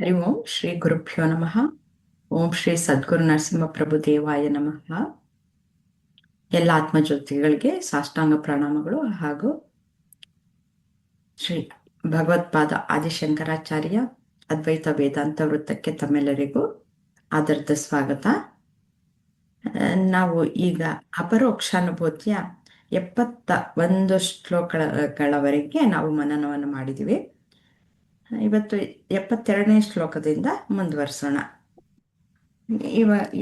ಹರಿ ಓಂ ಶ್ರೀ ಗುರುಭ್ಯೋ ನಮಃ. ಓಂ ಶ್ರೀ ಸದ್ಗುರು ನರಸಿಂಹಪ್ರಭು ದೇವಾಯ ನಮಃ. ಎಲ್ಲ ಆತ್ಮಜ್ಯೋತಿಗಳಿಗೆ ಸಾಷ್ಟಾಂಗ ಪ್ರಣಾಮಗಳು ಹಾಗೂ ಶ್ರೀ ಭಗವತ್ಪಾದ ಆದಿಶಂಕರಾಚಾರ್ಯ ಅದ್ವೈತ ವೇದಾಂತ ವೃತ್ತಕ್ಕೆ ತಮ್ಮೆಲ್ಲರಿಗೂ ಆದರದ ಸ್ವಾಗತ. ನಾವು ಈಗ ಅಪರೋಕ್ಷಾನುಭೂತಿಯ 71 ಶ್ಲೋಕಗಳವರೆಗೆ ನಾವು ಮನನವನ್ನು ಮಾಡಿದ್ದೀವಿ. ಇವತ್ತು 72ನೇ ಶ್ಲೋಕದಿಂದ ಮುಂದುವರಿಸೋಣ.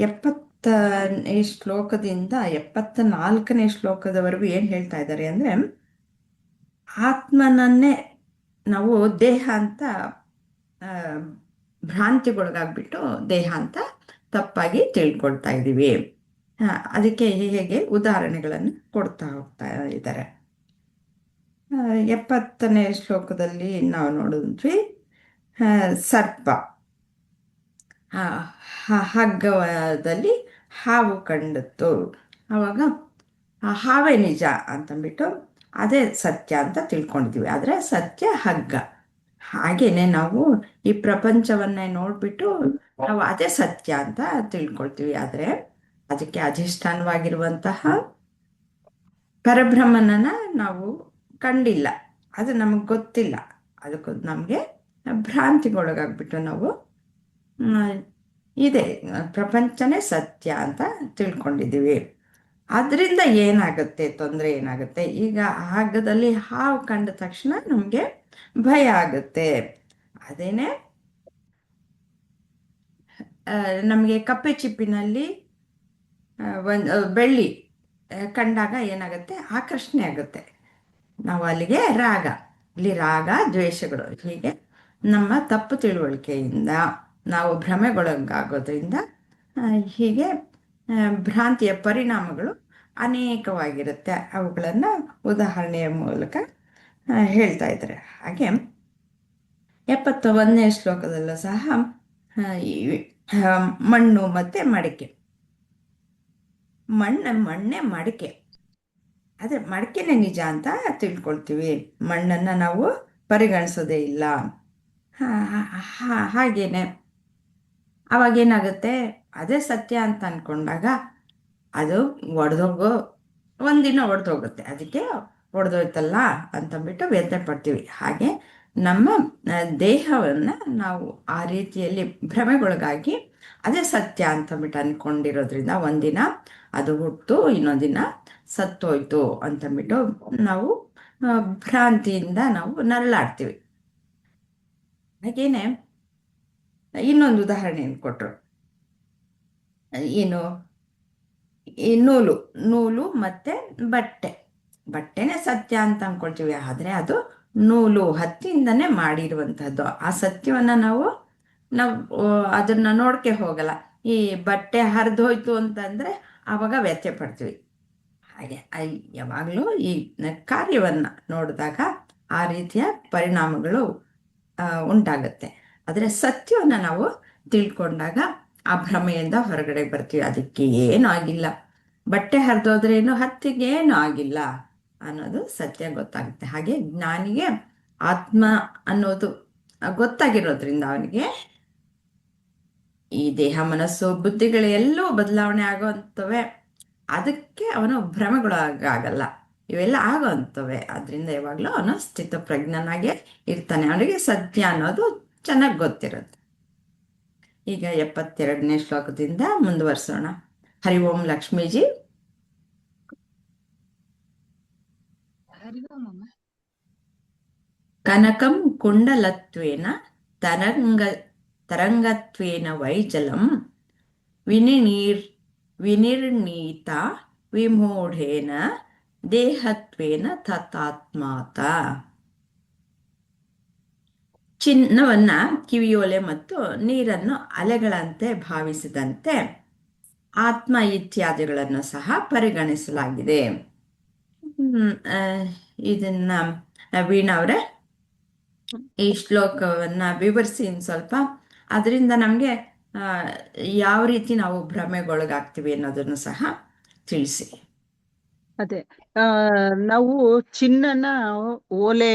70ನೇ ಶ್ಲೋಕದಿಂದ 74ನೇ ಶ್ಲೋಕದವರೆಗೂ ಏನ್ ಹೇಳ್ತಾ ಇದ್ದಾರೆ ಅಂದ್ರೆ, ಆತ್ಮನನ್ನೇ ನಾವು ದೇಹ ಅಂತ ಭ್ರಾಂತಿಗೊಳಗಾಗ್ಬಿಟ್ಟು ದೇಹ ಅಂತ ತಪ್ಪಾಗಿ ತಿಳ್ಕೊಳ್ತಾ ಇದ್ದೀವಿ. ಅದಕ್ಕೆ ಹೇಗೆ ಉದಾಹರಣೆಗಳನ್ನು ಕೊಡ್ತಾ ಹೋಗ್ತಾ ಇದ್ದಾರೆ. 70ನೇ ಶ್ಲೋಕದಲ್ಲಿ ನಾವು ನೋಡಿದ್ವಿ, ಸರ್ಪ ಹಗ್ಗದಲ್ಲಿ ಹಾವು ಕಂಡತ್ತು. ಆವಾಗ ಹಾವೇ ನಿಜ ಅಂತಂದ್ಬಿಟ್ಟು ಅದೇ ಸತ್ಯ ಅಂತ ತಿಳ್ಕೊಂಡಿದ್ವಿ. ಆದರೆ ಸತ್ಯ ಹಗ್ಗ. ಹಾಗೇನೆ ನಾವು ಈ ಪ್ರಪಂಚವನ್ನೇ ನೋಡ್ಬಿಟ್ಟು ನಾವು ಅದೇ ಸತ್ಯ ಅಂತ ತಿಳ್ಕೊಳ್ತೀವಿ. ಆದರೆ ಅದಕ್ಕೆ ಅಧಿಷ್ಠಾನವಾಗಿರುವಂತಹ ಪರಬ್ರಹ್ಮನನ್ನ ನಾವು ಕಂಡಿಲ್ಲ, ಅದು ನಮಗೆ ಗೊತ್ತಿಲ್ಲ. ಅದಕ್ಕೂ ನಮಗೆ ಭ್ರಾಂತಿಗೊಳಗಾಗ್ಬಿಟ್ಟು ನಾವು ಇದೆ ಪ್ರಪಂಚನೇ ಸತ್ಯ ಅಂತ ತಿಳ್ಕೊಂಡಿದ್ದೀವಿ. ಅದರಿಂದ ಏನಾಗುತ್ತೆ, ತೊಂದರೆ ಏನಾಗುತ್ತೆ? ಈಗ ಹಗ್ಗದಲ್ಲಿ ಹಾವು ಕಂಡ ತಕ್ಷಣ ನಮಗೆ ಭಯ ಆಗುತ್ತೆ. ಅದೇನೆ ನಮಗೆ ಕಪ್ಪೆ ಚಿಪ್ಪಿನಲ್ಲಿ ಒಂದು ಬೆಳ್ಳಿ ಕಂಡಾಗ ಏನಾಗುತ್ತೆ? ಆಕರ್ಷಣೆ ಆಗುತ್ತೆ. ನಾವು ಅಲ್ಲಿಗೆ ಇಲ್ಲಿ ರಾಗ ದ್ವೇಷಗಳು, ಹೀಗೆ ನಮ್ಮ ತಪ್ಪು ತಿಳುವಳಿಕೆಯಿಂದ ನಾವು ಭ್ರಮೆಗೊಳಗಾಗೋದ್ರಿಂದ ಹೀಗೆ ಭ್ರಾಂತಿಯ ಪರಿಣಾಮಗಳು ಅನೇಕವಾಗಿರುತ್ತೆ. ಅವುಗಳನ್ನು ಉದಾಹರಣೆಯ ಮೂಲಕ ಹೇಳ್ತಾ ಇದ್ದಾರೆ. ಹಾಗೆ 71ನೇ ಶ್ಲೋಕದಲ್ಲೂ ಸಹ ಮಣ್ಣು ಮತ್ತೆ ಮಡಿಕೆ, ಮಣ್ಣೇ ಮಡಿಕೆ, ಅದೇ ಮಡಿಕೆನೇ ನಿಜ ಅಂತ ತಿಳ್ಕೊಳ್ತೀವಿ. ಮಣ್ಣನ್ನು ನಾವು ಪರಿಗಣಿಸೋದೇ ಇಲ್ಲ. ಹಾಗೇನೆ ಅವಾಗೇನಾಗುತ್ತೆ? ಅದೇ ಸತ್ಯ ಅಂತ ಅಂದ್ಕೊಂಡಾಗ ಅದು ಒಂದಿನ ಒಡೆದೋಗುತ್ತೆ. ಅದಕ್ಕೆ ಒಡೆದೋಯ್ತಲ್ಲ ಅಂತಂದ್ಬಿಟ್ಟು ವ್ಯಥೆ ಪಡ್ತೀವಿ. ಹಾಗೆ ನಮ್ಮ ದೇಹವನ್ನು ನಾವು ಆ ರೀತಿಯಲ್ಲಿ ಭ್ರಮೆಗೊಳಗಾಗಿ ಅದೇ ಸತ್ಯ ಅಂತಂದ್ಬಿಟ್ಟು ಅಂದ್ಕೊಂಡಿರೋದ್ರಿಂದ ಒಂದಿನ ಅದು ಹುಟ್ಟು, ಇನ್ನೊಂದಿನ ಸತ್ತೋಯ್ತು ಅಂತಂದ್ಬಿಟ್ಟು ನಾವು ಭ್ರಾಂತಿಯಿಂದ ನಾವು ನರಳಾಡ್ತೀವಿ. ಹಾಗೇನೆ ಇನ್ನೊಂದು ಉದಾಹರಣೆಯನ್ನು ಕೊಟ್ಟರು. ಏನು, ಈ ನೂಲು ಮತ್ತೆ ಬಟ್ಟೆನೇ ಸತ್ಯ ಅಂತ ಅಂದ್ಕೊಳ್ತೀವಿ. ಆದರೆ ಅದು ನೂಲು, ಹತ್ತಿಯಿಂದನೇ ಮಾಡಿರುವಂಥದ್ದು. ಆ ಸತ್ಯವನ್ನ ನಾವು ಅದನ್ನ ನೋಡ್ಕೆ ಹೋಗಲ್ಲ. ಈ ಬಟ್ಟೆ ಹರಿದೋಯ್ತು ಅಂತಂದ್ರೆ ಆವಾಗ ವ್ಯಥೆ ಪಡ್ತೀವಿ. ಹಾಗೆ ಯಾವಾಗಲೂ ಈ ಕಾರ್ಯವನ್ನ ನೋಡಿದಾಗ ಆ ರೀತಿಯ ಪರಿಣಾಮಗಳು ಉಂಟಾಗತ್ತೆ. ಆದರೆ ಸತ್ಯವನ್ನ ನಾವು ತಿಳ್ಕೊಂಡಾಗ ಆ ಭ್ರಮೆಯಿಂದ ಹೊರಗಡೆ ಬರ್ತೀವಿ. ಅದಕ್ಕೆ ಏನೂ ಆಗಿಲ್ಲ, ಬಟ್ಟೆ ಹರಿದೋದ್ರೇನು ಹತ್ತಿಗೆ ಏನೂ ಆಗಿಲ್ಲ ಅನ್ನೋದು ಸತ್ಯ ಗೊತ್ತಾಗುತ್ತೆ. ಹಾಗೆ ಜ್ಞಾನಿಗೆ ಆತ್ಮ ಅನ್ನೋದು ಗೊತ್ತಾಗಿರೋದ್ರಿಂದ ಅವನಿಗೆ ಈ ದೇಹ, ಮನಸ್ಸು, ಬುದ್ಧಿಗಳು ಎಲ್ಲವೂ ಬದಲಾವಣೆ ಆಗೋವಂಥವೆ. ಅದಕ್ಕೆ ಅವನು ಭ್ರಮೆಗೊಳಗಾಗಲ್ಲ, ಇವೆಲ್ಲ ಆಗೋವಂಥವೆ. ಅದರಿಂದ ಯಾವಾಗಲೂ ಅವನು ಸ್ಥಿತಪ್ರಜ್ಞನಾಗೆ ಇರ್ತಾನೆ. ಅವನಿಗೆ ಸತ್ಯ ಅನ್ನೋದು ಚೆನ್ನಾಗಿ ಗೊತ್ತಿರುತ್ತೆ. ಈಗ 72ನೇ ಶ್ಲೋಕದಿಂದ ಮುಂದುವರಿಸೋಣ. ಹರಿ ಓಂ ಲಕ್ಷ್ಮೀಜಿ. ಕನಕಂ ಕುಂಡಲತ್ವೇನ ತರಂಗತ್ವೇನ ವೈಜಲಂ ವಿನಿರ್ಣೀತ ವಿಮೂಢೇನ ದೇಹತ್ವೇನ ತಥಾತ್ಮಾತ. ಚಿನ್ನವನ್ನ ಕಿವಿಯೋಲೆ ಮತ್ತು ನೀರನ್ನು ಅಲೆಗಳಂತೆ ಭಾವಿಸಿದಂತೆ ಆತ್ಮ ಇತ್ಯಾದಿಗಳನ್ನು ಸಹ ಪರಿಗಣಿಸಲಾಗಿದೆ. ಇದನ್ನ ವೀಣಾವ್ರೆ ಈ ಶ್ಲೋಕವನ್ನ ವಿವರಿಸಿ ಸ್ವಲ್ಪ. ಅದರಿಂದ ನಮಗೆ ಯಾವ ರೀತಿ ನಾವು ಭ್ರಮೆಗೊಳಗಾಗ್ತೀವಿ ಅನ್ನೋದನ್ನು ಸಹ ತಿಳಿಸಿ. ಅದೇ ಆ, ನಾವು ಚಿನ್ನನ ಓಲೆ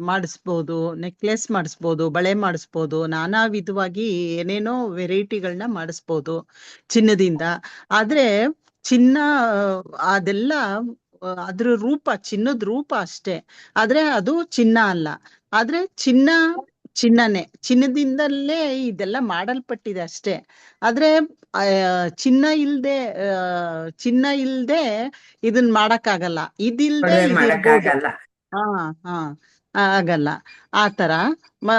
ಮಾಡಿಸ್ಬೋದು, ನೆಕ್ಲೆಸ್ ಮಾಡಿಸ್ಬೋದು, ಬಳೆ ಮಾಡಿಸ್ಬೋದು, ನಾನಾ ವಿಧವಾಗಿ ಏನೇನೋ ವೆರೈಟಿಗಳನ್ನ ಮಾಡಿಸ್ಬೋದು ಚಿನ್ನದಿಂದ. ಆದ್ರೆ ಚಿನ್ನ ಅದೆಲ್ಲ ಅದ್ರ ರೂಪ, ಚಿನ್ನದ ರೂಪ ಅಷ್ಟೇ. ಆದ್ರೆ ಅದು ಚಿನ್ನ ಅಲ್ಲ. ಆದ್ರೆ ಚಿನ್ನ ಚಿನ್ನನೇ, ಚಿನ್ನದಿಂದಲೇ ಇದೆಲ್ಲ ಮಾಡಲ್ಪಟ್ಟಿದೆ ಅಷ್ಟೇ. ಆದ್ರೆ ಆ, ಚಿನ್ನ ಇಲ್ದೆ ಚಿನ್ನ ಇಲ್ದೆ ಇದನ್ ಮಾಡಕ್ಕಾಗಲ್ಲ, ಇದಿಲ್ದೆ ಒಡವೆ ಇದಿರ್ಬೋದು. ಮಾಡಕ್ಕಾಗಲ್ಲ. ಹಾ ಹಾ ಆಗಲ್ಲ ಆ ತರ. ಮ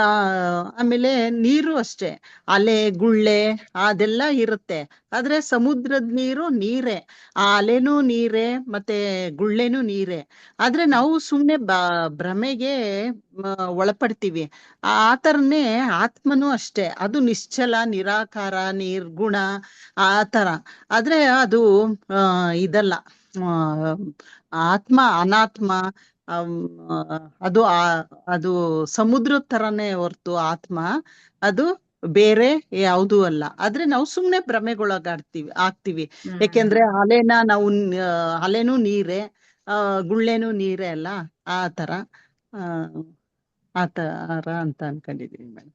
ಆಮೇಲೆ ನೀರು ಅಷ್ಟೇ, ಅಲೆ ಗುಳ್ಳೆ ಅದೆಲ್ಲ ಇರುತ್ತೆ. ಆದ್ರೆ ಸಮುದ್ರದ ನೀರು ನೀರೇ, ಆ ಅಲೆನೂ ನೀರೇ, ಮತ್ತೆ ಗುಳ್ಳೆನೂ ನೀರೇ. ಆದ್ರೆ ನಾವು ಸುಮ್ನೆ ಭ್ರಮೆಗೆ ಒಳಪಡ್ತೀವಿ. ಆ ತರನೇ ಆತ್ಮನೂ ಅಷ್ಟೇ, ಅದು ನಿಶ್ಚಲ, ನಿರಾಕಾರ, ನಿರ್ಗುಣ, ಆ ತರ. ಆದ್ರೆ ಅದು ಇದಲ್ಲ, ಆ, ಆತ್ಮ ಅನಾತ್ಮ. ಅಮ್, ಆ, ಅದು ಅದು ಸಮುದ್ರದ ತರನೇ ಹೊರ್ತು ಆತ್ಮ ಅದು ಬೇರೆ ಯಾವುದೂ ಅಲ್ಲ. ಆದ್ರೆ ನಾವು ಸುಮ್ನೆ ಆಗ್ತೀವಿ. ಯಾಕೆಂದ್ರೆ ಹ್ಮ್ ಅಲೆನೂ ನೀರೇ, ಗುಳ್ಳೆನೂ ನೀರೇ ಅಲ್ಲ. ಆ ತರ ಆ ಆ ತರ ಅಂತ ಅನ್ಕೊಂಡಿದೀನಿ ಮೇಡಮ್.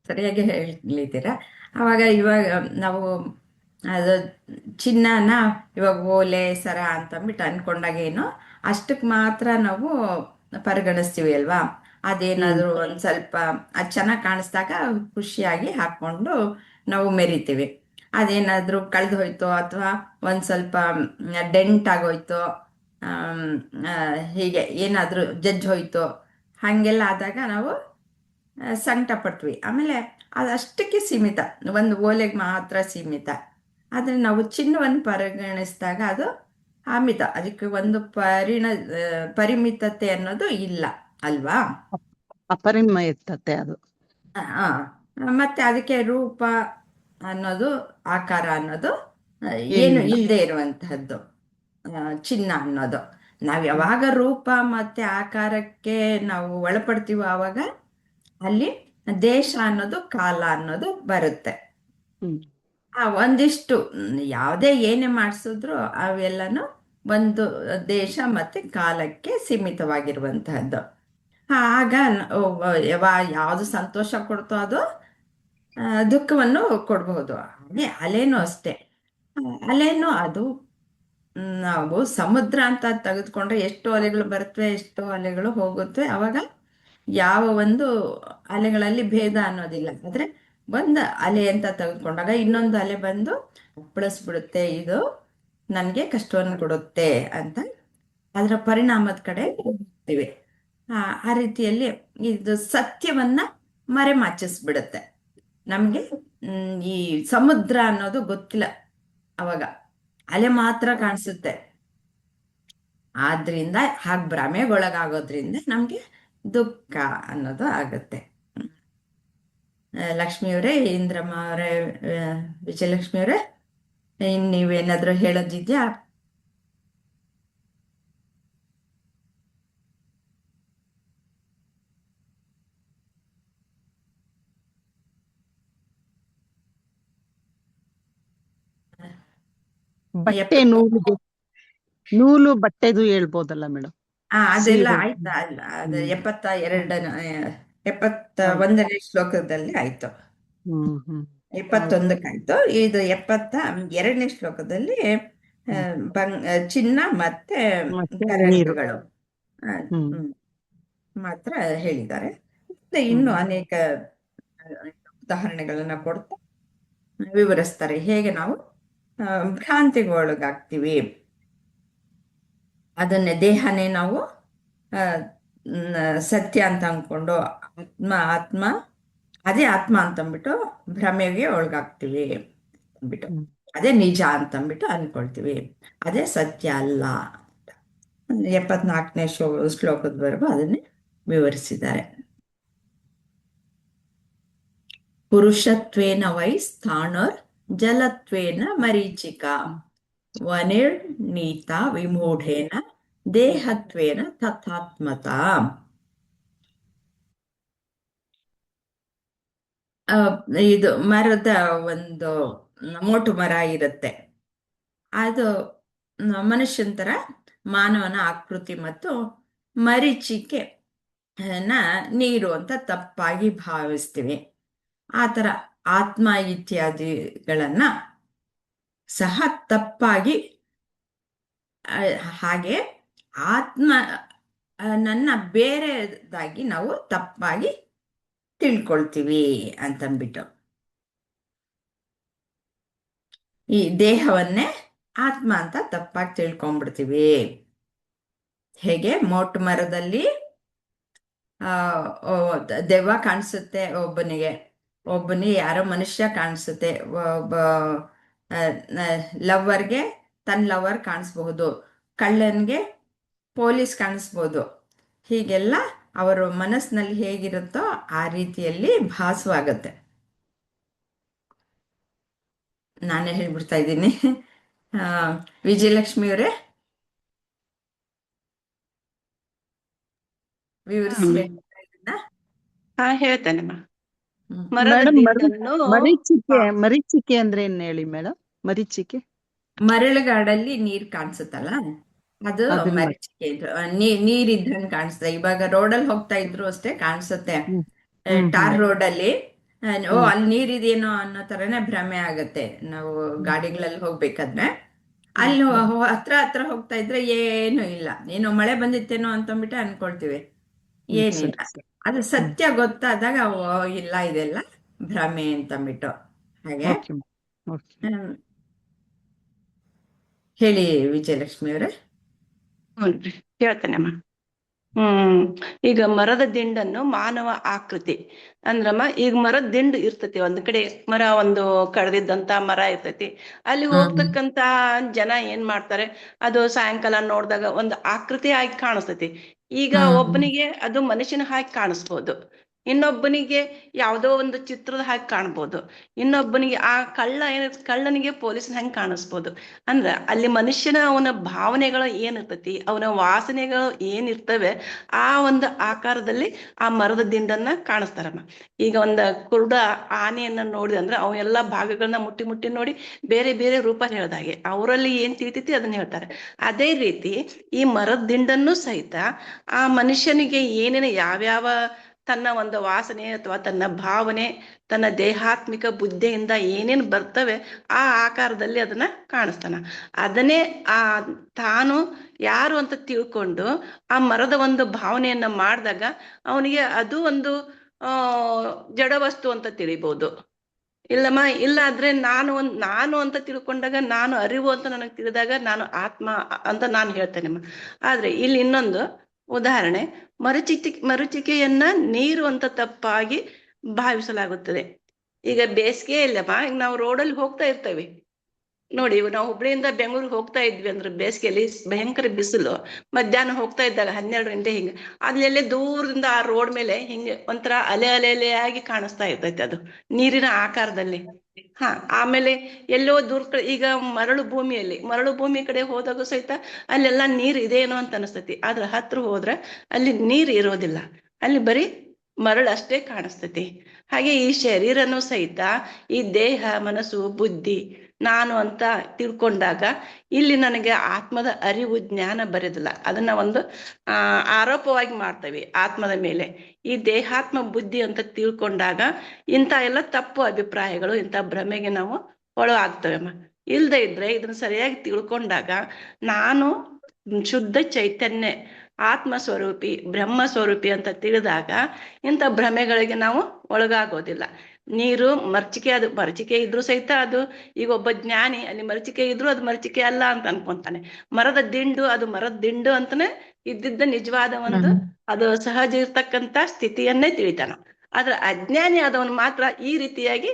ಸರಿಯಾಗಿ ಹೇಳಿದ್ದೀರಾ. ಅವಾಗ ಇವಾಗ ನಾವು ಅದು ಚಿನ್ನನ ಇವಾಗ ಓಲೆ ಸರ ಅಂತಂದ್ಬಿಟ್ಟು ಅನ್ಕೊಂಡಾಗ ಏನು ಅಷ್ಟಕ್ಕೆ ಮಾತ್ರ ನಾವು ಪರಿಗಣಿಸ್ತೀವಿ ಅಲ್ವಾ. ಹ್ಮ್ ಅದೇನಾದರೂ ಒಂದು ಸ್ವಲ್ಪ ಅದು ಚೆನ್ನಾಗಿ ಕಾಣಿಸ್ದಾಗ ಖುಷಿಯಾಗಿ ಹಾಕ್ಕೊಂಡು ನಾವು ಮೆರಿತೀವಿ. ಅದೇನಾದರೂ ಕಳೆದು ಹೋಯ್ತೋ ಅಥವಾ ಒಂದು ಸ್ವಲ್ಪ ಡೆಂಟ್ ಆಗೋಯ್ತೋ, ಆಮ್, ಹೀಗೆ ಏನಾದರೂ ಜಜ್ಜ್ ಹೋಯ್ತೋ, ಹಾಗೆಲ್ಲ ಆದಾಗ ನಾವು ಸಂಕಟ ಪಟ್ವಿ. ಆಮೇಲೆ ಅದಷ್ಟಕ್ಕೆ ಸೀಮಿತ, ಒಂದು ಓಲೆಗೆ ಮಾತ್ರ ಸೀಮಿತ. ಆದರೆ ನಾವು ಚಿನ್ನವನ್ನು ಪರಿಗಣಿಸಿದಾಗ ಅದು ಅಮಿತ, ಅದಕ್ಕೆ ಒಂದು ಪರಿಮಿತತೆ ಅನ್ನೋದು ಇಲ್ಲ ಅಲ್ವಾ. ಅಪರಿಮಯತೆ ಅದು. ಆ, ಮತ್ತೆ ಅದಕ್ಕೆ ರೂಪ ಅನ್ನೋದು, ಆಕಾರ ಅನ್ನೋದು ಏನು ಏನಿಲ್ಲ. ಇಲ್ಲದೆ ಇರುವಂತಹದ್ದು ಚಿನ್ನ ಅನ್ನೋದು. ನಾವು ಹ್ಮ್ ಯಾವಾಗ ರೂಪ ಮತ್ತೆ ಆಕಾರಕ್ಕೆ ನಾವು ಒಳಪಡ್ತೀವೋ ಆವಾಗ ಅಲ್ಲಿ ದೇಶ ಅನ್ನೋದು, ಕಾಲ ಅನ್ನೋದು ಬರುತ್ತೆ. ಹ್ಮ್ ಒಂದಿಷ್ಟು ಯಾವುದೇ ಏನೇ ಮಾಡಿಸಿದ್ರು ಅವೆಲ್ಲನೂ ಒಂದು ದೇಶ ಮತ್ತೆ ಕಾಲಕ್ಕೆ ಸೀಮಿತವಾಗಿರುವಂತಹದ್ದು. ಆಗ ಯಾವುದು ಸಂತೋಷ ಕೊಡ್ತೋ ಅದು ದುಃಖವನ್ನು ಕೊಡಬಹುದು. ಹಾಗೆ ಅಲೆನೂ ಅಷ್ಟೇ. ಅಲೆನೂ ಅದು ನಾವು ಸಮುದ್ರ ಅಂತ ತೆಗೆದುಕೊಂಡ್ರೆ ಎಷ್ಟೋ ಅಲೆಗಳು ಬರ್ತವೆ, ಎಷ್ಟೋ ಅಲೆಗಳು ಹೋಗುತ್ತವೆ. ಅವಾಗ ಯಾವ ಒಂದು ಅಲೆಗಳಲ್ಲಿ ಭೇದ ಅನ್ನೋದಿಲ್ಲ. ಆದ್ರೆ ಒಂದು ಅಲೆ ಅಂತ ತೆಗೆದುಕೊಂಡಾಗ ಇನ್ನೊಂದು ಅಲೆ ಬಂದು ಅಪ್ಪಳಿಸ್ಬಿಡುತ್ತೆ, ಇದು ನನಗೆ ಕಷ್ಟವನ್ನು ಕೊಡುತ್ತೆ ಅಂತ ಅದರ ಪರಿಣಾಮದ ಕಡೆ ಹೋಗ್ತೀವಿ. ಆ ರೀತಿಯಲ್ಲಿ ಇದು ಸತ್ಯವನ್ನ ಮರೆಮಾಚಿಸ್ಬಿಡುತ್ತೆ ನಮ್ಗೆ. ಈ ಸಮುದ್ರ ಅನ್ನೋದು ಗೊತ್ತಿಲ್ಲ ಅವಾಗ, ಅಲೆ ಮಾತ್ರ ಕಾಣಿಸುತ್ತೆ. ಆದ್ರಿಂದ ಹಾಗೆ ಭ್ರಮೆಗೊಳಗಾಗೋದ್ರಿಂದ ನಮ್ಗೆ ದುಃಖ ಅನ್ನೋದು ಆಗುತ್ತೆ. ಲಕ್ಷ್ಮಿಯವರೇ, ಇಂದ್ರಮ್ಮ ಅವರೇ, ವಿಜಯಲಕ್ಷ್ಮಿಯವರೇ, ಇನ್ ನೀವೇನಾದ್ರೂ ಹೇಳೋದಿದ್ಯಾ? ಬಟ್ಟೆ ಎಪ್ಪ ನೂಲು ಬಟ್ಟೆದು ಹೇಳ್ಬೋದಲ್ಲ ಮೇಡಮ್. ಅದೆಲ್ಲ ಸೀರೆ. ಆಯ್ತಾ? ಅಲ್ಲ, ಅದು ಹ್ಮ್ 72 ಎಪ್ಪತ್ತ ಹೌದು. ಒಂದನೇ ಶ್ಲೋಕದಲ್ಲಿ ಆಯ್ತು. ಹ್ಮ್. ಹೌದು. 21ಕ್ಕಾಯ್ತು. ಇದು 72ನೇ ಶ್ಲೋಕದಲ್ಲಿ ಆ, ಹ್ಮ್ ಚಿನ್ನ ಮತ್ತೆ ಮತ್ತೆ ನೀರು. ಕರಡುಗಳು ಆ, ಹ್ಮ್ ಹ್ಮ್, ಮಾತ್ರ ಹೇಳಿದ್ದಾರೆ. ಮತ್ತೆ ಹ್ಮ್ ಇನ್ನು ಅನೇಕ ಉದಾಹರಣೆಗಳನ್ನ ಕೊಡ್ತಾ ವಿವರಿಸ್ತಾರೆ ಹೇಗೆ ನಾವು ಭ್ರಾಂತಿಗೆ ಒಳಗಾಗ್ತೀವಿ. ಅದನ್ನೇ ದೇಹನೇ ನಾವು ಆ, ಸತ್ಯ ಅಂತ ಅಂದ್ಕೊಂಡು ಆತ್ಮ ಅದೇ ಆತ್ಮ ಅಂತಂದ್ಬಿಟ್ಟು ಭ್ರಮೆಗೆ ಒಳಗಾಗ್ತೀವಿ ಅಂದ್ಬಿಟ್ಟು, ಹ್ಮ್ ಅದೇ ನಿಜ ಅಂತಂದ್ಬಿಟ್ಟು ಅನ್ಕೊಳ್ತೀವಿ. ಅದೇ ಸತ್ಯ ಅಲ್ಲ. 74ನೇ ಶ್ಲೋಕದವರೆಗೂ ಅದನ್ನೇ ವಿವರಿಸಿದ್ದಾರೆ. ಪುರುಷತ್ವೇನ ವೈ ಸ್ಥಾಣುರ್ ಜಲತ್ವೇನ ಮರೀಚಿಕಾ ವನಿರ್ನೀತ ವಿಮೂಢೇನ ದೇಹತ್ವೇನ ತಥಾತ್ಮತಾ. ಆ, ಇದು ಮರದ ಒಂದು ಮೋಟು ಮರ ಇರುತ್ತೆ. ಅದು ಮನುಷ್ಯನ ಥರ ಮಾನವನ ಆಕೃತಿ ಮತ್ತು ಮರೀಚಿಕೆ ನೀರು ಅಂತ ತಪ್ಪಾಗಿ ಭಾವಿಸ್ತೀವಿ. ಆ ಥರ ಆತ್ಮ ಇತ್ಯಾದಿಗಳನ್ನ ಸಹ ತಪ್ಪಾಗಿ ಹಾಗೆ ಆತ್ಮ ನನ್ನ ಬೇರೆದಾಗಿ ನಾವು ತಪ್ಪಾಗಿ ತಿಳ್ಕೊಳ್ತೀವಿ ಅಂತಂದ್ಬಿಟ್ಟು ಈ ದೇಹವನ್ನೇ ಆತ್ಮ ಅಂತ ತಪ್ಪಾಗಿ ತಿಳ್ಕೊಂಡ್ಬಿಡ್ತೀವಿ. ಹೇಗೆ ಮೋಟು ಮರದಲ್ಲಿ ದೆವ್ವ ಕಾಣಿಸುತ್ತೆ ಒಬ್ಬನಿಗೆ ಯಾರೋ ಮನುಷ್ಯ ಕಾಣಿಸುತ್ತೆ, ಒಬ್ಬ ಲವ್ವರ್ಗೆ ತನ್ನ ಲವರ್ ಕಾಣಿಸ್ಬಹುದು, ಕಳ್ಳನ್ಗೆ ಪೊಲೀಸ್ ಕಾಣಿಸ್ಬೋದು. ಹೀಗೆಲ್ಲ ಅವರ ಮನಸ್ಸಿನಲ್ಲಿ ಹೇಗಿರುತ್ತೋ ಆ ರೀತಿಯಲ್ಲಿ ಭಾಸವಾಗತ್ತೆ. ನಾನೇ ಹೇಳ್ಬಿಡ್ತಾ ಇದ್ದೀನಿ. ವಿಜಯಲಕ್ಷ್ಮಿ ಅವರೇ ವಿವರಿಸಿ ಹೇಳ್ತಾ ಇದನ್ನ. ಹೇಳ್ತೇನಮ್ಮ. ಮರದ ಮೇಡಮ್ ದಿಂಡನ್ನು ಮರೀಚಿಕೆ ಅಂದ್ರೆ ಏನ್ ಹೇಳಿ ಮೇಡಮ್? ಮರೀಚಿಕೆ ಮರಳುಗಾಡಲ್ಲಿ ನೀರ್ ಕಾಣಿಸುತ್ತಲ್ಲ, ಅದು ಮರೀಚಿಕೆ. ನೀರ್ ಇದ್ದಂಗೆ ಕಾಣಿಸುತ್ತೆ. ಇವಾಗ ರೋಡಲ್ಲಿ ಹೋಗ್ತಾ ಇದ್ರು ಅಷ್ಟೇ ಕಾಣಿಸುತ್ತೆ. ಟಾರ್ ರೋಡಲ್ಲಿ ಅಲ್ಲಿ ನೀರಿದೇನೋ ಅನ್ನೋ ತರನೇ ಭ್ರಮೆ ಆಗತ್ತೆ. ನಾವು ಗಾಡಿಗಳಲ್ಲಿ ಹೋಗ್ಬೇಕಾದ್ರೆ ಅಲ್ಲಿ ಹತ್ರ ಹೋಗ್ತಾ ಇದ್ರೆ ಏನು ಇಲ್ಲ, ಏನೋ ಮಳೆ ಬಂದಿತ್ತೇನೋ ಅಂತಂದ್ಬಿಟ್ಟು ಅನ್ಕೊಳ್ತೀವಿ, ಏನಿಲ್ಲ. ಅದು ಸತ್ಯ ಗೊತ್ತಾದಾಗ ಇಲ್ಲ ಇದೆಲ್ಲ ಭ್ರಮೆ ಅಂತಂದ್ಬಿಟ್ಟು. ಹಾಗೆ ಹೇಳಿ ವಿಜಯಲಕ್ಷ್ಮಿ ಅವರೇ. ಹೇಳ್ತೇನಮ್ಮ. ಈಗ ಮರದ ದಿಂಡನ್ನು ಮಾನವ ಆಕೃತಿ ಅಂದ್ರಮ್ಮ, ಈಗ ಮರದ ದಿಂಡು ಇರ್ತತಿ, ಒಂದ್ ಕಡೆ ಮರ ಒಂದು ಕಡ್ದಿದ್ದಂತ ಮರ ಇರ್ತೈತಿ. ಅಲ್ಲಿ ಹೋಗ್ತಕ್ಕಂತ ಜನ ಏನ್ ಮಾಡ್ತಾರೆ, ಅದು ಸಾಯಂಕಾಲ ನೋಡಿದಾಗ ಒಂದು ಆಕೃತಿ ಆಗಿ ಕಾಣಿಸ್ತೈತಿ. ಈಗ ಒಬ್ಬನಿಗೆ ಅದು ಮನುಷ್ಯನ ಹಾಕಿ ಕಾಣಿಸ್ಬೋದು, ಇನ್ನೊಬ್ಬನಿಗೆ ಯಾವುದೋ ಒಂದು ಚಿತ್ರದ ಹಾಕಿ ಕಾಣ್ಬೋದು, ಇನ್ನೊಬ್ಬನಿಗೆ ಆ ಕಳ್ಳನಿಗೆ ಪೊಲೀಸ್ನ ಹೆಂಗ್ ಕಾಣಿಸ್ಬೋದು. ಅಂದ್ರ ಅಲ್ಲಿ ಮನುಷ್ಯನ ಅವನ ಭಾವನೆಗಳು ಏನಿರ್ತತಿ, ಅವನ ವಾಸನೆಗಳು ಏನಿರ್ತವೆ, ಆ ಒಂದು ಆಕಾರದಲ್ಲಿ ಆ ಮರದ ದಿಂಡನ್ನ ಕಾಣಿಸ್ತಾರಮ್ಮ. ಈಗ ಒಂದ ಕುರುಡ ಆನೆಯನ್ನ ನೋಡಿದ ಅಂದ್ರೆ ಅವ ಎಲ್ಲಾ ಭಾಗಗಳನ್ನ ಮುಟ್ಟಿ ಮುಟ್ಟಿ ನೋಡಿ ಬೇರೆ ಬೇರೆ ರೂಪ ಹೇಳ್ದಾಗೆ ಅವರಲ್ಲಿ ಏನ್ ತಿಳಿತೈತಿ ಅದನ್ನ ಹೇಳ್ತಾರೆ. ಅದೇ ರೀತಿ ಈ ಮರದ ದಿಂಡನ್ನು ಸಹಿತ ಆ ಮನುಷ್ಯನಿಗೆ ಏನೇನು ಯಾವ್ಯಾವ ತನ್ನ ಒಂದು ವಾಸನೆ ಅಥವಾ ತನ್ನ ಭಾವನೆ, ತನ್ನ ದೇಹಾತ್ಮಿಕ ಬುದ್ಧಿಯಿಂದ ಏನೇನು ಬರ್ತವೆ ಆ ಆಕಾರದಲ್ಲಿ ಅದನ್ನ ಕಾಣಿಸ್ತಾನ. ಅದನ್ನೇ ತಾನು ಯಾರು ಅಂತ ತಿಳ್ಕೊಂಡು ಆ ಮರದ ಒಂದು ಭಾವನೆಯನ್ನ ಮಾಡಿದಾಗ ಅವನಿಗೆ ಅದು ಒಂದು ಜಡ ವಸ್ತು ಅಂತ ತಿಳಿಬಹುದು. ಇಲ್ಲಮ್ಮ, ಇಲ್ಲಾದ್ರೆ ನಾನು ಅಂತ ತಿಳ್ಕೊಂಡಾಗ, ನಾನು ಅರಿವು ಅಂತ ನನಗೆ ತಿಳಿದಾಗ ನಾನು ಆತ್ಮ ಅಂತ ನಾನು ಹೇಳ್ತೇನೆಮ್ಮ. ಆದ್ರೆ ಇಲ್ಲಿ ಇನ್ನೊಂದು ಉದಾಹರಣೆ, ಮರುಚಿಕೆಯನ್ನ ನೀರು ಅಂತ ತಪ್ಪಾಗಿ ಭಾವಿಸಲಾಗುತ್ತದೆ. ಈಗ ಬೇಸಿಗೆ ಇಲ್ಲಮ್ಮ, ಈಗ ನಾವು ರೋಡಲ್ಲಿ ಹೋಗ್ತಾ ಇರ್ತೇವೆ ನೋಡಿ, ನಾವು ಹುಬ್ಳಿಯಿಂದ ಬೆಂಗಳೂರಿಗೆ ಹೋಗ್ತಾ ಇದ್ವಿ ಅಂದ್ರೆ ಬೇಸಿಗೆಯಲ್ಲಿ ಭಯಂಕರ ಬಿಸಿಲು. ಮಧ್ಯಾಹ್ನ ಹೋಗ್ತಾ ಇದ್ದಾಗ 12 ಗಂಟೆ ಹಿಂಗೆ ಅಲ್ಲೆಲ್ಲೇ ದೂರದಿಂದ ಆ ರೋಡ್ ಮೇಲೆ ಹಿಂಗೆ ಒಂಥರ ಅಲೆ ಆಗಿ ಕಾಣಿಸ್ತಾ ಇರ್ತೈತೆ, ಅದು ನೀರಿನ ಆಕಾರದಲ್ಲಿ. ಆಮೇಲೆ ಎಲ್ಲೋ ದೂರ ಈಗ ಮರಳು ಭೂಮಿ ಕಡೆ ಹೋದಾಗ ಸಹಿತ ಅಲ್ಲೆಲ್ಲ ನೀರ್ ಇದೇನೋ ಅಂತ ಅನಿಸ್ತೈತಿ. ಆದ್ರೆ ಹತ್ರ ಹೋದ್ರೆ ಅಲ್ಲಿ ನೀರ್ ಇರೋದಿಲ್ಲ, ಅಲ್ಲಿ ಬರೀ ಮರಳು ಅಷ್ಟೇ ಕಾಣಿಸ್ತೈತಿ. ಹಾಗೆ ಈ ಶರೀರನೂ ಸಹಿತ ಈ ದೇಹ, ಮನಸ್ಸು, ಬುದ್ಧಿ, ನಾನು ಅಂತ ತಿಳ್ಕೊಂಡಾಗ ಇಲ್ಲಿ ನನಗೆ ಆತ್ಮದ ಅರಿವು, ಜ್ಞಾನ ಬರೋದಿಲ್ಲ. ಅದನ್ನ ಒಂದು ಆರೋಪವಾಗಿ ಮಾಡ್ತೇವೆ ಆತ್ಮದ ಮೇಲೆ. ಈ ದೇಹಾತ್ಮ ಬುದ್ಧಿ ಅಂತ ತಿಳ್ಕೊಂಡಾಗ ಇಂಥ ಎಲ್ಲ ತಪ್ಪು ಅಭಿಪ್ರಾಯಗಳು, ಇಂಥ ಭ್ರಮೆಗೆ ನಾವು ಒಳಗಾಗ್ತವೆಮ್ಮ. ಇಲ್ದೇ ಇದ್ರೆ ಇದನ್ನ ಸರಿಯಾಗಿ ತಿಳ್ಕೊಂಡಾಗ ನಾನು ಶುದ್ಧ ಚೈತನ್ಯ, ಆತ್ಮ ಸ್ವರೂಪಿ, ಬ್ರಹ್ಮ ಸ್ವರೂಪಿ ಅಂತ ತಿಳಿದಾಗ ಇಂಥ ಭ್ರಮೆಗಳಿಗೆ ನಾವು ಒಳಗಾಗೋದಿಲ್ಲ. ನೀರು ಮರಚಿಕೆ ಇದ್ರೂ ಸಹಿತ ಅದು, ಈಗ ಒಬ್ಬ ಜ್ಞಾನಿ ಅಲ್ಲಿ ಮರಚಿಕೆ ಇದ್ರು ಅದು ಮರಚಿಕೆ ಅಲ್ಲ ಅಂತ ಅನ್ಕೊಂತಾನೆ. ಮರದ ದಿಂಡು ಅದು ಮರದ ದಿಂಡು ಅಂತಾನೆ ಇದ್ದಿದ್ದ ನಿಜವಾದ ಒಂದು ಅದು ಸಹಜ ಇರ್ತಕ್ಕಂತ ಸ್ಥಿತಿಯನ್ನೇ ತಿಳಿತಾನ. ಆದ್ರೆ ಅಜ್ಞಾನಿ ಆದವನು ಮಾತ್ರ ಈ ರೀತಿಯಾಗಿ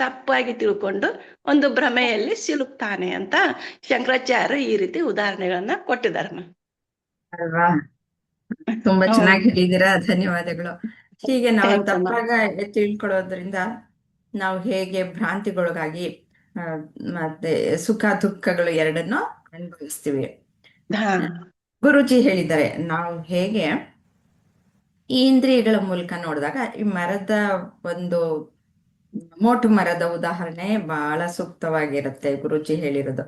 ತಪ್ಪಾಗಿ ತಿಳ್ಕೊಂಡು ಒಂದು ಭ್ರಮೆಯಲ್ಲಿ ಸಿಲುಕ್ತಾನೆ ಅಂತ ಶಂಕರಾಚಾರ್ಯರು ಈ ರೀತಿ ಉದಾಹರಣೆಗಳನ್ನ ಕೊಟ್ಟಿದ್ದಾರೆ. ಅಲ್ವಾ? ತುಂಬಾ ಚೆನ್ನಾಗಿ ಹೇಳಿದ್ದೀರಾ, ಧನ್ಯವಾದಗಳು. ಹೀಗೆ ನಾವು ತಪ್ಪಾಗ ತಿಳ್ಕೊಳ್ಳೋದ್ರಿಂದ ನಾವು ಹೇಗೆ ಭ್ರಾಂತಿಗೊಳಗಾಗಿ ಮತ್ತೆ ಸುಖ ದುಃಖಗಳು ಎರಡನ್ನೂ ಅನುಭವಿಸ್ತೀವಿ. ಗುರೂಜಿ ಹೇಳಿದ್ದಾರೆ ನಾವು ಹೇಗೆ ಈ ಇಂದ್ರಿಯಗಳ ಮೂಲಕ ನೋಡಿದಾಗ ಈ ಮರದ ಒಂದು ಮೋಟು ಮರದ ಉದಾಹರಣೆ ಬಹಳ ಸೂಕ್ತವಾಗಿರುತ್ತೆ ಗುರೂಜಿ ಹೇಳಿರೋದು.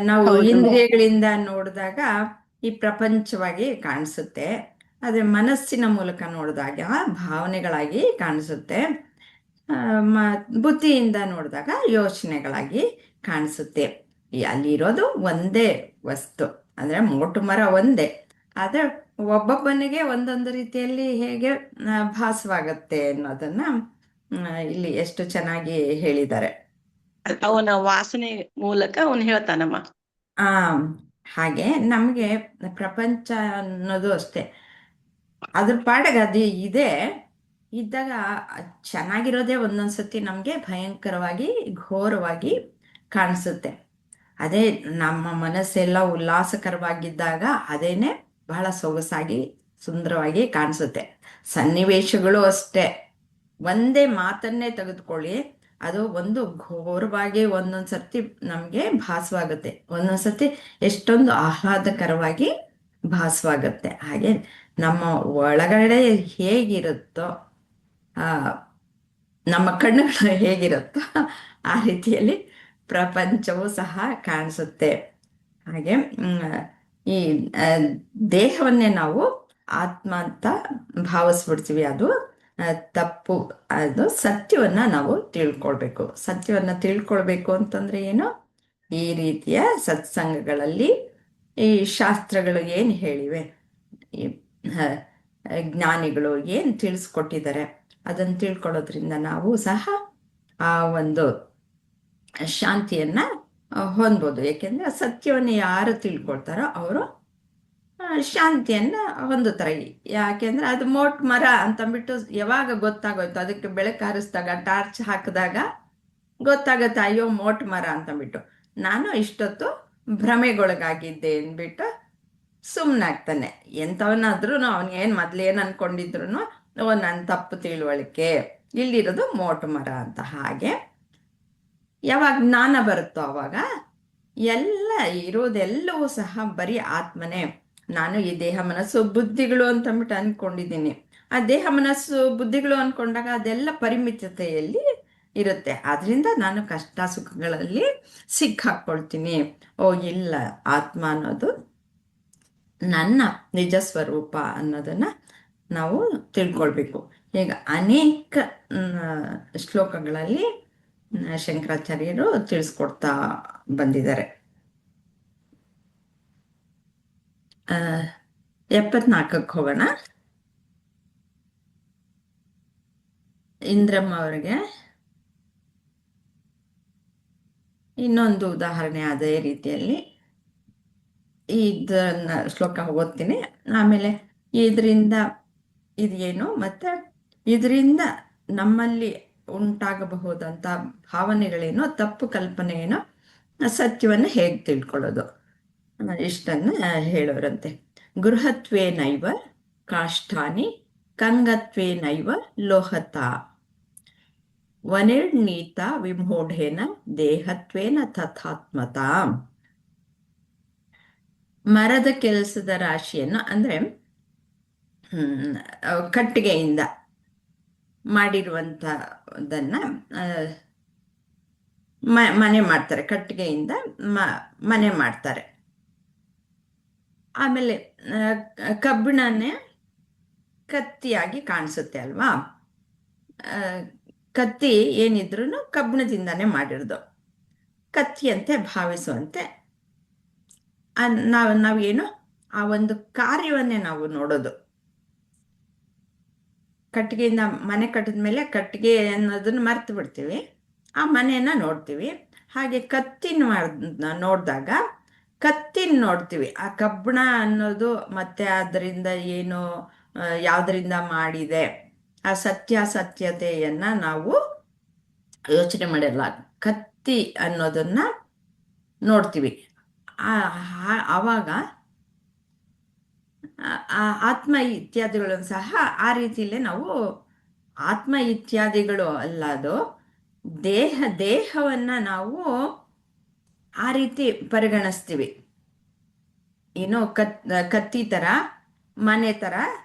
ನಾವು ಹೌದು. ಇಂದ್ರಿಯಗಳಿಂದ ನೋಡಿದಾಗ ಈ ಪ್ರಪಂಚವಾಗಿ ಕಾಣಿಸುತ್ತೆ. ಆದರೆ ಮನಸ್ಸಿನ ಮೂಲಕ ನೋಡಿದಾಗ ಭಾವನೆಗಳಾಗಿ ಕಾಣಿಸುತ್ತೆ. ಬುದ್ಧಿಯಿಂದ ನೋಡಿದಾಗ ಯೋಚನೆಗಳಾಗಿ ಕಾಣಿಸುತ್ತೆ. ಅಲ್ಲಿರೋದು ಒಂದೇ ವಸ್ತು, ಅಂದರೆ ಮೋಟು ಮರ ಒಂದೇ, ಆದರೆ ಒಬ್ಬೊಬ್ಬನಿಗೆ ಒಂದೊಂದು ರೀತಿಯಲ್ಲಿ ಹೇಗೆ ಭಾಸವಾಗುತ್ತೆ ಅನ್ನೋದನ್ನ ಇಲ್ಲಿ ಎಷ್ಟು ಚೆನ್ನಾಗಿ ಹೇಳಿದ್ದಾರೆ. ಅವನ ವಾಸನೆ ಮೂಲಕ ಅವನು ಹೇಳ್ತಾನಮ್ಮ. ಆ ಹಾಗೆ ನಮಗೆ ಪ್ರಪಂಚ ಅನ್ನೋದು ಅಷ್ಟೇ, ಅದ್ರ ಪಾಡಿಗೆ ಅದು ಇದ್ದಾಗ ಚೆನ್ನಾಗಿರೋದೇ ಒಂದೊಂದ್ಸತಿ ನಮಗೆ ಭಯಂಕರವಾಗಿ ಘೋರವಾಗಿ ಕಾಣಿಸುತ್ತೆ. ಅದೇ ನಮ್ಮ ಮನಸ್ಸೆಲ್ಲ ಉಲ್ಲಾಸಕರವಾಗಿದ್ದಾಗ ಅದೇನೆ ಬಹಳ ಸೊಗಸಾಗಿ ಸುಂದರವಾಗಿ ಕಾಣಿಸುತ್ತೆ. ಸನ್ನಿವೇಶಗಳು ಅಷ್ಟೇ, ಒಂದೇ ಮಾತನ್ನೇ ತೆಗೆದುಕೊಳ್ಳಿ, ಅದು ಒಂದು ಘೋರವಾಗಿ ಒಂದೊಂದ್ಸರ್ತಿ ನಮಗೆ ಭಾಸವಾಗುತ್ತೆ, ಒಂದೊಂದ್ಸತಿ ಎಷ್ಟೊಂದು ಆಹ್ಲಾದಕರವಾಗಿ ಭಾಸವಾಗುತ್ತೆ. ಹಾಗೆ ನಮ್ಮ ಒಳಗಡೆ ಹೇಗಿರುತ್ತೋ ನಮ್ಮ ಕಣ್ಣುಗಳು ಹೇಗಿರುತ್ತೋ ಆ ರೀತಿಯಲ್ಲಿ ಪ್ರಪಂಚವೂ ಸಹ ಕಾಣಿಸುತ್ತೆ. ಹಾಗೆ ಈ ದೇಹವನ್ನೇ ನಾವು ಆತ್ಮ ಅಂತ ಭಾವಿಸ್ಬಿಡ್ತೀವಿ, ಅದು ತಪ್ಪು. ಅದು ಸತ್ಯವನ್ನ ನಾವು ತಿಳ್ಕೊಳ್ಬೇಕು. ಸತ್ಯವನ್ನ ತಿಳ್ಕೊಳ್ಬೇಕು ಅಂತಂದ್ರೆ ಏನು? ಈ ರೀತಿಯ ಸತ್ಸಂಗಗಳಲ್ಲಿ ಈ ಶಾಸ್ತ್ರಗಳು ಏನು ಹೇಳಿವೆ, ಈ ಜ್ಞಾನಿಗಳು ಏನು ತಿಳಿಸ್ಕೊಟ್ಟಿದ್ದಾರೆ, ಅದನ್ನು ತಿಳ್ಕೊಳ್ಳೋದ್ರಿಂದ ನಾವು ಸಹ ಆ ಒಂದು ಶಾಂತಿಯನ್ನ ಹೊಂದ್ಬೋದು. ಏಕೆಂದ್ರೆ ಸತ್ಯವನ್ನು ಯಾರು ತಿಳ್ಕೊಳ್ತಾರೋ ಅವರು ಶಾಂತಿಯನ್ನ ಹೊಂದುತ್ತಾರೆ. ಯಾಕೆಂದ್ರೆ ಅದು ಮೋಟ್ ಮರ ಅಂತಂದ್ಬಿಟ್ಟು ಯಾವಾಗ ಗೊತ್ತಾಗೋಯ್ತು, ಅದಕ್ಕೆ ಬೆಳಕು ಹಾರಿಸಿದಾಗ ಟಾರ್ಚ್ ಹಾಕಿದಾಗ ಗೊತ್ತಾಗತ್ತೆ, ಅಯ್ಯೋ ಮೋಟ್ ಮರ ಅಂತಂದ್ಬಿಟ್ಟು. ನಾನು ಇಷ್ಟೊತ್ತು ಭ್ರಮೆಗೊಳಗಾಗಿದ್ದೆ ಅಂದ್ಬಿಟ್ಟು ಸುಮ್ಮನಾಗ್ತಾನೆ. ಎಂಥವನಾದ್ರೂ ಅವನಿಗೇನು ಮೊದಲೇನು ಅನ್ಕೊಂಡಿದ್ರು ನನ್ನ ತಪ್ಪು ತಿಳುವಳಿಕೆ, ಇಲ್ಲಿರೋದು ಮೋಟ್ ಮರ ಅಂತ. ಹಾಗೆ ಯಾವಾಗ ಜ್ಞಾನ ಬರುತ್ತೋ ಅವಾಗ ಎಲ್ಲ ಇರೋದೆಲ್ಲವೂ ಸಹ ಬರೀ ಆತ್ಮನೇ. ನಾನು ಈ ದೇಹ ಮನಸ್ಸು ಬುದ್ಧಿಗಳು ಅಂತಂದ್ಬಿಟ್ಟು ಅನ್ಕೊಂಡಿದ್ದೀನಿ. ಆ ದೇಹ ಮನಸ್ಸು ಬುದ್ಧಿಗಳು ಅನ್ಕೊಂಡಾಗ ಅದೆಲ್ಲ ಪರಿಮಿತತೆಯಲ್ಲಿ ಇರುತ್ತೆ. ಆದ್ರಿಂದ ನಾನು ಕಷ್ಟ ಸುಖಗಳಲ್ಲಿ ಸಿಕ್ಕಾಕೊಳ್ತೀನಿ. ಓ ಇಲ್ಲ, ಆತ್ಮ ಅನ್ನೋದು ನನ್ನ ನಿಜ ಸ್ವರೂಪ ಅನ್ನೋದನ್ನ ನಾವು ತಿಳ್ಕೊಳ್ಬೇಕು. ಈಗ ಅನೇಕ ಶ್ಲೋಕಗಳಲ್ಲಿ ಶಂಕರಾಚಾರ್ಯರು ತಿಳಿಸ್ಕೊಡ್ತಾ ಬಂದಿದ್ದಾರೆ. 74ಕ್ಕೆ ಹೋಗೋಣ. ಇಂದ್ರಮ್ಮ ಅವರಿಗೆ ಇನ್ನೊಂದು ಉದಾಹರಣೆ ಅದೇ ರೀತಿಯಲ್ಲಿ ಇದನ್ನ ಶ್ಲೋಕ ಓದ್ತೀನಿ. ಆಮೇಲೆ ಇದರಿಂದ ಇದೇನು ಮತ್ತೆ ಇದರಿಂದ ನಮ್ಮಲ್ಲಿ ಉಂಟಾಗಬಹುದಂತ ಭಾವನೆಗಳೇನೋ, ತಪ್ಪು ಕಲ್ಪನೆಯೇನೋ, ಸತ್ಯವನ್ನು ಹೇಗೆ ತಿಳ್ಕೊಳ್ಳೋದು, ಇಷ್ಟನ್ನು ಹೇಳೋರಂತೆ. ಗೃಹತ್ವೇನೈವ ಕಾಷ್ಠಾನಿ ಕಂಗತ್ವೇನೈವ ಲೋಹತ ವನಿರ್ಣೀತ ವಿಮೂಢೇನ ದೇಹತ್ವೇನ ತಥಾತ್ಮತ. ಮರದ ಕೆಲಸದ ರಾಶಿಯನ್ನು, ಅಂದ್ರೆ ಕಟ್ಟಿಗೆಯಿಂದ ಮಾಡಿರುವಂಥದನ್ನ ಮನೆ ಮಾಡ್ತಾರೆ, ಕಟ್ಟಿಗೆಯಿಂದ ಮನೆ ಮಾಡ್ತಾರೆ. ಆಮೇಲೆ ಕಬ್ಬಿಣನೇ ಕತ್ತಿಯಾಗಿ ಕಾಣಿಸುತ್ತೆ ಅಲ್ವಾ. ಕತ್ತಿ ಏನಿದ್ರು ಕಬ್ಬಿಣದಿಂದಾನೇ ಮಾಡಿರೋದು. ಕತ್ತಿಯಂತೆ ಭಾವಿಸುವಂತೆ ನಾವೇನು ಆ ಒಂದು ಕಾರ್ಯವನ್ನೇ ನಾವು ನೋಡೋದು. ಕಟ್ಟಿಗೆಯಿಂದ ಮನೆ ಕಟ್ಟಿದ ಮೇಲೆ ಕಟ್ಟಿಗೆ ಅನ್ನೋದನ್ನ ಮರ್ತು ಬಿಡ್ತೀವಿ, ಆ ಮನೆಯನ್ನ ನೋಡ್ತೀವಿ. ಹಾಗೆ ನೋಡಿದಾಗ ಕತ್ತಿನ ನೋಡ್ತೀವಿ. ಆ ಕಬ್ಬಿಣ ಅನ್ನೋದು ಮತ್ತೆ ಅದರಿಂದ ಏನು, ಯಾವುದರಿಂದ ಮಾಡಿದೆ, ಆ ಸತ್ಯಾಸತ್ಯತೆಯನ್ನ ನಾವು ಯೋಚನೆ ಮಾಡಿರಲ್ಲ. ಕತ್ತಿ ಅನ್ನೋದನ್ನ ನೋಡ್ತೀವಿ. ಆವಾಗ ಆತ್ಮ ಇತ್ಯಾದಿಗಳನ್ನು ಸಹ ಆ ರೀತಿಯಲ್ಲೇ ನಾವು, ಆತ್ಮ ಇತ್ಯಾದಿಗಳು ಅಲ್ಲ, ಅದು ದೇಹವನ್ನ ನಾವು ಆ ರೀತಿ ಪರಿಗಣಿಸ್ತೀವಿ. ಏನೋ ಕತ್ತಿ ತರ, ಮನೆ ತರ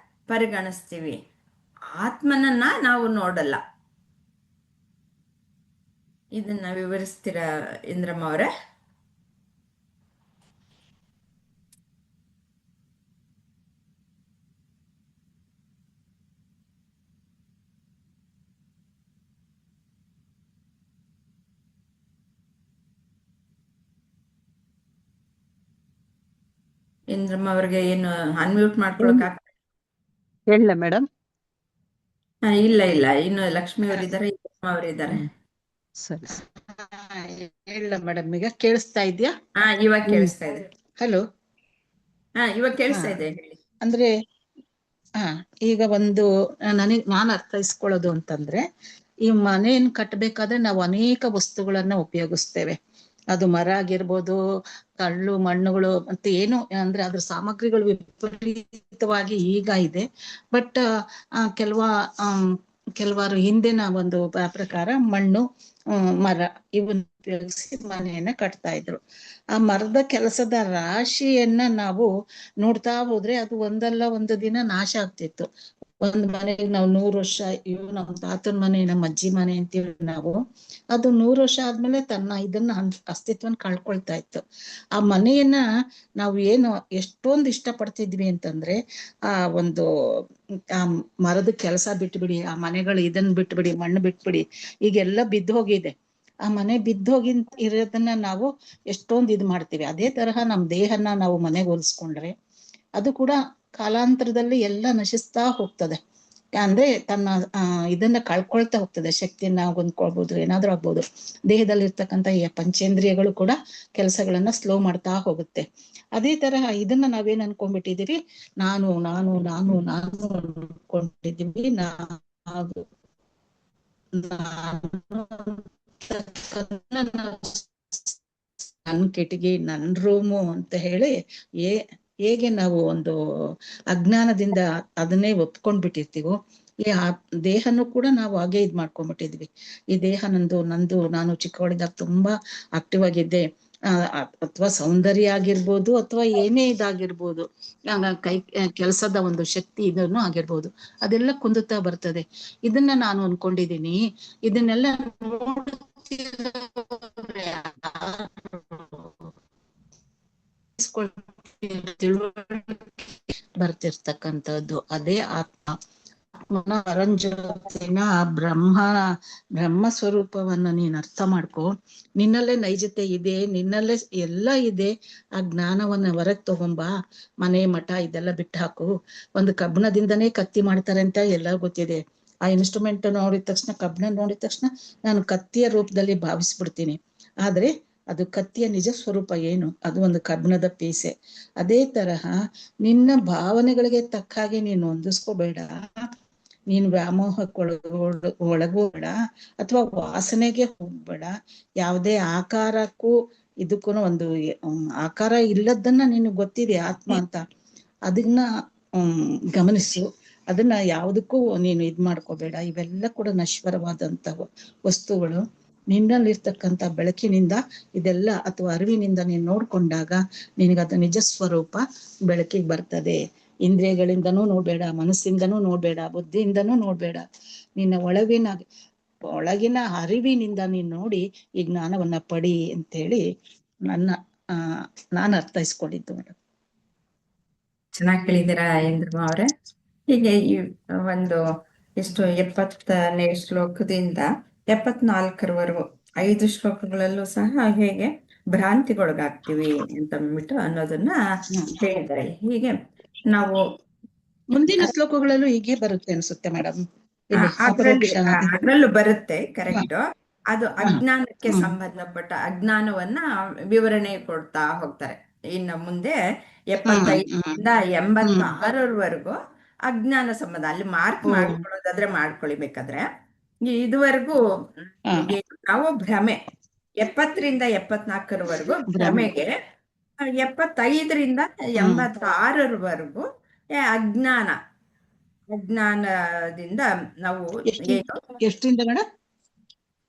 ಪರಿಗಣಿಸ್ತೀವಿ. ಆತ್ಮನನ್ನ ನಾವು ನೋಡಲ್ಲ. ಇದನ್ನ ವಿವರಿಸ್ತೀರಾ ಇಂದ್ರಮ್ಮ ಅವರೇ? ಇಂದ್ರಮ್ಮ ಅವ್ರಿಗೆ ಏನು ಅನ್ಮ್ಯೂಟ್ ಮಾಡ್ಕೊಳಕ್ ಹೇಳ ಮೇಡಮ್. ಇಲ್ಲ ಇಲ್ಲ, ಇನ್ನು ಲಕ್ಷ್ಮಿ ಅವರಿದ್ದಾರೆ, ಇಂದ್ರಮ್ಮ ಅವರಿದ್ದಾರೆ. ಸರಿ ಹೇಳ ಮೇಡಮ್. ಈಗ ಕೇಳಿಸ್ತಾ ಇದ್ಯಾ? ಇವಾಗ ಕೇಳಿಸ್ತಾ ಇದೆ. ಹಲೋ. ಇವಾಗ ಕೇಳಿಸ್ತಾ ಇದೆ, ಹೇಳಿ. ಅಂದ್ರೆ ಈಗ ನಾನು ಅರ್ಥೈಸ್ಕೊಳ್ಳೋದು ಅಂತಂದ್ರೆ, ಈ ಮನೆಯನ್ನು ಕಟ್ಟಬೇಕಾದ್ರೆ ನಾವು ಅನೇಕ ವಸ್ತುಗಳನ್ನ ಉಪಯೋಗಿಸ್ತೇವೆ. ಅದು ಮರ ಆಗಿರ್ಬೋದು, ಕಳ್ಳು ಮಣ್ಣುಗಳು, ಮತ್ತೆ ಏನು ಅಂದ್ರೆ ಅದ್ರ ಸಾಮಗ್ರಿಗಳು ವಿಪರೀತವಾಗಿ ಈಗ ಇದೆ. ಬಟ್ ಕೆಲವಾರು ಹಿಂದಿನ ಒಂದು ಪ್ರಕಾರ ಮಣ್ಣು, ಮರ ಇವನ್ನ ಉಪಯೋಗಿಸಿ ಮನೆಯನ್ನ ಕಟ್ತಾ ಇದ್ರು. ಆ ಮರದ ಕೆಲಸದ ರಾಶಿಯನ್ನ ನಾವು ನೋಡ್ತಾ ಹೋದ್ರೆ ಅದು ಒಂದಲ್ಲ ಒಂದು ದಿನ ನಾಶ ಆಗ್ತಿತ್ತು. ಒಂದ್ ಮನೆಗೆ ನಾವು 100 ವರ್ಷ, ನಮ್ಮ ತಾತನ ಮನೆ, ನಮ್ಮ ಅಜ್ಜಿ ಮನೆ ಅಂತೀವಿ ನಾವು, ಅದು 100 ವರ್ಷ ಆದ್ಮೇಲೆ ತನ್ನ ಅಸ್ತಿತ್ವನ ಕಳ್ಕೊಳ್ತಾ ಇತ್ತು. ಆ ಮನೆಯನ್ನ ನಾವು ಏನು ಎಷ್ಟೊಂದು ಇಷ್ಟ ಪಡ್ತಿದ್ವಿ ಅಂತಂದ್ರೆ, ಆ ಮರದ ಕೆಲಸ ಬಿಟ್ಬಿಡಿ, ಆ ಮನೆಗಳು ಇದನ್ನ ಬಿಟ್ಬಿಡಿ, ಮಣ್ಣು ಬಿಟ್ಬಿಡಿ, ಈಗೆಲ್ಲ ಬಿದ್ದು ಹೋಗಿದೆ. ಆ ಮನೆ ಬಿದ್ದೋಗಿ ಇರೋದನ್ನ ನಾವು ಎಷ್ಟೊಂದು ಇದು ಮಾಡ್ತೀವಿ. ಅದೇ ತರಹ ನಮ್ ದೇಹನ ನಾವು ಮನೆಗೆ ಹೋಲಿಸ್ಕೊಂಡ್ರೆ ಅದು ಕೂಡ ಕಾಲಾಂತರದಲ್ಲಿ ಎಲ್ಲ ನಶಿಸ್ತಾ ಹೋಗ್ತದೆ. ಅಂದ್ರೆ ತನ್ನ ಇದನ್ನ ಕಳ್ಕೊಳ್ತಾ ಹೋಗ್ತದೆ, ಶಕ್ತಿಯನ್ನ ಹೊಂದ್ಕೊಳ್ಬೋದು, ಏನಾದ್ರೂ ಆಗ್ಬೋದು. ದೇಹದಲ್ಲಿ ಇರ್ತಕ್ಕಂಥ ಈ ಪಂಚೇಂದ್ರಿಯಗಳು ಕೂಡ ಕೆಲಸಗಳನ್ನ ಸ್ಲೋ ಮಾಡ್ತಾ ಹೋಗುತ್ತೆ. ಅದೇ ತರಹ ಇದನ್ನ ನಾವೇನ್ ಅನ್ಕೊಂಡ್ಬಿಟ್ಟಿದೀವಿ, ನಾನು ನಾನು ನಾನು ನಾನು ಅನ್ಕೊಂಡಿದೀವಿ. ನನ್ ಕಿಟಕಿ, ನನ್ ರೂಮು ಅಂತ ಹೇಳಿ ಹೇಗೆ ನಾವು ಒಂದು ಅಜ್ಞಾನದಿಂದ ಅದನ್ನೇ ಒಪ್ಕೊಂಡ್ಬಿಟ್ಟಿರ್ತೀವೋ, ಈ ದೇಹನೂ ಕೂಡ ನಾವು ಹಾಗೆ ಇದ್ ಮಾಡ್ಕೊಂಡ್ಬಿಟ್ಟಿದ್ವಿ. ಈ ದೇಹ ನಂದು, ನಾನು ಚಿಕ್ಕವಳಿದಾಗ ತುಂಬಾ ಆಕ್ಟಿವ್ ಆಗಿದ್ದೆ, ಅಥವಾ ಸೌಂದರ್ಯ ಆಗಿರ್ಬೋದು, ಅಥವಾ ಏನೇ ಇದಾಗಿರ್ಬೋದು, ಕೈ ಕೆಲಸದ ಒಂದು ಶಕ್ತಿ ಇದನ್ನು ಆಗಿರ್ಬೋದು, ಅದೆಲ್ಲ ಕುಂದುತ್ತಾ ಬರ್ತದೆ. ಇದನ್ನ ನಾನು ಅನ್ಕೊಂಡಿದೀನಿ. ಇದನ್ನೆಲ್ಲ ಬರ್ತಿರ್ತಕ್ಕಂಥದ್ದು ಅದೇ ಆತ್ಮ. ಪರಂಜ್ಯೋತಿನ ಬ್ರಹ್ಮ ಸ್ವರೂಪವನ್ನ ನೀನ್ ಅರ್ಥ ಮಾಡ್ಕೊ. ನಿನ್ನಲ್ಲೇ ನೈಜತೆ ಇದೆ, ನಿನ್ನಲ್ಲೇ ಎಲ್ಲ ಇದೆ. ಆ ಜ್ಞಾನವನ್ನ ಹೊರಗ್ ತಗೊಂಬ. ಮನೆ ಮಠ ಇದೆಲ್ಲ ಬಿಟ್ಟು ಹಾಕು. ಒಂದು ಕಬ್ಬಣದಿಂದನೇ ಕತ್ತಿ ಮಾಡ್ತಾರೆ ಅಂತ ಎಲ್ಲ ಗೊತ್ತಿದೆ. ಆ ಇನ್ಸ್ಟ್ರೂಮೆಂಟ್ ನೋಡಿದ ತಕ್ಷಣ, ಕಬ್ಬಣ ನೋಡಿದ ತಕ್ಷಣ ನಾನು ಕತ್ತಿಯ ರೂಪದಲ್ಲಿ ಭಾವಿಸ್ಬಿಡ್ತೀನಿ. ಆದ್ರೆ ಅದು ಕತ್ತಿಯ ನಿಜ ಸ್ವರೂಪ ಏನು? ಅದು ಒಂದು ಕಬ್ಬಣದ ಪೀಸೆ. ಅದೇ ತರಹ ನಿನ್ನ ಭಾವನೆಗಳಿಗೆ ತಕ್ಕ ಹಾಗೆ ನೀನು ಹೊಂದಿಸ್ಕೋಬೇಡ. ನೀನ್ ವ್ಯಾಮೋಹಕ್ಕೆ ಒಳಗೋಬೇಡ, ಅಥವಾ ವಾಸನೆಗೆ ಹೋಗ್ಬೇಡ. ಯಾವುದೇ ಆಕಾರಕ್ಕೂ ಇದಕ್ಕೂ ಒಂದು ಆಕಾರ ಇಲ್ಲದನ್ನ ನಿನಗೆ ಗೊತ್ತಿದೆ ಆತ್ಮ ಅಂತ. ಅದನ್ನ ಗಮನಿಸು. ಅದನ್ನ ಯಾವುದಕ್ಕೂ ನೀನು ಇದ್ ಮಾಡ್ಕೋಬೇಡ. ಇವೆಲ್ಲ ಕೂಡ ನಶ್ವರವಾದಂತ ವಸ್ತುಗಳು. ನಿನ್ನಲ್ಲಿರ್ತಕ್ಕಂಥ ಬೆಳಕಿನಿಂದ ಇದೆಲ್ಲ, ಅಥವಾ ಅರಿವಿನಿಂದ ನೀನ್ ನೋಡ್ಕೊಂಡಾಗ ನಿನಗದ ನಿಜ ಸ್ವರೂಪ ಬೆಳಕಿಗೆ ಬರ್ತದೆ. ಇಂದ್ರಿಯಗಳಿಂದನೂ ನೋಡ್ಬೇಡ, ಮನಸ್ಸಿಂದನೂ ನೋಡ್ಬೇಡ, ಬುದ್ಧಿಯಿಂದನೂ ನೋಡ್ಬೇಡ. ನಿನ್ನ ಒಳಗಿನ ಅರಿವಿನಿಂದ ನೀನ್ ನೋಡಿ ಈ ಜ್ಞಾನವನ್ನ ಪಡಿ ಅಂತೇಳಿ ನಾನು ಅರ್ಥೈಸ್ಕೊಂಡಿದ್ದು ಮೇಡಮ್. ಚೆನ್ನಾಗಿ ಕೇಳಿದ್ದೀರಾ ಇಂದ್ರಮ್ಮ ಅವ್ರೆ. ಹೀಗೆ ಈ ಒಂದು 70ನೇ ಶ್ಲೋಕದಿಂದ 74ರವರೆಗೂ 5 ಶ್ಲೋಕಗಳಲ್ಲೂ ಸಹ ಹೇಗೆ ಭ್ರಾಂತಿಗೊಳಗಾಗ್ತೀವಿ ಅಂತ ಅಂದ್ಬಿಟ್ಟು ಅನ್ನೋದನ್ನ ಹೇಳಿದ್ದಾರೆ. ಹೀಗೆ ನಾವು ಮುಂದಿನ ಶ್ಲೋಕಗಳಲ್ಲೂ ಹೀಗೆ ಬರುತ್ತೆ ಅನ್ಸುತ್ತೆ ಮೇಡಮ್. ಅದ್ರಲ್ಲೂ ಬರುತ್ತೆ, ಕರೆಕ್ಟ್. ಅದು ಅಜ್ಞಾನಕ್ಕೆ ಸಂಬಂಧಪಟ್ಟ ಅಜ್ಞಾನವನ್ನ ವಿವರಣೆ ಕೊಡ್ತಾ ಹೋಗ್ತಾರೆ. ಇನ್ನು ಮುಂದೆ 75ರಿಂದ 86ರವರೆಗೂ ಅಜ್ಞಾನ ಸಂಬಂಧ, ಅಲ್ಲಿ ಮಾರ್ಕ್ ಮಾಡ್ಕೊಳ್ಳೋದಾದ್ರೆ ಮಾಡ್ಕೊಳ್ಬೇಕಾದ್ರೆ, ಇದುವರೆಗೂ ನಾವು ಭ್ರಮೆ 70ರಿಂದ 74ರವರೆಗೂ ಭ್ರಮೆಗೆ, 75ರಿಂದ 86ರವರೆಗೂ ಅಜ್ಞಾನದಿಂದ ನಾವು ಎಷ್ಟರಿಂದ ಮೇಡಮ್?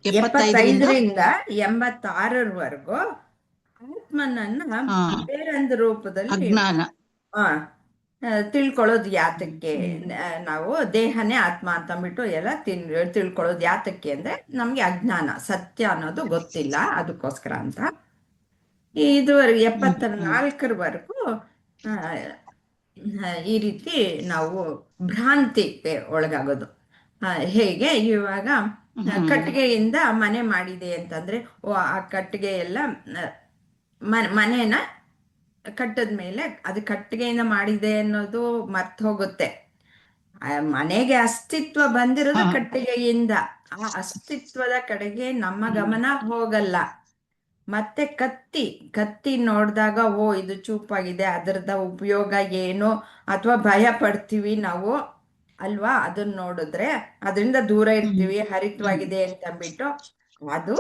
75ರಿಂದ 86ರವರೆಗೂ ಆತ್ಮನನ್ನ ಬೇರೊಂದು ರೂಪದಲ್ಲಿ ತಿಳ್ಕೊಳ್ಳೋದು ಯಾತಕ್ಕೆ? ನಾವು ದೇಹನೇ ಆತ್ಮ ಅಂತ ಅಂದ್ಬಿಟ್ಟು ಎಲ್ಲ ತಿಳ್ಕೊಳ್ಳೋದು ಯಾತಕ್ಕೆ ಅಂದ್ರೆ ನಮ್ಗೆ ಅಜ್ಞಾನ, ಸತ್ಯ ಅನ್ನೋದು ಗೊತ್ತಿಲ್ಲ, ಅದಕ್ಕೋಸ್ಕರ ಅಂತ. ಇದುವರೆಗೂ 74ರವರೆಗೂ ಈ ರೀತಿ ನಾವು ಭ್ರಾಂತಿಗೆ ಒಳಗಾಗೋದು. ಹೇಗೆ ಇವಾಗ ಕಟ್ಟಿಗೆಯಿಂದ ಮನೆ ಮಾಡಿದೆ ಅಂತಂದ್ರೆ, ಆ ಕಟ್ಟಿಗೆ ಎಲ್ಲ ಮನೇನ ಕಟ್ಟದ್ಮೇಲೆ ಅದು ಕಟ್ಟಿಗೆಯಿಂದ ಮಾಡಿದೆ ಅನ್ನೋದು ಮರ್ತ್ ಹೋಗುತ್ತೆ. ಮನೆಗೆ ಅಸ್ತಿತ್ವ ಬಂದಿರೋದು ಹಾ ಕಟ್ಟಿಗೆಯಿಂದ. ಆ ಅಸ್ತಿತ್ವದ ಕಡೆಗೆ ನಮ್ಮ ಗಮನ ಹೋಗಲ್ಲ. ಮತ್ತೆ ಕತ್ತಿ ನೋಡಿದಾಗ ಓ ಇದು ಚೂಪಾಗಿದೆ, ಅದರದ ಉಪಯೋಗ ಏನು, ಅಥವಾ ಭಯ ಪಡ್ತೀವಿ ನಾವು ಅಲ್ವಾ, ಅದನ್ನ ನೋಡಿದ್ರೆ ಅದರಿಂದ ದೂರ ಇರ್ತೀವಿ, ಹರಿತವಾಗಿದೆ ಅಂತ ಅಂದ್ಬಿಟ್ಟು. ಅದು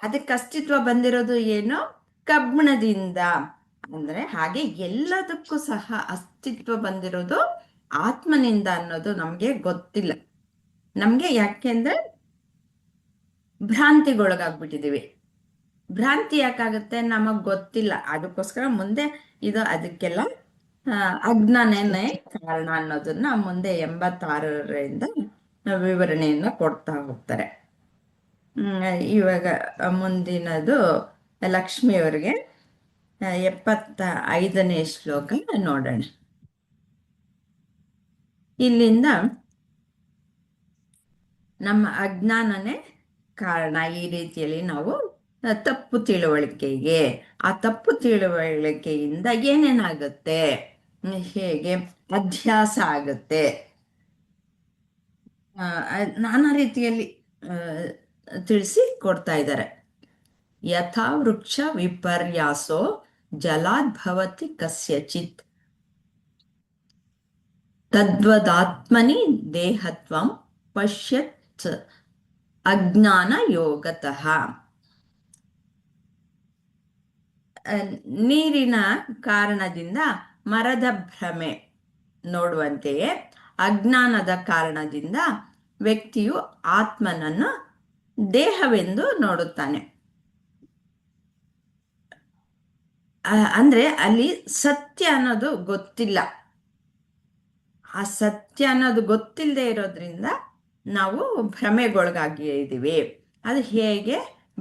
ಅದಕ್ಕೆ ಅಸ್ತಿತ್ವ ಬಂದಿರೋದು ಏನು, ಕಬ್ಬಿಣದಿಂದ. ಅಂದ್ರೆ ಹಾಗೆ ಎಲ್ಲದಕ್ಕೂ ಸಹ ಅಸ್ತಿತ್ವ ಬಂದಿರೋದು ಆತ್ಮನಿಂದ ಅನ್ನೋದು ನಮ್ಗೆ ಗೊತ್ತಿಲ್ಲ. ನಮ್ಗೆ ಯಾಕೆಂದ್ರೆ ಭ್ರಾಂತಿಗೊಳಗಾಗ್ಬಿಟ್ಟಿದೀವಿ. ಭ್ರಾಂತಿ ಯಾಕಾಗುತ್ತೆ ನಮಗ್ ಗೊತ್ತಿಲ್ಲ. ಅದಕ್ಕೋಸ್ಕರ ಮುಂದೆ ಇದು ಅದಕ್ಕೆಲ್ಲ ಅಜ್ಞಾನನೇ ಕಾರಣ ಅನ್ನೋದನ್ನ ಮುಂದೆ 86ರಿಂದ ವಿವರಣೆಯನ್ನ ಕೊಡ್ತಾ ಹೋಗ್ತಾರೆ. ಇವಾಗ ಮುಂದಿನದು ಲಕ್ಷ್ಮಿಯವರಿಗೆ 75ನೇ ಶ್ಲೋಕ ನೋಡೋಣ. ಇಲ್ಲಿಂದ ನಮ್ಮ ಅಜ್ಞಾನನೇ ಕಾರಣ ಈ ರೀತಿಯಲ್ಲಿ ನಾವು ತಪ್ಪು ತಿಳುವಳಿಕೆಗೆ. ಆ ತಪ್ಪು ತಿಳುವಳಿಕೆಯಿಂದ ಏನೇನಾಗುತ್ತೆ, ಹೇಗೆ ಅಧ್ಯಾಸ ಆಗುತ್ತೆ, ನಾನಾ ರೀತಿಯಲ್ಲಿ ತಿಳಿಸಿ ಕೊಡ್ತಾ ಇದ್ದಾರೆ. ಯಥಾ ವೃಕ್ಷ ವಿಪರ್ಯಾಸೋ ಜಲಾದ್ಭವತಿ ಕಸ್ಯಚಿತ್ ತದ್ವದಾತ್ಮನಿ ದೇಹತ್ವಂ ಪಶ್ಯತ್ ಅಜ್ಞಾನ ಯೋಗತಃ. ನೀರಿನ ಕಾರಣದಿಂದ ಮರದ ಭ್ರಮೆ ನೋಡುವಂತೆಯೇ ಅಜ್ಞಾನದ ಕಾರಣದಿಂದ ವ್ಯಕ್ತಿಯು ಆತ್ಮನನ್ನು ದೇಹವೆಂದು ನೋಡುತ್ತಾನೆ. ಅಂದ್ರೆ ಅಲ್ಲಿ ಸತ್ಯ ಅನ್ನೋದು ಗೊತ್ತಿಲ್ಲ. ಆ ಸತ್ಯ ಅನ್ನೋದು ಗೊತ್ತಿಲ್ಲದೆ ಇರೋದ್ರಿಂದ ನಾವು ಭ್ರಮೆಗೊಳಗಾಗಿದ್ದೀವಿ. ಅದು ಹೇಗೆ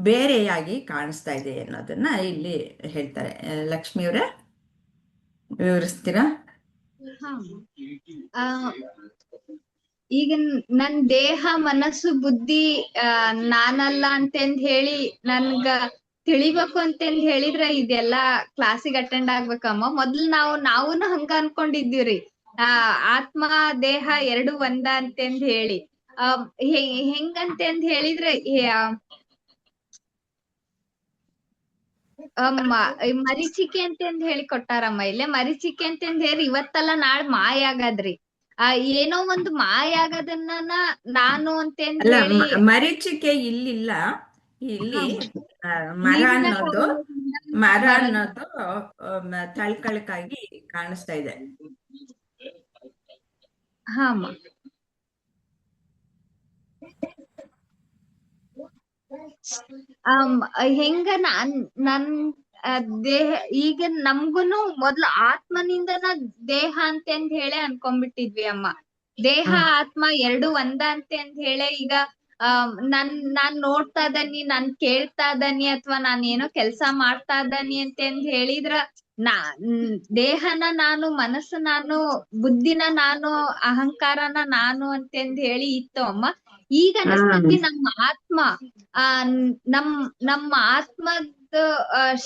ಬೇರೆಯಾಗಿ ಕಾಣಿಸ್ತಾ ಇದೆ ಅನ್ನೋದನ್ನ ಇಲ್ಲಿ ಹೇಳ್ತಾರೆ. ಲಕ್ಷ್ಮಿಯವರೇ ವಿವರಿಸ್ತೀರಾ? ಈಗ ನನ್ ದೇಹ ಮನಸ್ಸು ಬುದ್ಧಿ ನಾನಲ್ಲ ಅಂತಂದ್ ಹೇಳಿ ನನ್ಗ ತಿಳಿಬೇಕು ಅಂತಂದ್ ಹೇಳಿದ್ರ ಇದೆಲ್ಲಾ ಕ್ಲಾಸಿಗೆ ಅಟೆಂಡ್ ಆಗ್ಬೇಕಮ್ಮ. ಮೊದ್ಲು ನಾವುನು ಹಂಗ ಅನ್ಕೊಂಡಿದ್ದೀವ್ರಿ, ಆತ್ಮ ದೇಹ ಎರಡು ಒಂದ ಅಂತಂದ್ ಹೇಳಿ. ಹೆಂಗಂತಂದ್ ಹೇಳಿದ್ರೆ ಮರೀಚಿಕೆ ಅಂತಂದ್ ಹೇಳಿ ಕೊಟ್ಟಾರಮ್ಮ. ಇಲ್ಲೇ ಮರೀಚಿಕೆ ಅಂತಂದ್ ಹೇಳಿ ಇವತ್ತಲ್ಲ ನಾಳೆ ಮಾಯ ಆಗದ್ರಿ. ಏನೋ ಒಂದು ಮಾಯ ಆಗದನ್ನ ನಾನು ಅಂತಂದ್ ಅಲ್ಲ, ಹೇಳಿ ಮರೀಚಿಕೆ ಇಲ್ಲಿಲ್ಲ. ಇಲ್ಲಿ ಮರ ಅನ್ನೋದು ತಳ್ಕಳಕಾಗಿ ಕಾಣಿಸ್ತಾ ಇದೆ. ಹಾಮ್ಮ ಹೆಂಗ ನನ್ ದೇಹ ಈಗ ನಮ್ಗುನು ಮೊದ್ಲು ಆತ್ಮನಿಂದನ ದೇಹ ಅಂತಂದ್ ಹೇಳಿ ಅನ್ಕೊಂಡ್ಬಿಟ್ಟಿದ್ವಿ ಅಮ್ಮ. ದೇಹ ಆತ್ಮ ಎರಡು ಒಂದ ಅಂತಂದ್ ಹೇಳಿ ಈಗ ನಾನ್ ನೋಡ್ತಾ ಇದ್ದಾನಿ, ನಾನ್ ಕೇಳ್ತಾ ಇದ್ದಾನಿ, ಅಥವಾ ನಾನ್ ಏನೋ ಕೆಲ್ಸ ಮಾಡ್ತಾ ಇದ್ದಾನಿ ಅಂತಂದ್ ಹೇಳಿದ್ರ ದೇಹನ ನಾನು, ಮನಸ್ಸು ನಾನು, ಬುದ್ಧಿನ ನಾನು, ಅಹಂಕಾರನ ನಾನು ಅಂತಂದ್ ಹೇಳಿ ಇತ್ತು ಅಮ್ಮ. ಈಗ ಅನಸ್ತತಿ ನಮ್ಮ ಆತ್ಮ ನಮ್ಮ ಆತ್ಮದ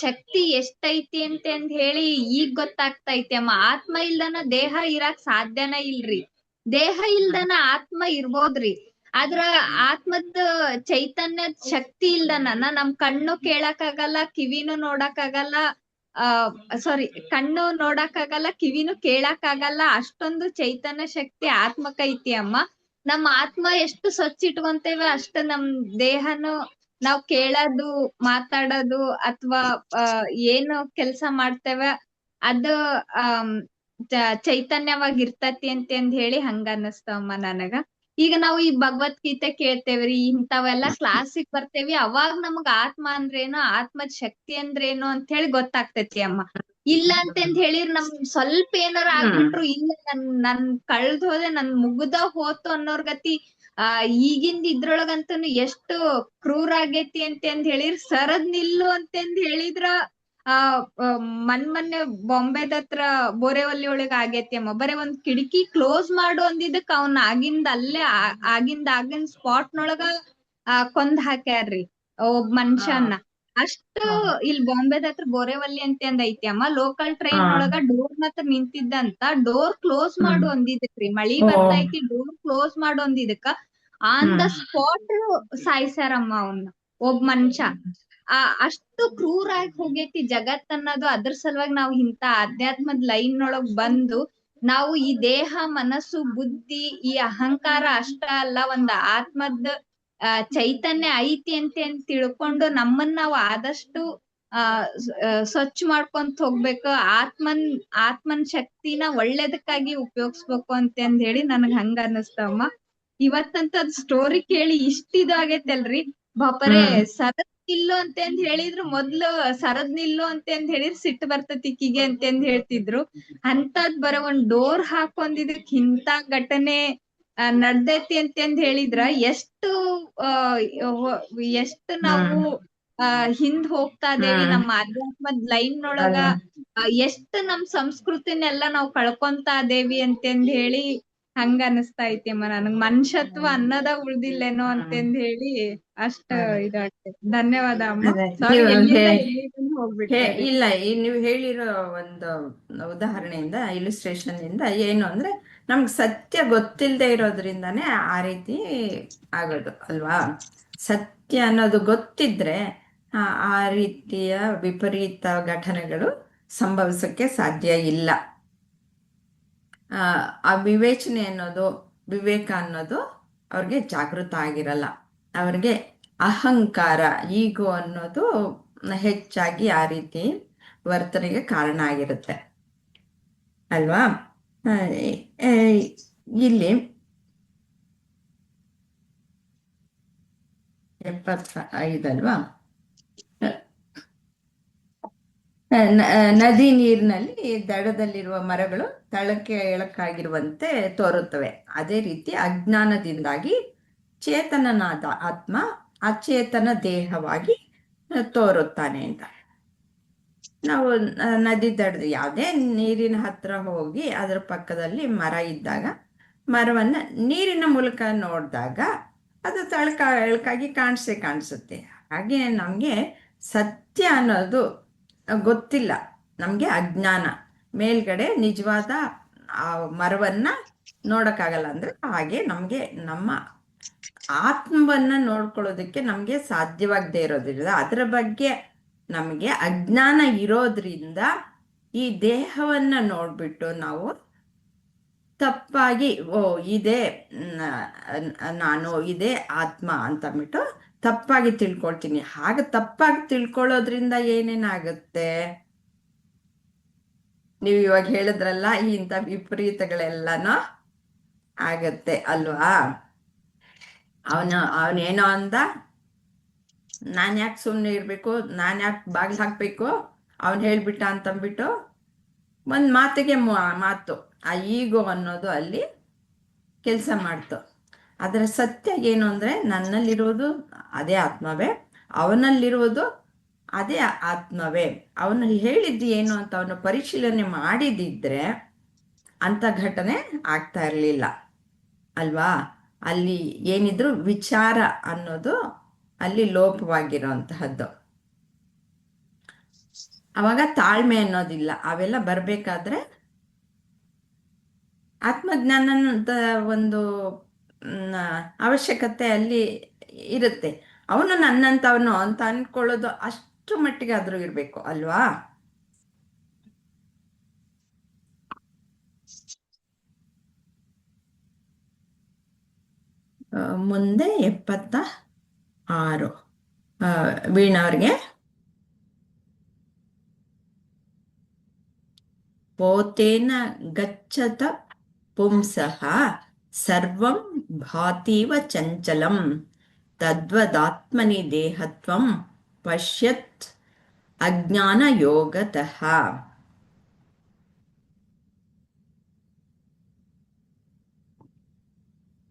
ಶಕ್ತಿ ಎಷ್ಟೈತಿ ಅಂತಂದ್ ಹೇಳಿ ಈಗ ಗೊತ್ತಾಗ್ತೈತಿ ಅಮ್ಮ. ಆತ್ಮ ಇಲ್ದನ ದೇಹ ಇರಾಕ್ ಸಾಧ್ಯನ ಇಲ್ರಿ, ದೇಹ ಇಲ್ದನ ಆತ್ಮ ಇರ್ಬೋದ್ರಿ. ಆದ್ರ ಆತ್ಮದ ಚೈತನ್ಯದ ಶಕ್ತಿ ಇಲ್ದನ ನಮ್ ಕಣ್ಣು ಕೇಳಕ್ ಆಗಲ್ಲ, ಕಿವಿನೂ ನೋಡಕ್ ಆಗಲ್ಲ. ಸಾರಿ, ಕಣ್ಣು ನೋಡಕ್ ಆಗಲ್ಲ, ಕಿವಿನೂ ಕೇಳಕ್ ಆಗಲ್ಲ. ಅಷ್ಟೊಂದು ಚೈತನ್ಯ ಶಕ್ತಿ ಆತ್ಮಕೈತಿ ಅಮ್ಮ. ನಮ್ಮ ಆತ್ಮ ಎಷ್ಟು ಸ್ವಚ್ಛ ಇಟ್ಕೊಂತೇವೆ ಅಷ್ಟ ನಮ್ ದೇಹನು ನಾವ್ ಕೇಳೋದು, ಮಾತಾಡೋದು, ಅಥವಾ ಏನು ಕೆಲ್ಸ ಮಾಡ್ತೇವೆ ಅದು ಚೈತನ್ಯವಾಗಿರ್ತತಿ ಅಂತಂದ್ ಹೇಳಿ ಹಂಗ ಅನ್ನಿಸ್ತವಮ್ಮ ನನಗ. ಈಗ ನಾವು ಈ ಭಗವದ್ಗೀತೆ ಕೇಳ್ತೇವ್ರಿ, ಇಂಥವೆಲ್ಲಾ ಕ್ಲಾಸಿಗೆ ಬರ್ತೇವಿ, ಅವಾಗ ನಮಗ ಆತ್ಮ ಅಂದ್ರೇನು, ಆತ್ಮದ ಶಕ್ತಿ ಅಂದ್ರೇನು ಅಂತ ಹೇಳಿ ಗೊತ್ತಾಗ್ತೈತಿ ಅಮ್ಮ. ಇಲ್ಲ ಅಂತಂದ್ ಹೇಳಿರ್ ನಮ್ ಸ್ವಲ್ಪ ಏನಾರ ಆಗ್ಬಿಟ್ರು, ಇಲ್ಲ ನನ್ ಕಳ್ದ್ ಹೋದೆ, ನನ್ ಮುಗ್ದ ಹೋತು ಅನ್ನೋರ್ ಗತಿ ಈಗಿಂದ ಇದ್ರೊಳಗಂತನು ಎಷ್ಟು ಕ್ರೂರ ಆಗೇತಿ ಅಂತಂದ್ ಹೇಳಿರ್, ಸರದ್ ನಿಲ್ಲು ಅಂತಂದ್ ಹೇಳಿದ್ರ ಮೊನ್ನೆ ಬಾಂಬೆದ ಹತ್ರ ಬೋರೆವಲ್ಲಿ ಒಳಗ ಆಗೇತಿ ಅಮ್ಮ. ಬರೇ ಒಂದ್ ಕಿಟಕಿ ಕ್ಲೋಸ್ ಮಾಡು ಅಂದಿದ್ದಕ್ ಅವ್ನ ಆಗಿಂದ ಸ್ಪಾಟ್ ನೊಳಗ ಕೊಂದ್ ಹಾಕ್ಯಾರ್ರಿ ಒಬ್ಬ ಮನುಷ್ಯನ್ನ. ಅಷ್ಟು ಇಲ್ಲಿ ಬಾಂಬೆದ ಹತ್ರ ಬೋರೆವಲ್ಲಿ ಅಂತ ಅಂದ್ ಐತಿ ಅಮ್ಮ. ಲೋಕಲ್ ಟ್ರೈನ್ ಒಳಗ ಡೋರ್ ಹತ್ರ ನಿಂತಿದ್ದಂತ ಡೋರ್ ಕ್ಲೋಸ್ ಮಾಡು ಅಂದಿದ್ದಕ್ರಿ. ಮಳಿ ಬರ್ತೈತಿ, ಡೋರ್ ಕ್ಲೋಸ್ ಮಾಡು ಅಂದಿದ್ದಕ್ಕ ಆನ್ ದ ಸ್ಪಾಟ್ ಸಾಯ್ಸಾರಮ್ಮ ಅವನ್ನ, ಒಬ್ಬ ಮನುಷ್ಯ. ಅಷ್ಟು ಕ್ರೂರ ಆಗಿ ಹೋಗೈತಿ ಜಗತ್ ಅನ್ನೋದು. ಅದ್ರ ಸಲುವಾಗಿ ನಾವ್ ಇಂತ ಅಧ್ಯಾತ್ಮದ ಲೈನ್ ಒಳಗ್ ಬಂದು ನಾವು ಈ ದೇಹ, ಮನಸ್ಸು, ಬುದ್ಧಿ, ಈ ಅಹಂಕಾರ ಅಷ್ಟ ಅಲ್ಲ, ಒಂದ್ ಆತ್ಮದ ಚೈತನ್ಯ ಐತಿ ಅಂತ ತಿಳ್ಕೊಂಡು ನಮ್ಮನ್ನ ನಾವು ಆದಷ್ಟು ಸ್ವಚ್ಛ ಮಾಡ್ಕೊಂತ ಹೋಗ್ಬೇಕು. ಆತ್ಮನ್ ಶಕ್ತಿನ ಒಳ್ಳೇದಕ್ಕಾಗಿ ಉಪಯೋಗಿಸ್ಬೇಕು ಅಂತ ಹೇಳಿ ನನಗ್ ಹಂಗ ಅನ್ನಿಸ್ತಮ್ಮ. ಇವತ್ತಂತ ಸ್ಟೋರಿ ಕೇಳಿ ಇದಾಗೈತಲ್ರಿ. ಬಾಪರೆ, ಸರದ್ ನಿಲ್ಲು ಅಂತ ಹೇಳಿದ್ರು ಮೊದ್ಲು, ಸರದ್ ನಿಲ್ಲು ಅಂತ ಹೇಳಿದ್ರೆ ಸಿಟ್ಟು ಬರ್ತತಿ ಕಿಗೆ ಅಂತ ಹೇಳ್ತಿದ್ರು. ಅಂತದ್ ಬರ ಒಂದ್ ಡೋರ್ ಹಾಕೊಂಡಿದಕ್ ಇಂತ ಘಟನೆ ನಡ್ದೈತಿ ಅಂತ ಹೇಳಿದ್ರ ಎಷ್ಟು ನಾವು ಹಿಂದ್ ಹೋಗ್ತಾ ಇದೇವಿ ನಮ್ಮ ಅಧ್ಯಾತ್ಮದ ಲೈನ್ ಒಳಗ. ಎಷ್ಟು ನಮ್ ಸಂಸ್ಕೃತಿನೆಲ್ಲ ನಾವ್ ಕಳ್ಕೊಂತ ಇದೇವಿ ಅಂತ ಹೇಳಿ ಹಂಗ ಅನಿಸ್ತಾ ಐತಿ ಅಮ್ಮ ನನಗ್. ಮನುಷ್ಯತ್ವ ಅನ್ನದ ಉಳ್ದಿಲ್ಲೇನೋ ಅಂತ ಹೇಳಿ ಅಷ್ಟ ಇದಾಗ್ತೈತಿ. ಧನ್ಯವಾದ ಅಮ್ಮ. ಸಾರಿ, ಹೋಗ್ಬಿಟ್ಟೆ. ಇಲ್ಲ, ನೀವು ಹೇಳಿರೋ ಒಂದು ಉದಾಹರಣೆಯಿಂದ, ಇಲಿಸ್ಟ್ರೇಷನ್ ಇಂದ ಏನು ಅಂದ್ರೆ, ನಮ್ಗೆ ಸತ್ಯ ಗೊತ್ತಿಲ್ಲದೆ ಇರೋದ್ರಿಂದಾನೇ ಆ ರೀತಿ ಆಗೋದು ಅಲ್ವಾ. ಸತ್ಯ ಅನ್ನೋದು ಗೊತ್ತಿದ್ರೆ ಆ ರೀತಿಯ ವಿಪರೀತ ಘಟನೆಗಳು ಸಂಭವಿಸಕ್ಕೆ ಸಾಧ್ಯ ಇಲ್ಲ. ಆ ವಿವೇಚನೆ ಅನ್ನೋದು, ವಿವೇಕ ಅನ್ನೋದು ಅವ್ರಿಗೆ ಜಾಗೃತ ಆಗಿರಲ್ಲ. ಅವ್ರಿಗೆ ಅಹಂಕಾರ, ಈಗೋ ಅನ್ನೋದು ಹೆಚ್ಚಾಗಿ ಆ ರೀತಿ ವರ್ತನೆಗೆ ಕಾರಣ ಆಗಿರುತ್ತೆ ಅಲ್ವಾ. ಇಲ್ಲಿ 75 ಅಲ್ವಾ. ನದಿ ನೀರಿನಲ್ಲಿ ದಡದಲ್ಲಿರುವ ಮರಗಳು ತಳಕ್ಕೆ ಎಳಕಾಗಿರುವಂತೆ ತೋರುತ್ತವೆ. ಅದೇ ರೀತಿ ಅಜ್ಞಾನದಿಂದಾಗಿ ಚೇತನನಾದ ಆತ್ಮ ಅಚೇತನ ದೇಹವಾಗಿ ತೋರುತ್ತಾನೆ ಅಂತ. ನಾವು ನದಿ ದಡದ ಯಾವುದೇ ನೀರಿನ ಹತ್ರ ಹೋಗಿ ಅದರ ಪಕ್ಕದಲ್ಲಿ ಮರ ಇದ್ದಾಗ ಮರವನ್ನ ನೀರಿನ ಮೂಲಕ ನೋಡಿದಾಗ ಅದು ಎಳಕಾಗಿ ಕಾಣಿಸುತ್ತೆ. ಹಾಗೆ ನಮಗೆ ಸತ್ಯ ಅನ್ನೋದು ಗೊತ್ತಿಲ್ಲ, ನಮಗೆ ಅಜ್ಞಾನ. ಮೇಲ್ಗಡೆ ನಿಜವಾದ ಆ ಮರವನ್ನ ನೋಡಕ್ಕಾಗಲ್ಲ ಅಂದ್ರೆ, ಹಾಗೆ ನಮಗೆ ನಮ್ಮ ಆತ್ಮವನ್ನ ನೋಡ್ಕೊಳ್ಳೋದಕ್ಕೆ ನಮಗೆ ಸಾಧ್ಯವಾಗದೆ ಇರೋದ್ರಿಂದ, ಅದರ ಬಗ್ಗೆ ನಮಗೆ ಅಜ್ಞಾನ ಇರೋದ್ರಿಂದ ಈ ದೇಹವನ್ನ ನೋಡ್ಬಿಟ್ಟು ನಾವು ತಪ್ಪಾಗಿ ಇದೇ ನಾನು, ಇದೇ ಆತ್ಮ ಅಂತಂದ್ಬಿಟ್ಟು ತಪ್ಪಾಗಿ ತಿಳ್ಕೊಳ್ತೀನಿ. ಹಾಗೆ ತಪ್ಪಾಗಿ ತಿಳ್ಕೊಳ್ಳೋದ್ರಿಂದ ಏನೇನಾಗುತ್ತೆ, ನೀವು ಇವಾಗ ಹೇಳಿದ್ರಲ್ಲ, ಇಂಥ ವಿಪರೀತಗಳೆಲ್ಲನೂ ಆಗತ್ತೆ ಅಲ್ವಾ. ಅವನೇನೋ ಅಂದ, ನಾನು ಯಾಕೆ ಸುಮ್ಮನೆ ಇರಬೇಕು, ನಾನು ಯಾಕೆ ಬಾಗಿಲು ಹಾಕಬೇಕು, ಅವನು ಹೇಳ್ಬಿಟ್ಟ ಅಂತಂದ್ಬಿಟ್ಟು ಒಂದು ಮಾತಿಗೆ ಮಾತು, ಆ ಈಗೋ ಅನ್ನೋದು ಅಲ್ಲಿ ಕೆಲಸ ಮಾಡ್ತು. ಅದರ ಸತ್ಯ ಏನು ಅಂದರೆ, ನನ್ನಲ್ಲಿರುವುದು ಅದೇ ಆತ್ಮವೇ, ಅವನಲ್ಲಿರುವುದು ಅದೇ ಆತ್ಮವೇ. ಅವನು ಹೇಳಿದ್ದು ಏನು ಅಂತ ಅವನು ಪರಿಶೀಲನೆ ಮಾಡಿದಿದ್ರೆ ಅಂಥ ಘಟನೆ ಆಗ್ತಾ ಇರಲಿಲ್ಲ ಅಲ್ವಾ. ಅಲ್ಲಿ ಏನಿದ್ರು ವಿಚಾರ ಅನ್ನೋದು ಅಲ್ಲಿ ಲೋಪವಾಗಿರೋಂತಹದ್ದು. ಅವಾಗ ತಾಳ್ಮೆ ಅನ್ನೋದಿಲ್ಲ. ಅವೆಲ್ಲ ಬರಬೇಕಾದ್ರೆ ಆತ್ಮಜ್ಞಾನದ ಒಂದು ಅವಶ್ಯಕತೆ ಅಲ್ಲಿ ಇರುತ್ತೆ. ಅವನು ನನ್ನಂಥವನು ಅಂತ ಅನ್ಕೊಳ್ಳೋದು ಅಷ್ಟು ಮಟ್ಟಿಗೆ ಆದ್ರೂ ಇರಬೇಕು ಅಲ್ವಾ. ಮುಂದೆ 76 ವೀಣಾವ್ರಿಗೆ. ಪೋತೇನ ಗಚ್ಚತ ಪುಂಸಃ ಸರ್ವಂ ಭಾತೀವ ಚಂಚಲಂ ತದ್ವದಾತ್ಮನಿ ದೇಹತ್ವಂ ಪಶ್ಯತ್ ಅಜ್ಞಾನ ಯೋಗತಃ.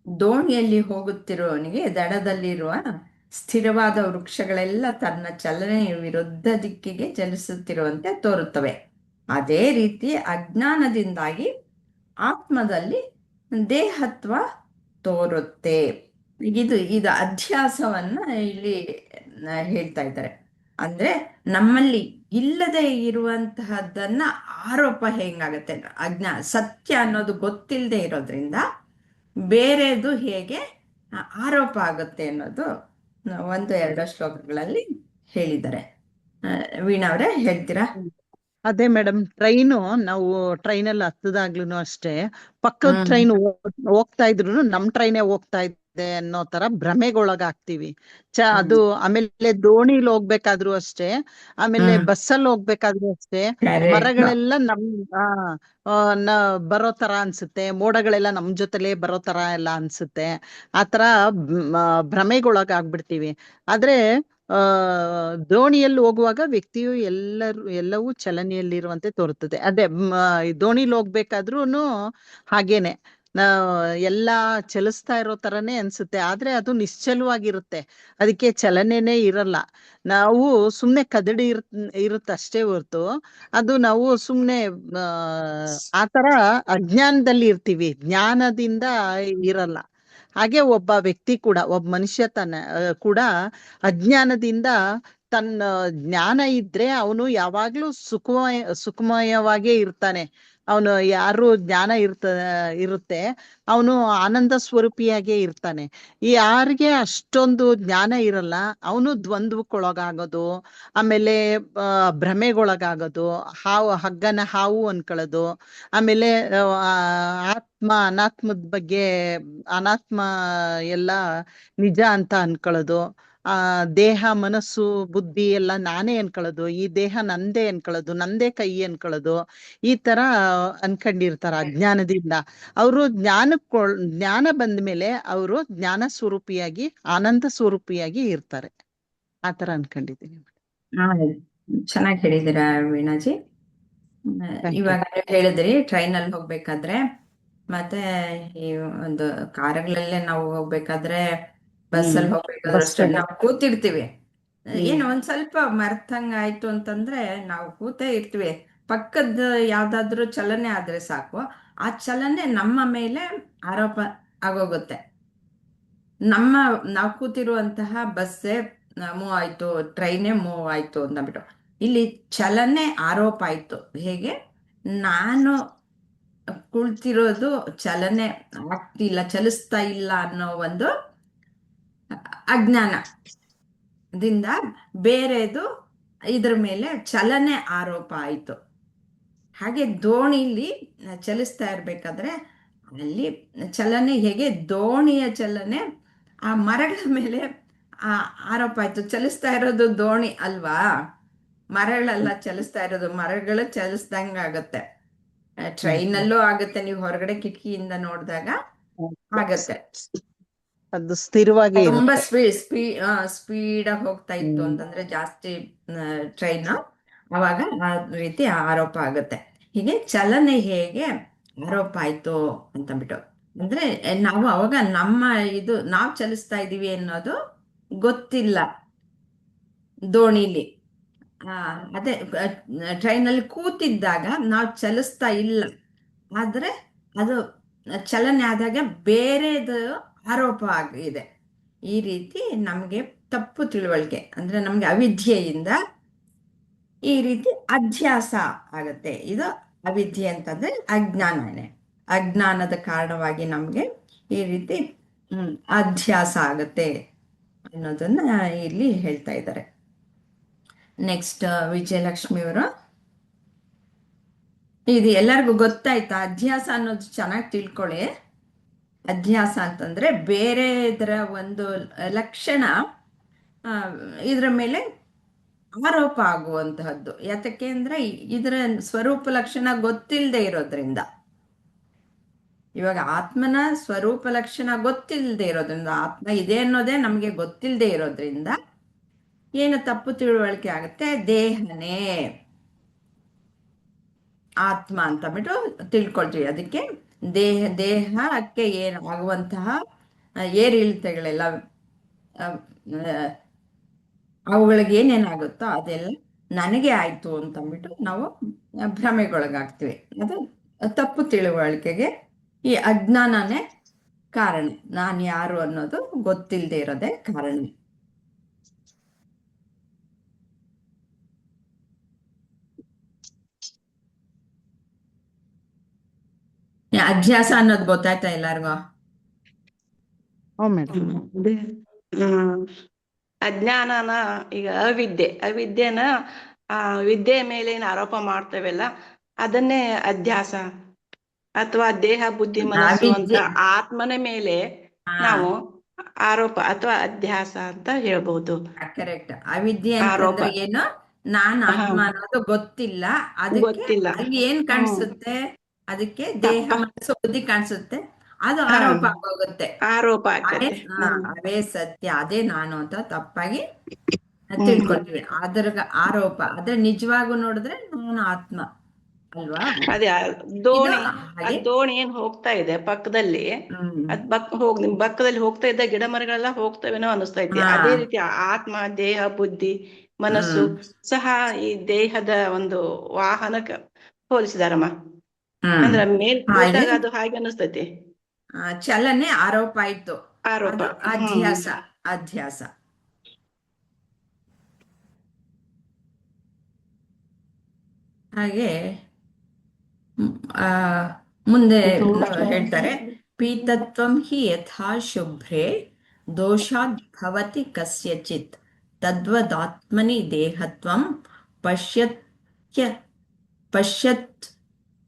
ದೋಣಿಯಲ್ಲಿ ಹೋಗುತ್ತಿರುವವನಿಗೆ ದಡದಲ್ಲಿರುವ ಸ್ಥಿರವಾದ ವೃಕ್ಷಗಳೆಲ್ಲ ತನ್ನ ಚಲನೆಯ ವಿರುದ್ಧ ದಿಕ್ಕಿಗೆ ಚಲಿಸುತ್ತಿರುವಂತೆ ತೋರುತ್ತವೆ. ಅದೇ ರೀತಿ ಅಜ್ಞಾನದಿಂದಾಗಿ ಆತ್ಮದಲ್ಲಿ ದೇಹತ್ವ ತೋರುತ್ತೆ. ಇದು ಅಧ್ಯಾಸವನ್ನ ಇಲ್ಲಿ ಹೇಳ್ತಾ ಇದ್ದಾರೆ. ಅಂದ್ರೆ ನಮ್ಮಲ್ಲಿ ಇಲ್ಲದೆ ಇರುವಂತಹದ್ದನ್ನ ಆರೋಪ ಹೆಂಗಾಗತ್ತೆ, ಸತ್ಯ ಅನ್ನೋದು ಗೊತ್ತಿಲ್ಲದೆ ಇರೋದ್ರಿಂದ ಬೇರೆದು ಹೇಗೆ ಆರೋಪ ಆಗುತ್ತೆ ಅನ್ನೋದು ಒಂದು ಎರಡು ಶ್ಲೋಕಗಳಲ್ಲಿ ಹೇಳಿದ್ದಾರೆ. ವೀಣಾ ಅವರೇ ಹೇಳ್ತೀರಾ? ಅದೇ ಮೇಡಮ್, ನಾವು ಟ್ರೈನಲ್ಲಿ ಹತ್ತದಾಗ್ಲೂ ಅಷ್ಟೇ, ಪಕ್ಕದ ಹ್ಮ್ ಟ್ರೈನ್ ಹೋಗ್ತಾ ಇದ್ರು ನಮ್ ಟ್ರೈನೇ ಹೋಗ್ತಾ ಇದೆ ಅನ್ನೋ ತರ ಭ್ರಮೆಗೊಳಗಾಗ್ತಿವಿ. ಅದು ಆಮೇಲೆ ದೋಣಿಲಿ ಹೋಗ್ಬೇಕಾದ್ರು ಅಷ್ಟೇ, ಆಮೇಲೆ ಬಸ್ಸಲ್ಲಿ ಹೋಗ್ಬೇಕಾದ್ರು ಅಷ್ಟೇ, ಕರೆಕ್ಟ್. ಮರಗಳೆಲ್ಲ ಬರೋ ತರ ಅನ್ಸುತ್ತೆ, ಮೋಡಗಳೆಲ್ಲ ನಮ್ ಜೊತೆಲೇ ಬರೋ ತರ ಎಲ್ಲ ಅನ್ಸುತ್ತೆ. ಆತರ ಭ್ರಮೆಗೊಳಗಾಗ್ಬಿಡ್ತೀವಿ. ಆದ್ರೆ ದೋಣಿಯಲ್ಲಿ ಹೋಗುವಾಗ ವ್ಯಕ್ತಿಯು ಎಲ್ಲವೂ ಚಲನೆಯಲ್ಲಿರುವಂತೆ ತೋರುತ್ತದೆ. ಅದೇ ದೋಣಿಲಿ ಹೋಗ್ಬೇಕಾದ್ರೂನು ಹಾಗೇನೆ ಎಲ್ಲಾ ಚಲಿಸ್ತಾ ಇರೋ ತರನೇ ಅನ್ಸುತ್ತೆ, ಆದ್ರೆ ಅದು ನಿಶ್ಚಲವಾಗಿರುತ್ತೆ, ಅದಕ್ಕೆ ಚಲನೆನೇ ಇರಲ್ಲ. ನಾವು ಸುಮ್ನೆ ಕದಡಿ ಇರುತ್ತಷ್ಟೇ ಹೊರ್ತು ಅದು ನಾವು ಸುಮ್ನೆ ಆತರ ಅಜ್ಞಾನದಲ್ಲಿ ಇರ್ತೀವಿ, ಜ್ಞಾನದಿಂದ ಇರಲ್ಲ. ಹಾಗೆ ಒಬ್ಬ ವ್ಯಕ್ತಿ ಕೂಡ, ಒಬ್ಬ ಮನುಷ್ಯ ಕೂಡ ಅಜ್ಞಾನದಿಂದ ತನ್ನ ಜ್ಞಾನ ಇದ್ರೆ ಅವನು ಯಾವಾಗ್ಲೂ ಸುಖಮಯವಾಗೇ ಇರ್ತಾನೆ. ಅವನು ಯಾರು ಜ್ಞಾನ ಇರುತ್ತೆ ಅವನು ಆನಂದ ಸ್ವರೂಪಿಯಾಗೇ ಇರ್ತಾನೆ. ಯಾರಿಗೆ ಅಷ್ಟೊಂದು ಜ್ಞಾನ ಇರಲ್ಲ ಅವನು ದ್ವಂದ್ವಕ್ಕೊಳಗಾಗೋದು, ಆಮೇಲೆ ಭ್ರಮೆಗೊಳಗಾಗೋದು, ಹಗ್ಗನ ಹಾವು ಅನ್ಕೊಳ್ಳೋದು, ಆಮೇಲೆ ಆತ್ಮ ಅನಾತ್ಮದ ಬಗ್ಗೆ ಅನಾತ್ಮ ಎಲ್ಲ ನಿಜ ಅಂತ ಅನ್ಕೊಳ್ಳೋದು, ದೇಹ ಮನಸ್ಸು ಬುದ್ಧಿ ಎಲ್ಲ ನಾನೇ ಅನ್ಕೊಳ್ಳೋದು, ಈ ದೇಹ ನಂದೇ ಅನ್ಕೊಳ್ಳೋದು, ನಂದೇ ಕೈ ಅನ್ಕೊಳ್ಳೋದು, ಈ ತರ ಅನ್ಕೊಂಡಿರ್ತಾರ ಅಜ್ಞಾನದಿಂದ. ಅವರು ಜ್ಞಾನ ಬಂದ ಮೇಲೆ ಅವರು ಜ್ಞಾನ ಸ್ವರೂಪಿಯಾಗಿ ಆನಂದ ಸ್ವರೂಪಿಯಾಗಿ ಇರ್ತಾರೆ. ಆತರ ಅನ್ಕೊಂಡಿದ್ದೀನಿ. ಚೆನ್ನಾಗಿ ಹೇಳಿದ್ದೀರಾ ವೀಣಾಜಿ. ಇವಾಗ ನೀವು ಹೇಳಿದ್ರಿ ಟ್ರೈನಲ್ಲಿ ಹೋಗ್ಬೇಕಾದ್ರೆ ಮತ್ತೆ ಈ ಒಂದು ಕಾರುಗಳಲ್ಲೇ ನಾವು ಹೋಗ್ಬೇಕಾದ್ರೆ, ಬಸ್ಸಲ್ಲಿ ಹೋಗ್ಬೇಕಾದ್ರೆ ಅಷ್ಟೇ ನಾವು ಕೂತಿರ್ತೀವಿ. ಏನು ಒಂದ್ ಸ್ವಲ್ಪ ಮರ್ತಂಗ ಆಯ್ತು ಅಂತಂದ್ರೆ ನಾವು ಕೂತೇ ಇರ್ತೀವಿ, ಪಕ್ಕದ ಯಾವ್ದಾದ್ರು ಚಲನೆ ಆದ್ರೆ ಸಾಕು, ಆ ಚಲನೆ ನಮ್ಮ ಮೇಲೆ ಆರೋಪ ಆಗೋಗುತ್ತೆ. ನಾವು ಕೂತಿರುವಂತಹ ಬಸ್ಸೇ ಮೂವ್ ಆಯ್ತು, ಟ್ರೈನೇ ಮೂವ್ ಆಯ್ತು ಅಂದ್ಬಿಟ್ಟು ಇಲ್ಲಿ ಚಲನೆ ಆರೋಪ ಆಯ್ತು. ಹೇಗೆ ನಾನು ಕುಳಿತಿರೋದು ಚಲನೆ ಆಗ್ತಿಲ್ಲ, ಚಲಿಸ್ತಾ ಇಲ್ಲ ಅನ್ನೋ ಒಂದು ಅಜ್ಞಾನದಿಂದ ಬೇರೆದು ಇದ್ರ ಮೇಲೆ ಚಲನೆ ಆರೋಪ ಆಯ್ತು. ಹಾಗೆ ದೋಣಿಲಿ ಚಲಿಸ್ತಾ ಇರ್ಬೇಕಾದ್ರೆ ಅಲ್ಲಿ ಚಲನೆ ಹೇಗೆ ದೋಣಿಯ ಚಲನೆ ಆ ಮರಗಳ ಮೇಲೆ ಆರೋಪ ಆಯ್ತು. ಚಲಿಸ್ತಾ ಇರೋದು ದೋಣಿ ಅಲ್ವಾ, ಮರಗಳೆಲ್ಲ ಚಲಿಸ್ತಾ ಇರೋದು, ಮರಗಳು ಚಲಿಸ್ದಂಗ ಆಗತ್ತೆ. ಟ್ರೈನಲ್ಲೂ ಆಗತ್ತೆ, ನೀವು ಹೊರಗಡೆ ಕಿಟಕಿಯಿಂದ ನೋಡಿದಾಗ ಆಗತ್ತೆ. ಅದು ಸ್ಥಿರವಾಗಿ ತುಂಬಾ ಸ್ಪೀಡ್ ಆಗಿ ಹೋಗ್ತಾ ಇತ್ತು ಅಂತಂದ್ರೆ ಜಾಸ್ತಿ ಟ್ರೈನ್, ಅವಾಗ ಆ ರೀತಿ ಆರೋಪ ಆಗುತ್ತೆ. ಹೀಗೆ ಚಲನೆ ಹೇಗೆ ಆರೋಪ ಆಯ್ತು ಅಂತಂದ್ಬಿಟ್ಟು ಅಂದ್ರೆ ನಾವು ಅವಾಗ ನಾವು ಚಲಿಸ್ತಾ ಇದೀವಿ ಅನ್ನೋದು ಗೊತ್ತಿಲ್ಲ ದೋಣಿಲಿ. ಅದೇ ಟ್ರೈನಲ್ಲಿ ಕೂತಿದ್ದಾಗ ನಾವು ಚಲಿಸ್ತಾ ಇಲ್ಲ, ಆದ್ರೆ ಅದು ಚಲನೆ ಆದಾಗ ಬೇರೆದು ಆರೋಪ ಆಗಿದೆ. ಈ ರೀತಿ ನಮ್ಗೆ ತಪ್ಪು ತಿಳುವಳಿಕೆ, ಅಂದ್ರೆ ನಮ್ಗೆ ಅವಿದ್ಯೆಯಿಂದ ಈ ರೀತಿ ಅಧ್ಯಾಸ ಆಗತ್ತೆ. ಇದು ಅವಿದ್ಯೆ ಅಂತಂದ್ರೆ ಅಜ್ಞಾನನೇ, ಅಜ್ಞಾನದ ಕಾರಣವಾಗಿ ನಮ್ಗೆ ಈ ರೀತಿ ಅಧ್ಯಾಸ ಆಗತ್ತೆ ಅನ್ನೋದನ್ನ ಇಲ್ಲಿ ಹೇಳ್ತಾ ಇದ್ದಾರೆ. ನೆಕ್ಸ್ಟ್ ವಿಜಯಲಕ್ಷ್ಮಿ ಅವರು, ಇದು ಎಲ್ಲರಿಗೂ ಗೊತ್ತಾಯ್ತಾ? ಅಧ್ಯಾಸ ಅನ್ನೋದು ಚೆನ್ನಾಗಿ ತಿಳ್ಕೊಳ್ಳಿ. ಅಧ್ಯಾಸ ಅಂತಂದ್ರೆ ಬೇರೆದರ ಒಂದು ಲಕ್ಷಣ ಇದ್ರ ಮೇಲೆ ಆರೋಪ ಆಗುವಂತಹದ್ದು. ಯಾತಕ್ಕೆ ಅಂದ್ರೆ ಇದರ ಸ್ವರೂಪ ಲಕ್ಷಣ ಗೊತ್ತಿಲ್ಲದೆ ಇರೋದ್ರಿಂದ. ಇವಾಗ ಆತ್ಮನ ಸ್ವರೂಪ ಲಕ್ಷಣ ಗೊತ್ತಿಲ್ಲದೆ ಇರೋದ್ರಿಂದ, ಆತ್ಮ ಇದೆ ಅನ್ನೋದೇ ನಮ್ಗೆ ಗೊತ್ತಿಲ್ಲದೆ ಇರೋದ್ರಿಂದ ಏನು ತಪ್ಪು ತಿಳುವಳಿಕೆ ಆಗುತ್ತೆ, ದೇಹನೇ ಆತ್ಮ ಅಂತ ಬಿಟ್ಟು ತಿಳ್ಕೊಳ್ತೀವಿ. ಅದಕ್ಕೆ ದೇಹಕ್ಕೆ ಏನು ಆಗುವಂತಹ ಏರಿಳಿತಗಳೆಲ್ಲ ಅವುಗಳಿಗೆ ಏನೇನಾಗುತ್ತೋ ಅದೆಲ್ಲ ನನಗೆ ಆಯ್ತು ಅಂತಂದ್ಬಿಟ್ಟು ನಾವು ಭ್ರಮೆಗೊಳಗಾಗ್ತೀವಿ. ಅದು ತಪ್ಪು ತಿಳುವಳಿಕೆಗೆ ಈ ಅಜ್ಞಾನನೇ ಕಾರಣ. ನಾನು ಯಾರು ಅನ್ನೋದು ಗೊತ್ತಿಲ್ಲದೆ ಇರೋದೇ ಕಾರಣ. ಅಧ್ಯಾಸ ಅನ್ನೋದು ಗೊತ್ತಾಯ್ತಾ ಎಲ್ಲಾರ್ಗು? ಹ್ಞೂ ಮೇಡಮ್. ಅದೇ ಅಜ್ಞಾನನ ಈಗ ಅವಿದ್ಯೆನ ವಿದ್ಯೆ ಮೇಲೆ ಏನ್ ಆರೋಪ ಮಾಡ್ತೇವಲ್ಲ ಅದನ್ನೇ ಅಧ್ಯಾಸ, ಅಥವಾ ದೇಹ ಬುದ್ಧಿ ಮನಸ್ಸು ಅಂತ ಅವಿದ್ಯೆ. ಆತ್ಮನ ಮೇಲೆ ಹಾ, ನಾವು ಆರೋಪ ಅಥವಾ ಅಧ್ಯಾಸ ಅಂತ ಹೇಳ್ಬಹುದು. ಕರೆಕ್ಟ್. ಅವಿದ್ಯೆ ಆರೋಪ ಅಂತಂದ್ರೆ ಏನು? ನಾನ್ ಹಾ ಆತ್ಮ ಅನ್ನೋದು ಗೊತ್ತಿಲ್ಲ. ಅದಕ್ಕೆ ಗೊತ್ತಿಲ್ಲ. ಅಲ್ಲಿ ಏನ್ ಕಾಣಿಸುತ್ತೆ? ಅದಕ್ಕೆ ದೇಹ ತಪ್ಪ. ಮನಸ್ಸು ಬುದ್ಧಿ ಕಾಣಿಸುತ್ತೆ, ಅದು ಹಾ ಆರೋಪ ಆಗೋಗುತ್ತೆ. ಆರೋಪ ಅವೇ ಆಕತೆ. ಅವೇ ಸತ್ಯ, ಅದೇ ನಾನು ಅಂತ ತಪ್ಪಾಗಿ ಹ್ಮ್ ತಿಳ್ಕೊಳ್ತೀವಿ. ಅದ್ರ ಆರೋಪ ಆದ್ರೆ ನಿಜವಾಗೂ ನೋಡಿದ್ರೆ ನಾನು ಆತ್ಮ ಅಲ್ವಾ? ಅದೇ ಇದು ದೋಣಿ, ಹಾಗೆ. ದೋಣಿ ಏನ್ ಹೋಗ್ತಾ ಇದೆ ಪಕ್ಕದಲ್ಲಿ, ಹ್ಮ್. ನಿಮ್ ಪಕ್ಕದಲ್ಲಿ ಹೋಗ್ತಾ ಇದ್ದ ಗಿಡ ಮರಗಳೆಲ್ಲ ಹೋಗ್ತವೇನೋ ಅನಿಸ್ತೈತಿ. ಹಾ. ಅದೇ ರೀತಿ ಆತ್ಮ, ದೇಹ, ಬುದ್ಧಿ, ಮನಸ್ಸು ಹ್ಮ್. ಸಹ ಈ ದೇಹದ ಒಂದು ವಾಹನಕ್ಕೆ ಹೋಲಿಸಿದಾರಮ್ಮ. ಹ್ಮ್. ಅಂದ್ರ ಮೇಲ್ ಹಾಗೆ ಕೂತಾಗ ಅದು ಹಾಗೆ ಅನಿಸ್ತೈತಿ. ಚಲನೆ ಆರೋಪ ಆಯ್ತು, ಆರೋಪ. ಅದು ಹ್ಮ್ ಅಧ್ಯಾಸ. ಅಧ್ಯಾಸ. ಹಾಗೆ ಆ, ಮುಂದೆ ಹೇಳ್ತಾರೆ, ಪೀತತ್ವಂ ಹಿ ಯಥಾ ಶುಭ್ರೆ ದೋಷಾದ್ ಭವತಿ ಕಸ್ಯಚಿತ್ ತದ್ವದಾತ್ಮನಿ ದೇಹತ್ವಂ ಪಶ್ಯತ್ಯ ಪಶ್ಯತ್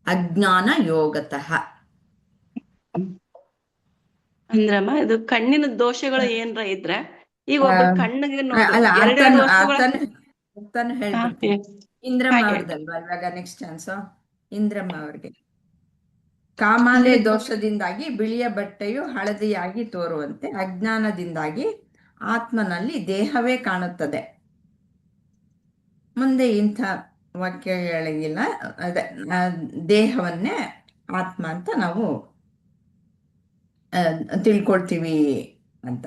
ಅಜ್ಞಾನ ಯೋಗತಃ. ಅಂದ್ರಮ್ಮ ಇದು ಕಣ್ಣಿನ ದೋಷಗಳು ಏನ್ರ ಇದ್ರೆ, ಈಗ ಒಬ್ಬ ಕಣ್ಣಿಗೆ ನೋಡು ಅಲ್ಲ, ಎರಡೆರಡು ಅರ್ಥನು ವಸ್ತುಗಳ. ಅರ್ಥನು ಅರ್ಥನು ಹೇಳ್ಬಿಡ್ತೀನಿ. ಇಂದ್ರಮ್ಮ ಹೇಳ್ರಿ. ಅವ್ರದಲ್ವಾ ಇವಾಗ ನೆಕ್ಸ್ಟ್ ಚಾನ್ಸು? ಇಂದ್ರಮ್ಮ ಅವ್ರಿಗೆ ಕಾಮಾಲೆ ದೋಷದಿಂದಾಗಿ ಬಿಳಿಯ ಬಟ್ಟೆಯು ಹಳದಿಯಾಗಿ ತೋರುವಂತೆ ಅಜ್ಞಾನದಿಂದಾಗಿ ಆತ್ಮನಲ್ಲಿ ದೇಹವೇ ಕಾಣುತ್ತದೆ. ಮುಂದೆ ಇಂಥ ವಾಕ್ಯಗಳಿಗಿಲ್ಲ, ಅದೇ ದೇಹವನ್ನೇ ಆತ್ಮ ಅಂತ ನಾವು ತಿಳ್ಕೊಳ್ತೀವಿ ಅಂತ.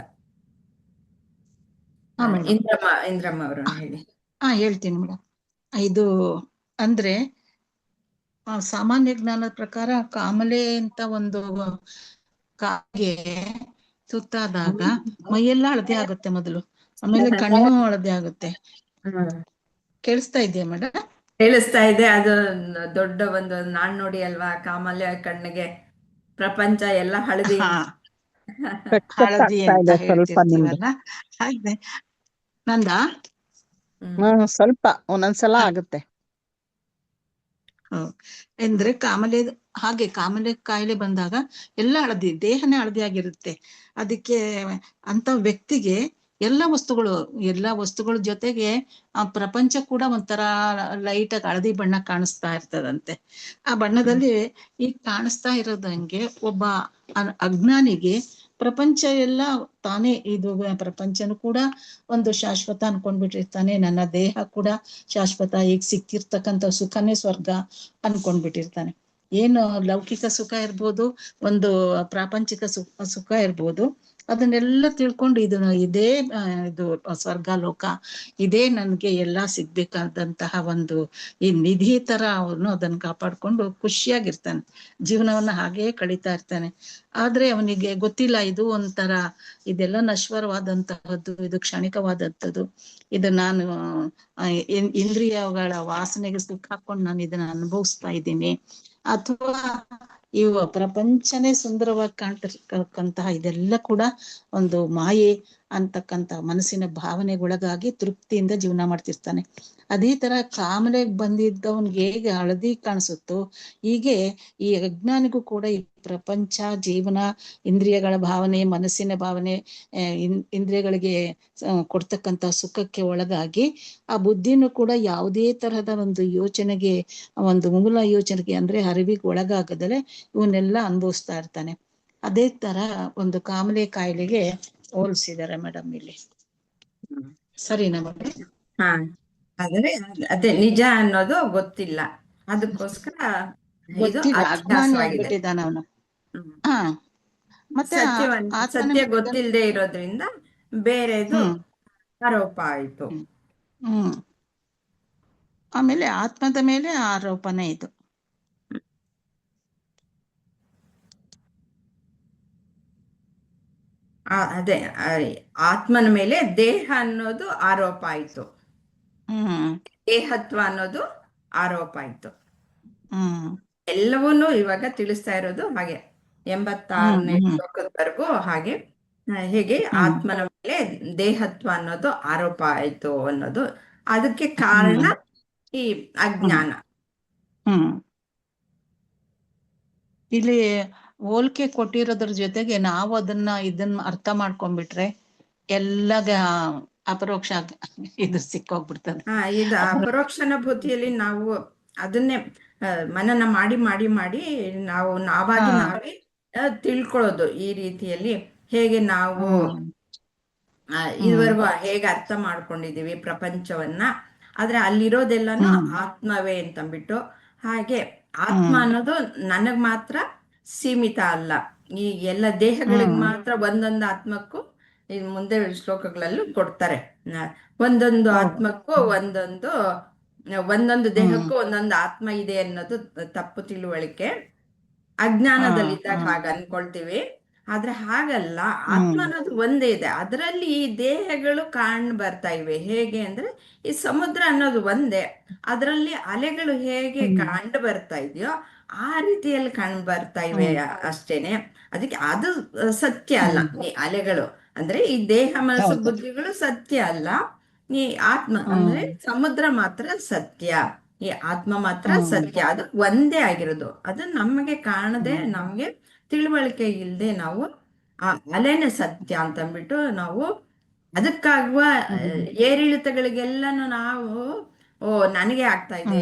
ಹಾ ಮೇಡಮ್. ಇಂದ್ರಮ್ಮ ಅವರು ಹೇಳಿ. ಹೇಳ್ತೀನಿ ಮೇಡಮ್. ಇದು ಅಂದ್ರೆ ಸಾಮಾನ್ಯ ಜ್ಞಾನದ ಪ್ರಕಾರ ಕಾಮಲೆ ಅಂತ ಒಂದು ಕಾಗೆ ಸುತ್ತಾದಾಗ ಮೈಯೆಲ್ಲ ಹಳದಿ ಆಗುತ್ತೆ ಮೊದಲು, ಆಮೇಲೆ ಕಣ್ಣು ಹಳದಿ ಆಗುತ್ತೆ. ಕೇಳಿಸ್ತಾ ಇದೆಯಾ ಮೇಡಮ್? ಕೇಳಿಸ್ತಾ ಇದೆ. ಅದು ದೊಡ್ಡ ಒಂದು ನಾಣ್ಣುಡಿ ಅಲ್ವಾ, ಕಾಮಲೆ ಕಣ್ಣಿಗೆ ಪ್ರಪಂಚ ಎಲ್ಲ ಹಳದಿ. ಹಾ, ಹಳದಿ ಅಂತ ಹೇಳ್ತಿರ್ತೀವಲ್ಲ ಹಾಗೆ. ನಂದ ಸ್ವಲ್ಪ ಒಂದೊಂದ್ಸಲ ಆಗುತ್ತೆ. ಅಂದ್ರೆ ಕಾಮಲೆ ಕಾಯಿಲೆ ಬಂದಾಗ ಎಲ್ಲ ಹಳದಿ, ದೇಹನೇ ಹಳದಿ ಆಗಿರುತ್ತೆ. ಅದಕ್ಕೆ ಅಂತ ವ್ಯಕ್ತಿಗೆ ಎಲ್ಲ ವಸ್ತುಗಳ ಜೊತೆಗೆ ಆ ಪ್ರಪಂಚ ಕೂಡ ಒಂಥರ ಲೈಟ್ ಆಗಿ ಹಳದಿ ಬಣ್ಣ ಕಾಣಿಸ್ತಾ ಇರ್ತದಂತೆ. ಆ ಬಣ್ಣದಲ್ಲಿ ಈಗ ಕಾಣಿಸ್ತಾ ಇರೋದಂಗೆ ಒಬ್ಬ ಅಜ್ಞಾನಿಗೆ ಪ್ರಪಂಚ ಎಲ್ಲ ತಾನೇ, ಇದು ಪ್ರಪಂಚನು ಕೂಡ ಒಂದು ಶಾಶ್ವತ ಅನ್ಕೊಂಡ್ಬಿಟ್ಟಿರ್ತಾನೆ. ನನ್ನ ದೇಹ ಕೂಡ ಶಾಶ್ವತ, ಈಗ ಸಿಕ್ಕಿರ್ತಕ್ಕಂಥ ಸುಖನೇ ಸ್ವರ್ಗ ಅನ್ಕೊಂಡ್ಬಿಟ್ಟಿರ್ತಾನೆ. ಏನು ಲೌಕಿಕ ಸುಖ ಇರ್ಬೋದು, ಒಂದು ಪ್ರಾಪಂಚಿಕ ಸುಖ ಇರ್ಬೋದು, ಅದನ್ನೆಲ್ಲ ತಿಳ್ಕೊಂಡು ಇದೇ ಇದು ಸ್ವರ್ಗ ಲೋಕ, ಇದೇ ನನ್ಗೆ ಎಲ್ಲಾ ಸಿಗ್ಬೇಕಾದಂತಹ ಒಂದು ಈ ನಿಧಿ ತರ ಅವನು ಅದನ್ನ ಕಾಪಾಡ್ಕೊಂಡು ಖುಷಿಯಾಗಿರ್ತಾನೆ, ಜೀವನವನ್ನ ಹಾಗೇ ಕಳೀತಾ ಇರ್ತಾನೆ. ಆದ್ರೆ ಅವನಿಗೆ ಗೊತ್ತಿಲ್ಲ, ಇದು ಒಂಥರ ಇದೆಲ್ಲ ನಶ್ವರವಾದಂತಹದ್ದು, ಇದು ಕ್ಷಣಿಕವಾದಂಥದ್ದು, ಇದು ನಾನು ಇಂದ್ರಿಯಗಳ ವಾಸನೆಗೆ ಸಿಕ್ಕಾಕೊಂಡು ನಾನು ಇದನ್ನ ಅನುಭವಿಸ್ತಾ ಇದ್ದೀನಿ, ಅಥವಾ ಇವ ಪ್ರಪಂಚನೇ ಸುಂದರವಾಗಿ ಕಾಣ್ತಿರ್ತಕ್ಕಂತಹ ಇದೆಲ್ಲ ಕೂಡ ಒಂದು ಮಾಯೆ ಅಂತಕ್ಕಂತ ಮನಸ್ಸಿನ ಭಾವನೆಗೊಳಗಾಗಿ ತೃಪ್ತಿಯಿಂದ ಜೀವನ ಮಾಡ್ತಿರ್ತಾನೆ. ಅದೇ ತರ ಕಾಮನೆಗೆ ಬಂದಿದ್ದವನ್ಗೆ ಹೇಗೆ ಹಳದಿ ಕಾಣಿಸುತ್ತೋ, ಹೀಗೆ ಈ ಅಜ್ಞಾನಿಗೂ ಕೂಡ ಈ ಪ್ರಪಂಚ, ಜೀವನ, ಇಂದ್ರಿಯಗಳ ಭಾವನೆ, ಮನಸ್ಸಿನ ಭಾವನೆ, ಇಂದ್ರಿಯಗಳಿಗೆ ಕೊಡ್ತಕ್ಕಂತ ಸುಖಕ್ಕೆ ಒಳಗಾಗಿ ಆ ಬುದ್ಧಿನೂ ಕೂಡ ಯಾವುದೇ ತರಹದ ಒಂದು ಯೋಚನೆಗೆ, ಒಂದು ಮೂಲ ಯೋಚನೆಗೆ ಅಂದ್ರೆ ಅರಿವಿಗೆ ಒಳಗಾಗದಲೆ ಇವನ್ನೆಲ್ಲ ಅನುಭವಿಸ್ತಾ ಇರ್ತಾನೆ. ಅದೇ ತರ ಒಂದು ಕಾಮಲೆ ಕಾಯಿಲೆಗೆ ಹೋಲಿಸಿದ್ದಾರೆ ಮೇಡಮ್ ಇಲ್ಲಿ. ಸರಿನಾ ಮೇಡಮ್? ಹಾ, ಆದ್ರೆ ಅದೇ ನಿಜ ಅನ್ನೋದು ಗೊತ್ತಿಲ್ಲ, ಅದಕ್ಕೋಸ್ಕರ ಇದು ಗೊತ್ತಿಲ್ಲ, ಅಜ್ಞಾನಿ ಅಭ್ಯಾಸವಾಗಿದೆ. ಆಗ್ಬಿಟ್ಟಿದ್ದಾನ ಅವನು. ಹಾ, ಮತ್ತೆ ಸತ್ಯ ಗೊತ್ತಿಲ್ಲದೆ ಇರೋದ್ರಿಂದ ಬೇರೆದು ಆರೋಪ ಆಯ್ತು. ಆಮೇಲೆ ಆತ್ಮದ ಮೇಲೆ ಆರೋಪನೇ ಇದು. ಅದೇ ಆತ್ಮನ ಮೇಲೆ ದೇಹ ಅನ್ನೋದು ಆರೋಪ ಆಯ್ತು, ದೇಹತ್ವ ಅನ್ನೋದು ಆರೋಪ ಆಯ್ತು. ಎಲ್ಲವನ್ನೂ ಇವಾಗ ತಿಳಿಸ್ತಾ ಇರೋದು ಹಾಗೆ 86ನೇ ಹ್ಮ್ ಶ್ಲೋಕದವರೆಗೂ ಹಾಗೆ ಹೇಗೆ ಹ್ಮ್ ಆತ್ಮನ ಮೇಲೆ ದೇಹತ್ವ ಅನ್ನೋದು ಆರೋಪ ಆಯ್ತು ಅನ್ನೋದು ಅದಕ್ಕೆ ಕಾರಣ ಹ್ಮ್ ಈ ಹ್ಮ್ ಅಜ್ಞಾನ. ಹ್ಮ್ ಇಲ್ಲಿ ಹೋಲಿಕೆ ಕೊಟ್ಟಿರೋದ್ರ ಜೊತೆಗೆ ನಾವು ಇದನ್ನ ಅರ್ಥ ಮಾಡ್ಕೊಂಡ್ಬಿಟ್ರೆ ಎಲ್ಲ ಅಪರೋಕ್ಷ ಇದು ಸಿಕ್ಕೋಗ್ಬಿಡ್ತದೆ. ಇದು ಅಪರೋಕ್ಷಾನುಭೂತಿಯಲ್ಲಿ ನಾವು ಅದನ್ನೇ ಮನನ ಮಾಡಿ ಮಾಡಿ ಮಾಡಿ ನಾವು ನಾವಾಗಿ ನಾವೇ ತಿಳ್ಕೊಳ್ಳೋದು ಈ ರೀತಿಯಲ್ಲಿ ಹೇಗೆ ನಾವು ಇದುವರೆಗೂ ಹೇಗೆ ಅರ್ಥ ಮಾಡ್ಕೊಂಡಿದೀವಿ ಪ್ರಪಂಚವನ್ನ, ಆದ್ರೆ ಅಲ್ಲಿರೋದೆಲ್ಲನೂ ಆತ್ಮವೇ ಅಂತಂದ್ಬಿಟ್ಟು, ಹಾಗೆ ಆತ್ಮ ಅನ್ನೋದು ನನಗ್ ಮಾತ್ರ ಸೀಮಿತ ಅಲ್ಲ, ಈ ಎಲ್ಲ ದೇಹಗಳಿಗೆ ಮಾತ್ರ ಒಂದೊಂದು ಆತ್ಮಕ್ಕೂ ಮುಂದೆ ಶ್ಲೋಕಗಳಲ್ಲೂ ಕೊಡ್ತಾರೆ. ಒಂದೊಂದು ಆತ್ಮಕ್ಕೂ ಒಂದೊಂದು ದೇಹಕ್ಕೂ ಒಂದೊಂದು ಆತ್ಮ ಇದೆ ಅನ್ನೋದು ತಪ್ಪು ತಿಳುವಳಿಕೆ. ಅಜ್ಞಾನದಲ್ಲಿದ್ದಾಗ ಹಾಗ ಅನ್ಕೊಳ್ತೀವಿ, ಆದ್ರೆ ಹಾಗಲ್ಲ. ಆತ್ಮ ಅನ್ನೋದು ಒಂದೇ ಇದೆ, ಅದರಲ್ಲಿ ಈ ದೇಹಗಳು ಕಾಣ್ ಬರ್ತಾ ಇವೆ. ಹೇಗೆ ಅಂದ್ರೆ ಈ ಸಮುದ್ರ ಅನ್ನೋದು ಒಂದೇ, ಅದರಲ್ಲಿ ಅಲೆಗಳು ಹೇಗೆ ಕಂಡು ಬರ್ತಾ ಇದೆಯೋ ಆ ರೀತಿಯಲ್ಲಿ ಕಂಡು ಬರ್ತಾ ಇವೆ ಅಷ್ಟೇನೆ. ಅದಕ್ಕೆ ಅದು ಸತ್ಯ ಅಲ್ಲ. ಈ ಅಲೆಗಳು ಅಂದ್ರೆ ಈ ದೇಹ ಮನಸ್ಸು ಬುದ್ಧಿಗಳು ಸತ್ಯ ಅಲ್ಲ. ಈ ಆತ್ಮ ಅಂದ್ರೆ ಸಮುದ್ರ ಮಾತ್ರ ಸತ್ಯ, ಈ ಆತ್ಮ ಮಾತ್ರ ಸತ್ಯ. ಅದು ಒಂದೇ ಆಗಿರೋದು. ಅದು ನಮಗೆ ಕಾಣದೆ, ನಮ್ಗೆ ತಿಳುವಳಿಕೆ ಇಲ್ಲದೆ ನಾವು ಆ ಅಲೆನೇ ಸತ್ಯ ಅಂತಂದ್ಬಿಟ್ಟು ನಾವು ಅದಕ್ಕಾಗುವ ಏರಿಳಿತಗಳಿಗೆಲ್ಲನು ನಾವು ನನಗೆ ಆಗ್ತಾ ಇದೆ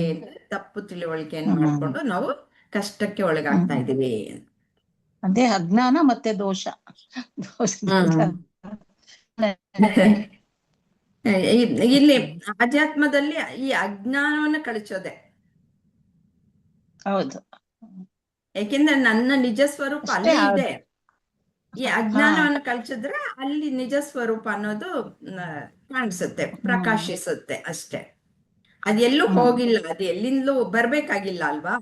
ತಪ್ಪು ತಿಳುವಳಿಕೆಯನ್ನು ಮಾಡ್ಕೊಂಡು ನಾವು ಕಷ್ಟಕ್ಕೆ ಒಳಗಾಗ್ತಾ ಇದೀವಿ. ಅದೇ ಅಜ್ಞಾನ ಮತ್ತೆ ದೋಷ. ಇಲ್ಲಿ ಆಧ್ಯಾತ್ಮದಲ್ಲಿ ಈ ಅಜ್ಞಾನವನ್ನ ಕಳಿಸೋದೆ. ಹೌದು, ಯಾಕೆಂದ್ರೆ ನನ್ನ ನಿಜ ಸ್ವರೂಪ ಅಲ್ಲಿ ಇದೆ. ಈ ಅಜ್ಞಾನವನ್ನು ಕಳ್ಸಿದ್ರೆ ಅಲ್ಲಿ ನಿಜ ಸ್ವರೂಪ ಅನ್ನೋದು ಕಾಣಿಸುತ್ತೆ, ಪ್ರಕಾಶಿಸುತ್ತೆ ಅಷ್ಟೆ. ಅದೆಲ್ಲೂ ಹೋಗಿಲ್ಲ, ಅದು ಎಲ್ಲಿಂದಲೂ ಬರ್ಬೇಕಾಗಿಲ್ಲ ಅಲ್ವಾ,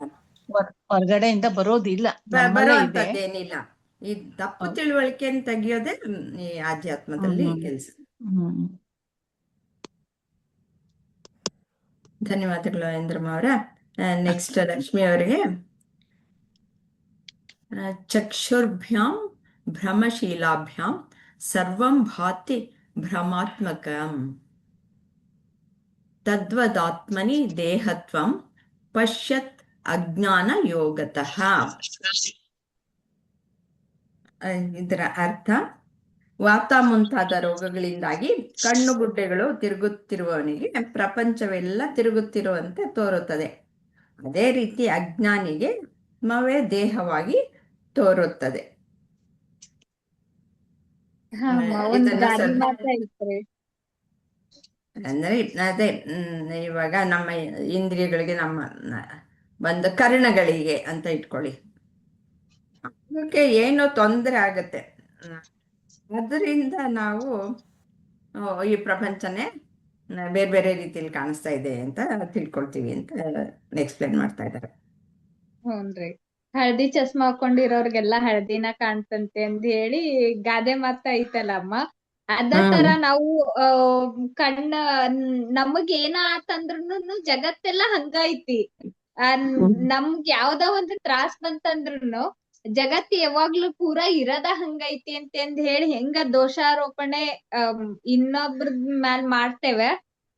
ಹೊರಗಡೆಯಿಂದ ಬರೋದಿಲ್ಲ, ಬರೋ ಅಂತದ್ದೇನಿಲ್ಲ. ಈ ತಪ್ಪು ತಿಳುವಳಿಕೆಯನ್ನು ತೆಗಿಯೋದೇ ಈ ಆಧ್ಯಾತ್ಮದಲ್ಲಿ ಕೆಲಸ. ಧನ್ಯವಾದಗಳು ಇಂದ್ರಮ್ಮ ಅವರ. ನೆಕ್ಸ್ಟ್ ಲಕ್ಷ್ಮಿ ಅವರಿಗೆ. ಚಕ್ಷುರ್ಭ್ಯಾಂ ಭ್ರಮಶೀಲಾಭ್ಯಾಂ ಸರ್ವಂ ಭಾತಿ ಭ್ರಮಾತ್ಮಕಂ ತದ್ವದಾತ್ಮನಿ ದೇಹತ್ವಂ ಪಶ್ಯತ್ ಅಜ್ಞಾನ ಯೋಗತಃ. ಇದರ ಅರ್ಥ, ವಾತ ಮುಂತಾದ ರೋಗಗಳಿಂದಾಗಿ ಕಣ್ಣುಗುಡ್ಡೆಗಳು ತಿರುಗುತ್ತಿರುವವನಿಗೆ ಪ್ರಪಂಚವೆಲ್ಲ ತಿರುಗುತ್ತಿರುವಂತೆ ತೋರುತ್ತದೆ. ಅದೇ ರೀತಿ ಅಜ್ಞಾನಿಗೆ ಆತ್ಮವೇ ದೇಹವಾಗಿ ತೋರುತ್ತದೆ. ಅಂದ್ರೆ ಅದೇ ಇವಾಗ ನಮ್ಮ ಇಂದ್ರಿಯಗಳಿಗೆ, ನಮ್ಮ ಒಂದು ಕರ್ಣಗಳಿಗೆ ಅಂತ ಇಟ್ಕೊಳ್ಳಿ, ಅದಕ್ಕೆ ಏನೋ ತೊಂದರೆ ಆಗತ್ತೆ, ಅದರಿಂದ ನಾವು ಈ ಪ್ರಪಂಚನೇ ಬೇರೆ ಬೇರೆ ರೀತಿಯಲ್ಲಿ ಕಾಣಿಸ್ತಾ ಇದೆ ಅಂತ ತಿಳ್ಕೊಳ್ತೀವಿ ಅಂತ ಎಕ್ಸ್ಪ್ಲೇನ್ ಮಾಡ್ತಾ ಇದ್ದಾರೆ. ಹ್ಞೂನ್ರಿ. ಹಳದಿ ಚಸ್ಮಾ ಹಾಕೊಂಡಿರೋರ್ಗೆಲ್ಲಾ ಹಳದಿನ ಕಾಣ್ತಂತೆ ಅಂತ ಹೇಳಿ ಗಾದೆ ಮಾತ ಐತಲ್ಲ ಅಮ್ಮ. ಅದ ತರ ನಾವು ಕಣ್ಣ ನಮಗ್ ಏನ ಆತಂದ್ರುನು ಜಗತ್ತೆಲ್ಲ ಹಂಗ ಐತಿ. ನಮ್ಗ್ ಯಾವ್ದೋ ಒಂದ್ ತ್ರಾಸ್ ಬಂತಂದ್ರುನು ಜಗತ್ ಯಾವಾಗ್ಲೂ ಪೂರಾ ಇರದ ಹಂಗೈತಿ ಅಂತ ಹೇಳಿ ಹೆಂಗ ದೋಷಾರೋಪಣೆ ಇನ್ನೊಬ್ರ ಮ್ಯಾಲ್ ಮಾಡ್ತೇವೆ,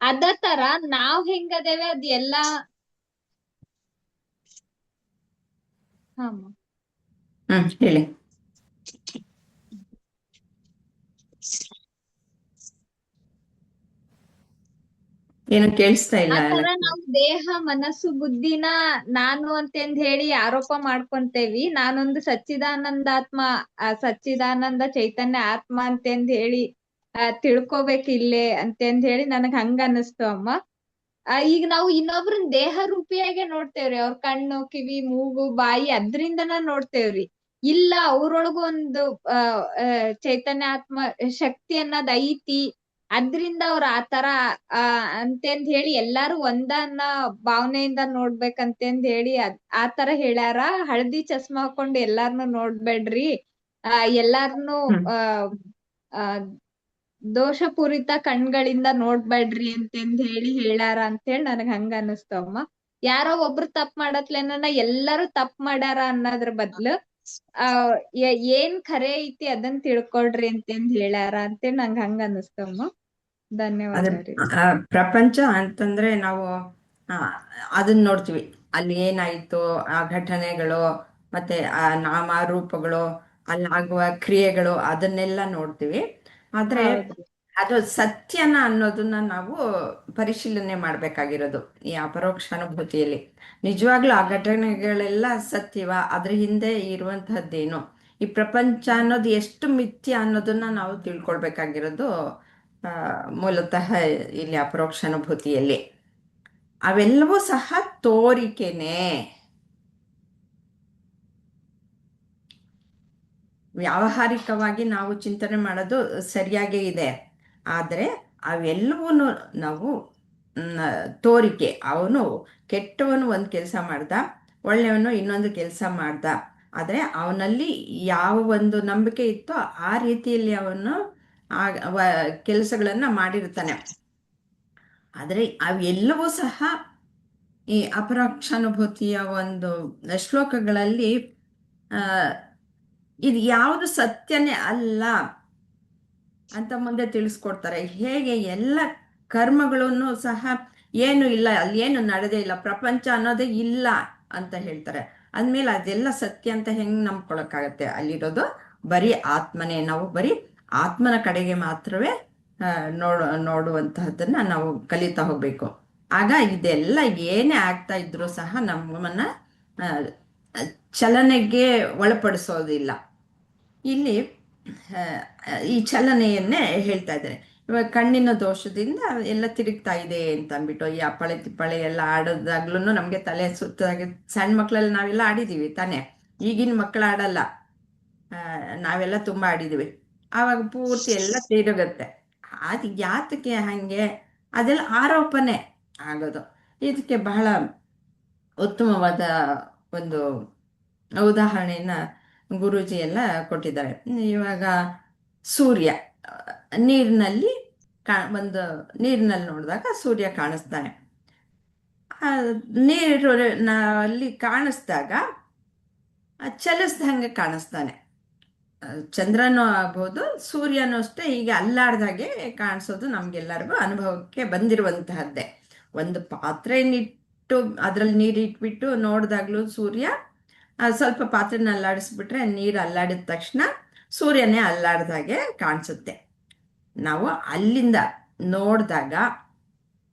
ಅದ ತರ ನಾವ್ ಹೆಂಗದೇವೆ ಅದ್ ಎಲ್ಲಾ. ಹೇಳಿ. ಏನು ಕೇಳಿಸ್ತಾ ಇಲ್ಲ. ಆತರ ನಾವು ದೇಹ ಮನಸ್ಸು ಬುದ್ಧಿನ ನಾನು ಅಂತಂದ್ ಹೇಳಿ ಆರೋಪ ಮಾಡ್ಕೊಂತೇವಿ. ನಾನೊಂದು ಸಚ್ಚಿದಾನಂದಾತ್ಮ, ಸಚ್ಚಿದಾನಂದ ಚೈತನ್ಯ ಆತ್ಮ ಅಂತಂದ್ ಹೇಳಿ ತಿಳ್ಕೊಬೇಕಿಲ್ಲೇ ಅಂತಂದ್ ಹೇಳಿ ನನಗ್ ಹಂಗ ಅನಸ್ತು ಅಮ್ಮ. ಈಗ ನಾವು ಇನ್ನೊಬ್ರನ್ ದೇಹ ರೂಪಿಯಾಗೆ ನೋಡ್ತೇವ್ರಿ. ಅವ್ರ ಕಣ್ಣು ಕಿವಿ ಮೂಗು ಬಾಯಿ ಅದ್ರಿಂದನ ನೋಡ್ತೇವ್ರಿ. ಇಲ್ಲ ಅವ್ರೊಳಗು ಒಂದು ಚೈತನ್ಯ ಆತ್ಮ ಶಕ್ತಿ ಅನ್ನೋದ್ ಐತಿ, ಅದ್ರಿಂದ ಅವ್ರ ಆತರ ಅಂತಂದ್ ಹೇಳಿ ಎಲ್ಲಾರು ಒಂದನ್ನ ಭಾವನೆಯಿಂದ ನೋಡ್ಬೇಕಂತಂದ್ ಹೇಳಿ ಆತರ ಹೇಳ್ಯಾರ. ಹಳದಿ ಚಸ್ಮಾ ಹಾಕೊಂಡು ಎಲ್ಲಾರ್ನು ನೋಡ್ಬೇಡ್ರಿ, ಎಲ್ಲಾರ್ನು ದೋಷಪೂರಿತ ಕಣ್ಗಳಿಂದ ನೋಡ್ಬೇಡ್ರಿ ಅಂತಂದ್ ಹೇಳಿ ಹೇಳ್ಯಾರ ಅಂತೇಳಿ ನನಗ್ ಹಂಗ ಅನಸ್ತವಮ್ಮ. ಯಾರೋ ಒಬ್ರು ತಪ್ಪು ಮಾಡತ್ಲೇನ ಎಲ್ಲಾರು ತಪ್ಪು ಮಾಡ್ಯಾರ ಅನ್ನೋದ್ರ ಬದ್ಲು ಏನ್ ಖರೆ ಐತಿ ಅದನ್ನ ತಿಳ್ಕೊಳ್ರಿ ಅಂತಂದ್ ಹೇಳ್ಯಾರ ಅಂತ ನಂಗ ಹಂಗ ಅನಸ್ತಮ್ಮ. ಧನ್ಯವಾದ ಅದ್ರ ರೀ. ಪ್ರಪಂಚ ಅಂತಂದ್ರೆ ನಾವು ಆ, ಅದನ್ನ ನೋಡ್ತೀವಿ. ಅಲ್ಲಿ ಏನಾಯ್ತು, ಆ ಘಟನೆಗಳು, ಮತ್ತೆ ಆ ನಾಮರೂಪಗಳು, ಅಲ್ಲಾಗುವ ಕ್ರಿಯೆಗಳು, ಅದನ್ನೆಲ್ಲ ನೋಡ್ತೀವಿ. ಆದ್ರೆ ಹೌದ್ರಿ. ಅದು ಸತ್ಯನ ಅನ್ನೋದನ್ನ ನಾವು ಪರಿಶೀಲನೆ ಮಾಡ್ಬೇಕಾಗಿರೋದು ಈ ಅಪರೋಕ್ಷ ಅನುಭೂತಿಯಲ್ಲಿ. ನಿಜವಾಗ್ಲೂ ಆ ಘಟನೆಗಳೆಲ್ಲ ಸತ್ಯವ, ಅದ್ರ ಹಿಂದೆ ಇರುವಂತಹದ್ದೇನು, ಈ ಪ್ರಪಂಚ ಅನ್ನೋದು ಎಷ್ಟು ಮಿಥ್ಯ ಅನ್ನೋದನ್ನ ನಾವು ತಿಳ್ಕೊಳ್ಬೇಕಾಗಿರೋದು ಮೂಲತಃ ಇಲ್ಲಿ ಅಪರೋಕ್ಷ ಅನುಭೂತಿಯಲ್ಲಿ. ಅವೆಲ್ಲವೂ ಸಹ ತೋರಿಕೆನೆ. ವ್ಯಾವಹಾರಿಕವಾಗಿ ನಾವು ಚಿಂತನೆ ಮಾಡೋದು ಸರಿಯಾಗೇ ಇದೆ, ಆದರೆ ಅವೆಲ್ಲವೂ ನಾವು ತೋರಿಕೆ. ಅವನು ಕೆಟ್ಟವನು ಒಂದು ಕೆಲಸ ಮಾಡ್ದ, ಒಳ್ಳೆಯವನು ಇನ್ನೊಂದು ಕೆಲಸ ಮಾಡ್ದ, ಆದರೆ ಅವನಲ್ಲಿ ಯಾವ ಒಂದು ನಂಬಿಕೆ ಇತ್ತೋ ಆ ರೀತಿಯಲ್ಲಿ ಅವನು ಕೆಲಸಗಳನ್ನ ಮಾಡಿರ್ತಾನೆ. ಆದರೆ ಅವೆಲ್ಲವೂ ಸಹ ಈ ಅಪರೋಕ್ಷಾನುಭೂತಿಯ ಒಂದು ಶ್ಲೋಕಗಳಲ್ಲಿ ಇದು ಯಾವುದು ಸತ್ಯನೇ ಅಲ್ಲ ಅಂತ ಮುಂದೆ ತಿಳಿಸ್ಕೊಡ್ತಾರೆ. ಹೇಗೆ ಎಲ್ಲ ಕರ್ಮಗಳನ್ನು ಸಹ ಏನು ಇಲ್ಲ, ಅಲ್ಲಿ ಏನು ನಡೆದೇ ಇಲ್ಲ, ಪ್ರಪಂಚ ಅನ್ನೋದೇ ಇಲ್ಲ ಅಂತ ಹೇಳ್ತಾರೆ. ಅಂದಮೇಲೆ ಅದೆಲ್ಲ ಸತ್ಯ ಅಂತ ಹೆಂಗ್ ನಂಬ್ಕೊಳಕ್ಕಾಗತ್ತೆ? ಅಲ್ಲಿರೋದು ಬರೀ ಆತ್ಮನೇ. ನಾವು ಬರೀ ಆತ್ಮನ ಕಡೆಗೆ ಮಾತ್ರವೇ ನೋಡುವಂತಹದ್ದನ್ನ ನಾವು ಕಲಿತಾ ಹೋಗ್ಬೇಕು. ಆಗ ಇದೆಲ್ಲ ಏನೇ ಆಗ್ತಾ ಇದ್ರೂ ಸಹ ನಮ್ಮನ್ನ ಚಲನೆಗೆ ಒಳಪಡಿಸೋದಿಲ್ಲ. ಇಲ್ಲಿ ಈ ಚಲನೆಯನ್ನೇ ಹೇಳ್ತಾ ಇದ್ದಾರೆ. ಇವಾಗ ಕಣ್ಣಿನ ದೋಷದಿಂದ ಎಲ್ಲ ತಿರುಗ್ತಾ ಇದೆ ಅಂತ ಅಂದ್ಬಿಟ್ಟು ಈ ಅಪ್ಪಳೆ ತಿಪ್ಪಳೆ ಎಲ್ಲ ಆಡೋದಾಗ್ಲೂ ನಮಗೆ ತಲೆ ಸುತ್ತಾಗಿ, ಸಣ್ಣ ಮಕ್ಕಳಲ್ಲಿ ನಾವೆಲ್ಲ ಆಡಿದೀವಿ ತಾನೆ. ಈಗಿನ ಮಕ್ಕಳು ಆಡಲ್ಲ, ನಾವೆಲ್ಲ ತುಂಬಾ ಆಡಿದೀವಿ. ಆವಾಗ ಪೂರ್ತಿ ಎಲ್ಲ ತಿರುಗತ್ತೆ. ಅದು ಯಾತಕ್ಕೆ ಹಂಗೆ? ಅದೆಲ್ಲ ಆರೋಪನೆ ಆಗೋದು. ಇದಕ್ಕೆ ಬಹಳ ಉತ್ತಮವಾದ ಒಂದು ಉದಾಹರಣೆಯನ್ನ ಗುರೂಜಿ ಎಲ್ಲ ಕೊಟ್ಟಿದ್ದಾರೆ. ಇವಾಗ ಸೂರ್ಯ ನೀರಿನಲ್ಲಿ ಒಂದು ನೀರಿನಲ್ಲಿ ನೋಡಿದಾಗ ಸೂರ್ಯ ಕಾಣಿಸ್ತಾನೆ. ನೀರಲ್ಲಿ ಕಾಣಿಸ್ದಾಗ ಚಲಿಸ್ದಂಗೆ ಕಾಣಿಸ್ತಾನೆ. ಚಂದ್ರನೂ ಆಗ್ಬೋದು, ಸೂರ್ಯನೂ ಅಷ್ಟೇ. ಹೀಗೆ ಅಲ್ಲಾಡ್ದಾಗೆ ಕಾಣಿಸೋದು ನಮ್ಗೆಲ್ಲರಿಗೂ ಅನುಭವಕ್ಕೆ ಬಂದಿರುವಂತಹದ್ದೇ. ಒಂದು ಪಾತ್ರೆನಿಟ್ಟು ಅದ್ರಲ್ಲಿ ನೀರು ಇಟ್ಬಿಟ್ಟು ನೋಡಿದಾಗ್ಲೂ ಸೂರ್ಯ, ಸ್ವಲ್ಪ ಪಾತ್ರೆನ ಅಲ್ಲಾಡಿಸ್ಬಿಟ್ರೆ ನೀರು ಅಲ್ಲಾಡಿದ ತಕ್ಷಣ ಸೂರ್ಯನೇ ಅಲ್ಲಾಡ್ದಾಗೆ ಕಾಣಿಸುತ್ತೆ. ನಾವು ಅಲ್ಲಿಂದ ನೋಡಿದಾಗ,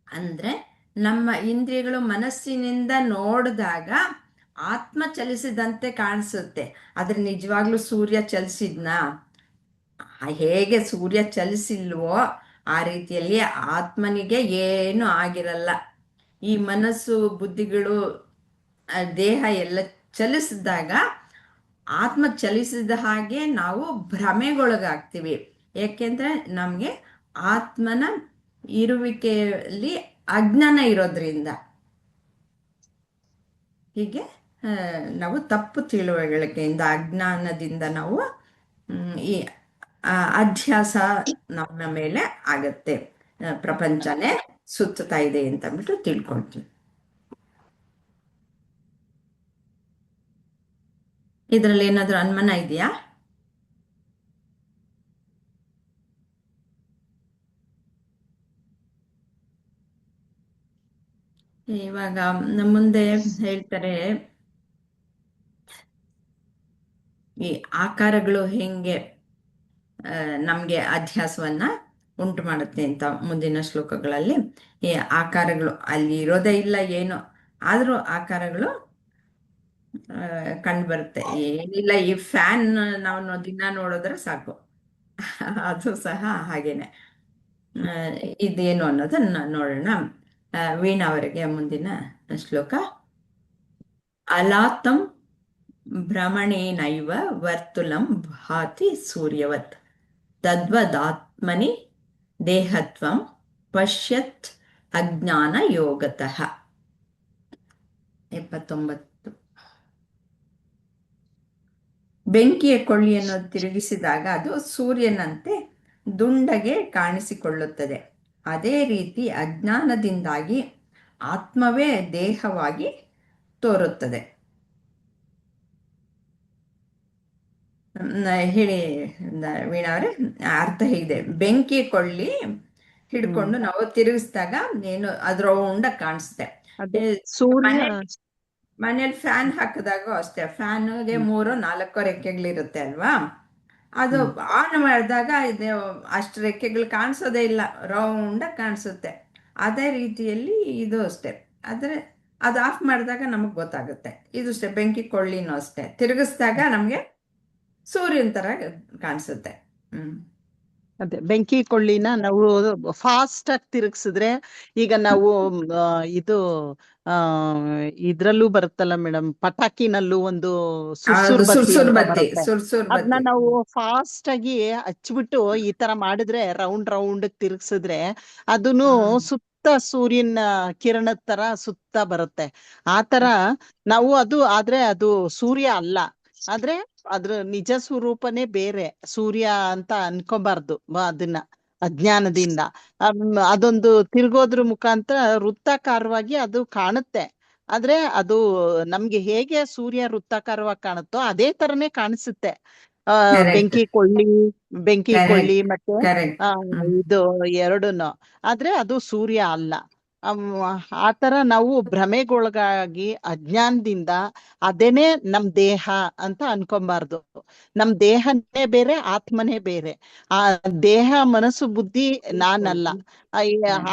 ಅಂದ್ರೆ ನಮ್ಮ ಇಂದ್ರಿಯಗಳು ಮನಸ್ಸಿನಿಂದ ನೋಡಿದಾಗ ಆತ್ಮ ಚಲಿಸಿದಂತೆ ಕಾಣಿಸುತ್ತೆ. ಆದ್ರೆ ನಿಜವಾಗ್ಲೂ ಸೂರ್ಯ ಚಲಿಸಿದ್ನಾ? ಹೇಗೆ ಸೂರ್ಯ ಚಲಿಸಿಲ್ವೋ ಆ ರೀತಿಯಲ್ಲಿ ಆತ್ಮನಿಗೆ ಏನು ಆಗಿರಲ್ಲ. ಈ ಮನಸ್ಸು, ಬುದ್ಧಿಗಳು, ದೇಹ ಎಲ್ಲ ಚಲಿಸಿದಾಗ ಆತ್ಮ ಚಲಿಸಿದ ಹಾಗೆ ನಾವು ಭ್ರಮೆಗೊಳಗಾಗ್ತೀವಿ. ಏಕೆಂದ್ರೆ ನಮಗೆ ಆತ್ಮನ ಇರುವಿಕೆಯಲ್ಲಿ ಅಜ್ಞಾನ ಇರೋದ್ರಿಂದ. ಹೀಗೆ ನಾವು ತಪ್ಪು ತಿಳುವಳಿಕೆಯಿಂದ, ಅಜ್ಞಾನದಿಂದ ನಾವು ಈ ಅಧ್ಯಾಸ ನಮ್ಮ ಮೇಲೆ ಆಗತ್ತೆ. ಪ್ರಪಂಚನೇ ಸುತ್ತಾ ಇದೆ ಅಂತ ಅಂದ್ಬಿಟ್ಟು ತಿಳ್ಕೊಳ್ತೀವಿ. ಇದರಲ್ಲಿ ಏನಾದ್ರೂ ಅನುಮಾನ ಇದೆಯಾ? ಇವಾಗ ಮುಂದೆ ಹೇಳ್ತಾರೆ, ಈ ಆಕಾರಗಳು ಹೆಂಗೆ ನಮ್ಗೆ ಅಧ್ಯಾಸವನ್ನ ಉಂಟು ಮಾಡುತ್ತೆ ಅಂತ ಮುಂದಿನ ಶ್ಲೋಕಗಳಲ್ಲಿ. ಈ ಆಕಾರಗಳು ಅಲ್ಲಿ ಇರೋದೇ ಇಲ್ಲ ಏನು, ಆದ್ರೂ ಆಕಾರಗಳು ಕಂಡು ಬರುತ್ತೆ. ಏನಿಲ್ಲ, ಈ ಫ್ಯಾನ್ ನಾವು ದಿನ ನೋಡಿದ್ರೆ ಸಾಕು, ಅದು ಸಹ ಹಾಗೇನೆ. ಇದೇನು ಅನ್ನೋದನ್ನ ನೋಡೋಣ. ವೀಣಾ ಅವರಿಗೆ ಮುಂದಿನ ಶ್ಲೋಕ. ಅಲಾತಂ ಭ್ರಮಣೇನೈವ ವರ್ತುಲಂ ಭಾತಿ ಸೂರ್ಯವತ್ ತದ್ವದಾತ್ಮನಿ ದೇಹತ್ವಂ ಪಶ್ಯತ್ ಅಜ್ಞಾನ ಯೋಗತಃ. 79. ಬೆಂಕಿಯ ಕೊಳ್ಳಿಯನ್ನು ತಿರುಗಿಸಿದಾಗ ಅದು ಸೂರ್ಯನಂತೆ ದುಂಡಗೆ ಕಾಣಿಸಿಕೊಳ್ಳುತ್ತದೆ. ಅದೇ ರೀತಿ ಅಜ್ಞಾನದಿಂದಾಗಿ ಆತ್ಮವೇ ದೇಹವಾಗಿ ತೋರುತ್ತದೆ. ಹೇಳಿ ವೀಣಾ ಅವರೇ, ಅರ್ಥ ಹೀಗಿದೆ. ಬೆಂಕಿ ಕೊಳ್ಳಿ ಹಿಡ್ಕೊಂಡು ನಾವು ತಿರುಗಿಸಿದಾಗ ಏನು ಅದ್ರ ಉಂಡ ಕಾಣಿಸುತ್ತೆ. ಅದೇ ಸೂರ್ಯ ಮನೇಲಿ ಫ್ಯಾನ್ ಹಾಕಿದಾಗ ಅಷ್ಟೇ, ಫ್ಯಾನ್ಗೆ 3-4 ರೆಕ್ಕೆಗಳಿರುತ್ತೆ ಅಲ್ವಾ, ಅದು ಆನ್ ಮಾಡಿದಾಗ ಇದು ಅಷ್ಟು ರೆಕ್ಕೆಗಳು ಕಾಣಿಸೋದೇ ಇಲ್ಲ, ರೌಂಡಾಗಿ ಕಾಣಿಸುತ್ತೆ. ಅದೇ ರೀತಿಯಲ್ಲಿ ಇದು ಅಷ್ಟೇ. ಆದರೆ ಅದು ಆಫ್ ಮಾಡಿದಾಗ ನಮಗೆ ಗೊತ್ತಾಗುತ್ತೆ. ಇದು ಅಷ್ಟೇ, ಬೆಂಕಿ ಕೊಳ್ಳಿನೂ ಅಷ್ಟೇ, ತಿರುಗಿಸಿದಾಗ ನಮಗೆ ಸೂರ್ಯನ ಥರ ಕಾಣಿಸುತ್ತೆ. ಅದೇ ಬೆಂಕಿ ಕೊಳ್ಳಿನ ನಾವು ಫಾಸ್ಟ್ ಆಗಿ ತಿರುಗಿಸಿದ್ರೆ, ಈಗ ನಾವು ಇದು ಇದ್ರಲ್ಲೂ ಬರುತ್ತಲ್ಲ ಮೇಡಮ್, ಪಟಾಕಿನಲ್ಲೂ ಒಂದು ಸುರ್ಸುರ್ ಬತ್ತಿ ಅಂತ ಬತ್ತಿ, ಬರುತ್ತೆ. ಅದನ್ನ ನಾವು ಫಾಸ್ಟ್ ಆಗಿ ಹಚ್ಬಿಟ್ಟು ಈ ತರ ಮಾಡಿದ್ರೆ, ರೌಂಡ್ ತಿರುಗಿಸಿದ್ರೆ ಅದನ್ನು ಸುತ್ತ ಸೂರ್ಯನ ಕಿರಣದ ತರ ಸುತ್ತ ಬರುತ್ತೆ. ಆ ತರ ನಾವು ಆದ್ರೆ ಅದು ಸೂರ್ಯ ಅಲ್ಲ, ಆದ್ರೆ ಅದ್ರ ನಿಜ ಸ್ವರೂಪನೇ ಬೇರೆ. ಸೂರ್ಯ ಅಂತ ಅನ್ಕೋಬಾರ್ದು ಅದನ್ನ ಅಜ್ಞಾನದಿಂದ. ಅದೊಂದು ತಿರುಗೋದ್ರ ಮುಖಾಂತರ ವೃತ್ತಾಕಾರವಾಗಿ ಅದು ಕಾಣುತ್ತೆ. ಆದ್ರೆ ಅದು ನಮ್ಗೆ ಹೇಗೆ ಸೂರ್ಯ ವೃತ್ತಾಕಾರವಾಗಿ ಕಾಣುತ್ತೋ ಅದೇ ತರನೇ ಕಾಣಿಸುತ್ತೆ. ಬೆಂಕಿ ಕೊಳ್ಳಿ ಮತ್ತೆ ಇದು ಎರಡೂನು. ಆದ್ರೆ ಅದು ಸೂರ್ಯ ಅಲ್ಲ. ಆ ತರ ನಾವು ಭ್ರಮೆಗೊಳಗಾಗಿ ಅಜ್ಞಾನದಿಂದ ಅದೇನೆ ನಮ್ ದೇಹ ಅಂತ ಅನ್ಕೊಂಬಾರ್ದು. ನಮ್ ದೇಹನೇ ಬೇರೆ, ಆತ್ಮನೇ ಬೇರೆ. ಆ ದೇಹ ಮನಸ್ಸು ಬುದ್ಧಿ ನಾನಲ್ಲ,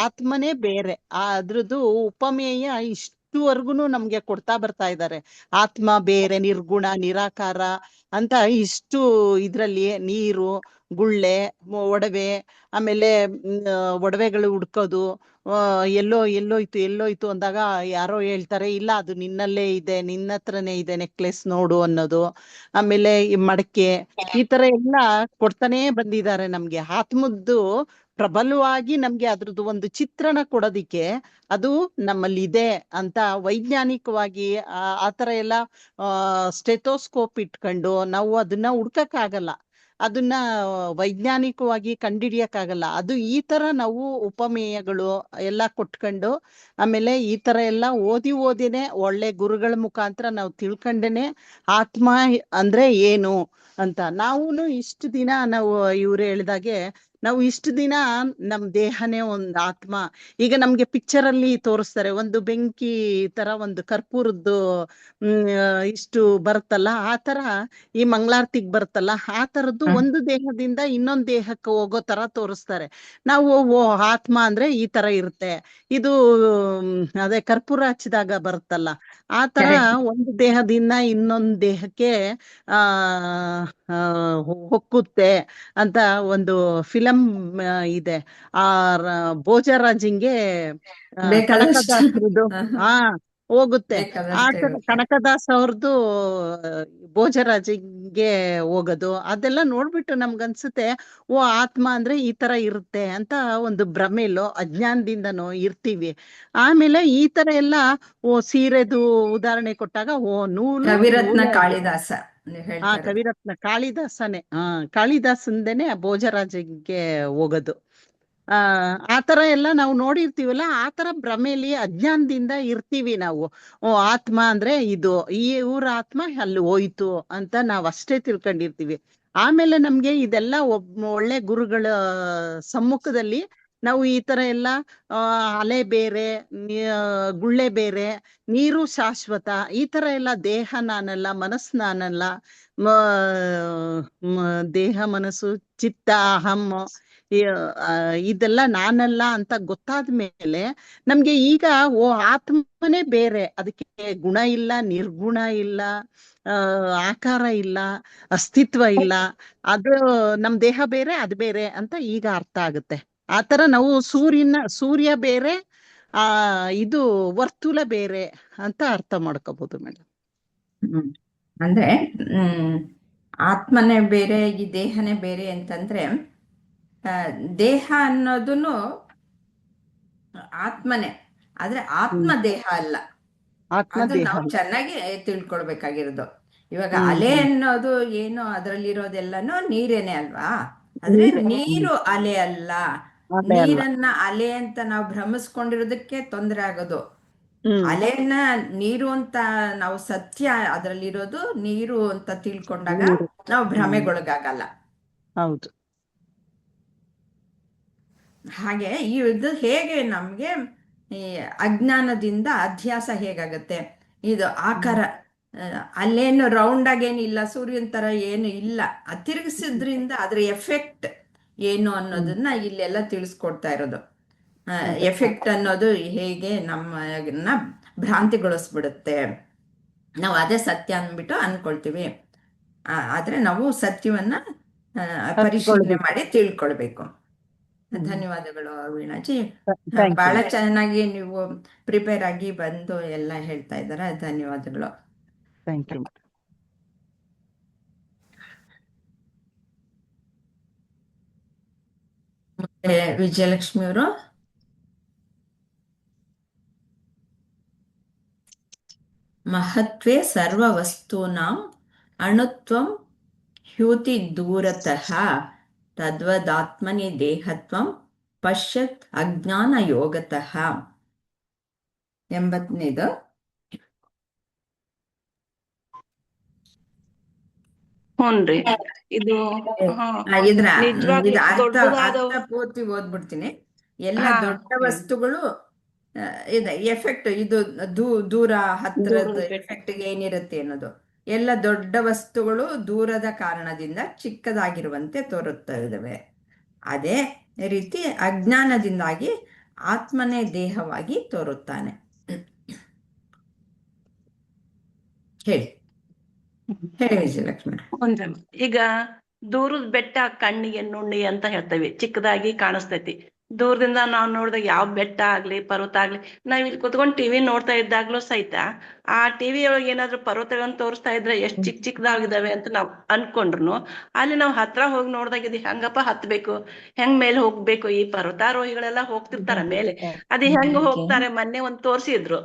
ಆತ್ಮನೇ ಬೇರೆ. ಅದ್ರದ್ದು ಉಪಮೇಯ ಇಷ್ಟುವರೆಗೂ ನಮ್ಗೆ ಕೊಡ್ತಾ ಬರ್ತಾ ಇದ್ದಾರೆ. ಆತ್ಮ ಬೇರೆ, ನಿರ್ಗುಣ, ನಿರಾಕಾರ ಅಂತ ಇಷ್ಟು ಇದ್ರಲ್ಲಿ ನೀರು, ಗುಳ್ಳೆ, ಒಡವೆ, ಆಮೇಲೆ ಒಡವೆಗಳು ಹುಡ್ಕೋದು, ಎಲ್ಲೋಯ್ತು ಅಂದಾಗ ಯಾರೋ ಹೇಳ್ತಾರೆ, ಇಲ್ಲ ಅದು ನಿನ್ನಲ್ಲೇ ಇದೆ, ನಿನ್ನ ಹತ್ರನೇ ಇದೆ ನೆಕ್ಲೆಸ್ ನೋಡು ಅನ್ನೋದು. ಆಮೇಲೆ ಈ ಮಡಕೆ, ಈ ತರ ಎಲ್ಲ ಕೊಡ್ತಾನೆ ಬಂದಿದ್ದಾರೆ ನಮ್ಗೆ. ಆತ್ಮದ್ದು ಪ್ರಬಲವಾಗಿ ನಮ್ಗೆ ಅದ್ರದ್ದು ಒಂದು ಚಿತ್ರಣ ಕೊಡೋದಿಕ್ಕೆ ಅದು ನಮ್ಮಲ್ಲಿ ಇದೆ ಅಂತ ವೈಜ್ಞಾನಿಕವಾಗಿ ಆ ತರ ಎಲ್ಲ ಸ್ಟೆಥೋಸ್ಕೋಪ್ ಇಟ್ಕೊಂಡು ನಾವು ಅದನ್ನ ಹುಡ್ಕಕ್ಕಾಗಲ್ಲ, ಅದನ್ನ ವೈಜ್ಞಾನಿಕವಾಗಿ ಕಂಡಿಡಿಯಕ್ಕಾಗಲ್ಲ. ಅದು ಈ ತರ ನಾವು ಉಪಮೇಯಗಳು ಎಲ್ಲ ಕೊಟ್ಕೊಂಡು, ಆಮೇಲೆ ಈ ತರ ಎಲ್ಲ ಓದಿನೇ ಒಳ್ಳೆ ಗುರುಗಳ ಮುಖಾಂತರ ನಾವು ತಿಳ್ಕೊಂಡೇನೆ ಆತ್ಮ ಅಂದ್ರೆ ಏನು ಅಂತ. ನಾವು ಇಷ್ಟು ದಿನ ನಾವು ಇವ್ರು ಹೇಳಿದಾಗೆ ನಾವು ಇಷ್ಟು ದಿನ ನಮ್ ದೇಹನೇ ಒಂದ್ ಆತ್ಮ. ಈಗ ನಮ್ಗೆ ಪಿಕ್ಚರ್ ಅಲ್ಲಿ ತೋರಿಸ್ತಾರೆ, ಒಂದು ಬೆಂಕಿ ತರ ಒಂದು ಕರ್ಪೂರದ್ದು ಇಷ್ಟು ಬರುತ್ತಲ್ಲ, ಆ ತರ ಈ ಮಂಗಳಾರತಿಗ್ ಬರುತ್ತಲ್ಲ, ಆ ತರದ್ದು ಒಂದು ದೇಹದಿಂದ ಇನ್ನೊಂದ್ ದೇಹಕ್ಕೆ ಹೋಗೋ ತರ ತೋರಿಸ್ತಾರೆ. ನಾವು ಆತ್ಮ ಅಂದ್ರೆ ಈ ತರ ಇರುತ್ತೆ, ಇದು ಅದೇ ಕರ್ಪೂರ ಹಚ್ಚಿದಾಗ ಬರುತ್ತಲ್ಲ, ಆ ತರ ಒಂದು ದೇಹದಿಂದ ಇನ್ನೊಂದ್ ದೇಹಕ್ಕೆ ಹೊಕ್ಕುತ್ತೆ ಅಂತ ಒಂದು ಫಿಲಂ ಇದೆ. ಆ ಭೋಜರಾಜಿಂಗೆ ಕನಕದಾಸರದು ಹೋಗುತ್ತೆ. ಆ ತರ ಕನಕದಾಸ್ ಅವ್ರದ್ದು ಭೋಜರಾಜಿಗೆ ಹೋಗೋದು, ಅದೆಲ್ಲ ನೋಡ್ಬಿಟ್ಟು ನಮ್ಗನ್ಸುತ್ತೆ, ಓ ಆತ್ಮ ಅಂದ್ರೆ ಈ ತರ ಇರುತ್ತೆ ಅಂತ ಒಂದು ಭ್ರಮೆಲೋ ಅಜ್ಞಾನದಿಂದನೋ ಇರ್ತೀವಿ. ಆಮೇಲೆ ಈ ತರ ಎಲ್ಲ ಸೀರೆದು ಉದಾಹರಣೆ ಕೊಟ್ಟಾಗ ನೂಲು ಕವಿರತ್ನ ಕಾಳಿದಾಸ, ಕವಿರತ್ನ ಕಾಳಿದಾಸನೇ, ಕಾಳಿದಾಸಂದೇನೆ ಭೋಜರಾಜಿಗೆ ಹೋಗೋದು. ಆ ತರ ಎಲ್ಲ ನಾವು ನೋಡಿರ್ತೀವಲ್ಲ, ಆ ತರ ಭ್ರಮೆಲಿ ಅಜ್ಞಾನದಿಂದ ಇರ್ತೀವಿ ನಾವು. ಆತ್ಮ ಅಂದ್ರೆ ಇದು, ಈ ಊರ ಆತ್ಮ ಅಲ್ಲಿ ಹೋಯ್ತು ಅಂತ ನಾವ್ ಅಷ್ಟೇ ತಿಳ್ಕೊಂಡಿರ್ತೀವಿ. ಆಮೇಲೆ ನಮ್ಗೆ ಇದೆಲ್ಲ ಒಳ್ಳೆ ಗುರುಗಳ ಸಮ್ಮುಖದಲ್ಲಿ ನಾವು ಈ ತರ ಎಲ್ಲ ಅಲೆ ಬೇರೆ, ಗುಳ್ಳೆ ಬೇರೆ, ನೀರು ಶಾಶ್ವತ, ಈ ತರ ಎಲ್ಲ ದೇಹ ನಾನಲ್ಲ, ಮನಸ್ಸು ನಾನಲ್ಲ, ದೇಹ ಮನಸ್ಸು ಚಿತ್ತ ಅಹಂ ಇದೆಲ್ಲ ನಾನಲ್ಲ ಅಂತ ಗೊತ್ತಾದ್ಮೇಲೆ ನಮ್ಗೆ ಈಗ ಆತ್ಮನೇ ಬೇರೆ, ಅದಕ್ಕೆ ಗುಣ ಇಲ್ಲ, ನಿರ್ಗುಣ ಇಲ್ಲ, ಆಕಾರ ಇಲ್ಲ, ಅಸ್ತಿತ್ವ ಇಲ್ಲ, ಅದು ನಮ್ ದೇಹ ಬೇರೆ, ಅದು ಬೇರೆ ಅಂತ ಈಗ ಅರ್ಥ ಆಗುತ್ತೆ. ಆತರ ನಾವು ಸೂರ್ಯ ಬೇರೆ, ಇದು ವರ್ತುಲ ಬೇರೆ ಅಂತ ಅರ್ಥ ಮಾಡ್ಕೋಬಹುದು ಮೇಡಮ್. ಅಂದ್ರೆ ಆತ್ಮನೇ ಬೇರೆ, ಈ ದೇಹನೇ ಬೇರೆ ಅಂತಂದ್ರೆ, ದೇಹ ಅನ್ನೋದನ್ನು ಆತ್ಮನೇ, ಆದ್ರೆ ಆತ್ಮ ದೇಹ ಅಲ್ಲ. ಅದು ನಾವು ಚೆನ್ನಾಗಿ ತಿಳ್ಕೊಳ್ಬೇಕಾಗಿರೋದು. ಇವಾಗ ಅಲೆ ಅನ್ನೋದು ಏನು, ಅದರಲ್ಲಿರೋದೆಲ್ಲನೂ ನೀರೇನೆ ಅಲ್ವಾ, ಆದ್ರೆ ನೀರು ಅಲೆ ಅಲ್ಲ. ನೀರನ್ನ ಅಲೆ ಅಂತ ನಾವು ಭ್ರಮಿಸ್ಕೊಂಡಿರೋದಕ್ಕೆ ತೊಂದರೆ ಆಗೋದು. ಅಲೆನ ನೀರು ಅಂತ ನಾವು ಸತ್ಯ ಅದರಲ್ಲಿರೋದು ನೀರು ಅಂತ ತಿಳ್ಕೊಂಡಾಗ ನೀರು. ನಾವು ಭ್ರಮೆಗೊಳಗಾಗಲ್ಲ. ಹೌದು. ಹಾಗೆ ಇದು ಹೇಗೆ ನಮ್ಗೆ ಈ ಅಜ್ಞಾನದಿಂದ ಅಧ್ಯಾಸ ಹೇಗಾಗತ್ತೆ, ಇದು ಆಕಾರ ಅಲ್ಲೇನು ರೌಂಡ್ ಆಗೇನಿಲ್ಲ, ಸೂರ್ಯನ ತರ ಏನು ಇಲ್ಲ, ತಿರುಗಿಸಿದ್ರಿಂದ ಅದ್ರ ಎಫೆಕ್ಟ್ ಏನು ಅನ್ನೋದನ್ನ ಇಲ್ಲೆಲ್ಲ ತಿಳಿಸ್ಕೊಡ್ತಾ ಇರೋದು. ಎಫೆಕ್ಟ್ ಅನ್ನೋದು ಹೇಗೆ ನಮ್ಮನ್ನ ಭ್ರಾಂತಿಗೊಳಿಸ್ಬಿಡುತ್ತೆ. ನಾವು ಅದೇ ಸತ್ಯ ಅಂದ್ಬಿಟ್ಟು ಅನ್ಕೊಳ್ತೀವಿ. ಆದ್ರೆ ನಾವು ಸತ್ಯವನ್ನ ಪರಿಶೀಲನೆ ಮಾಡಿ ತಿಳ್ಕೊಳ್ಬೇಕು. ಧನ್ಯವಾದಗಳು ವೀಣಾಜಿ. ಬಹಳ ಚೆನ್ನಾಗಿ ನೀವು ಪ್ರಿಪೇರ್ ಆಗಿ ಬಂದು ಎಲ್ಲ ಹೇಳ್ತಾ ಇದ್ದಾರೆ. ಧನ್ಯವಾದಗಳು. Thank you. ಮತ್ತೆ ವಿಜಯಲಕ್ಷ್ಮಿ ಅವರು. ಮಹತ್ವೇ ಸರ್ವ ವಸ್ತೂನಾಂ ಅಣುತ್ವಂ ಹ್ಯೂತಿ ದೂರತಃ ತದ್ವದಾತ್ಮನಿ ದೇಹತ್ವಂ ಪಶ್ಯತ್ ಅಜ್ಞಾನ ಯೋಗತಃ. 80ನೇದು. ಹ್ಞೂನ್ರಿ. ಇದು ಇದ್ರ ನಿಜವಾಗ್ಲೂ ಇದು ದೊಡ್ಡದಾದ ಅರ್ಥ ಪೂರ್ತಿ ಓದ್ಬಿಡ್ತೀನಿ. ಎಲ್ಲ ದೊಡ್ಡ ವಸ್ತುಗಳು ಇದೆ ಎಫೆಕ್ಟ್, ಇದು ದೂರ ಹತ್ತಿರದ ಎಫೆಕ್ಟ್ ಏನಿರುತ್ತೆ ಅನ್ನೋದು. ಎಲ್ಲ ದೊಡ್ಡ ವಸ್ತುಗಳು ದೂರದ ಕಾರಣದಿಂದ ಚಿಕ್ಕದಾಗಿರುವಂತೆ ತೋರುತ್ತಾ ಇದ್ದಾವೆ. ಅದೇ ರೀತಿ ಅಜ್ಞಾನದಿಂದಾಗಿ ಆತ್ಮನೇ ದೇಹವಾಗಿ ತೋರುತ್ತಾನೆ. ಹೇಳಿ ಹೇಳಿ ವಿಜಯಲಕ್ಷ್ಮಿ. ಈಗ ದೂರದ ಬೆಟ್ಟ ಕಣ್ಣಿಗೆ ನುಣ್ಣಿ ಅಂತ ಹೇಳ್ತೇವೆ, ಚಿಕ್ಕದಾಗಿ ಕಾಣಿಸ್ತೈತಿ. ದೂರದಿಂದ ನಾವು ನೋಡಿದಾಗ ಯಾವ ಬೆಟ್ಟ ಆಗ್ಲಿ ಪರ್ವತ ಆಗ್ಲಿ, ನಾವ್ ಇಲ್ಲಿ ಕುತ್ಕೊಂಡ್ ಟಿವಿ ನೋಡ್ತಾ ಇದ್ದಾಗ್ಲೂ ಸಹಿತ ಆ ಟಿವಿ ಒಳಗೆ ಏನಾದ್ರು ಪರ್ವತಗಳನ್ನ ತೋರಿಸ್ತಾ ಇದ್ರೆ ಎಷ್ಟ್ ಚಿಕ್ಕದಾಗಿದಾವೆ ಅಂತ ನಾವ್ ಅನ್ಕೊಂಡ್ರು, ಅಲ್ಲಿ ನಾವ್ ಹತ್ರ ಹೋಗಿ ನೋಡ್ದಾಗ ಇದು ಹೆಂಗಪ್ಪ ಹತ್ಬೇಕು, ಹೆಂಗ್ ಮೇಲೆ ಹೋಗ್ಬೇಕು, ಈ ಪರ್ವತಾರೋಹಿಗಳೆಲ್ಲ ಹೋಗ್ತಿರ್ತಾರ ಮೇಲೆ, ಅದ್ ಹೆಂಗ್ ಹೋಗ್ತಾರೆ ಮೊನ್ನೆ ಒಂದ್ ತೋರ್ಸಿದ್ರು.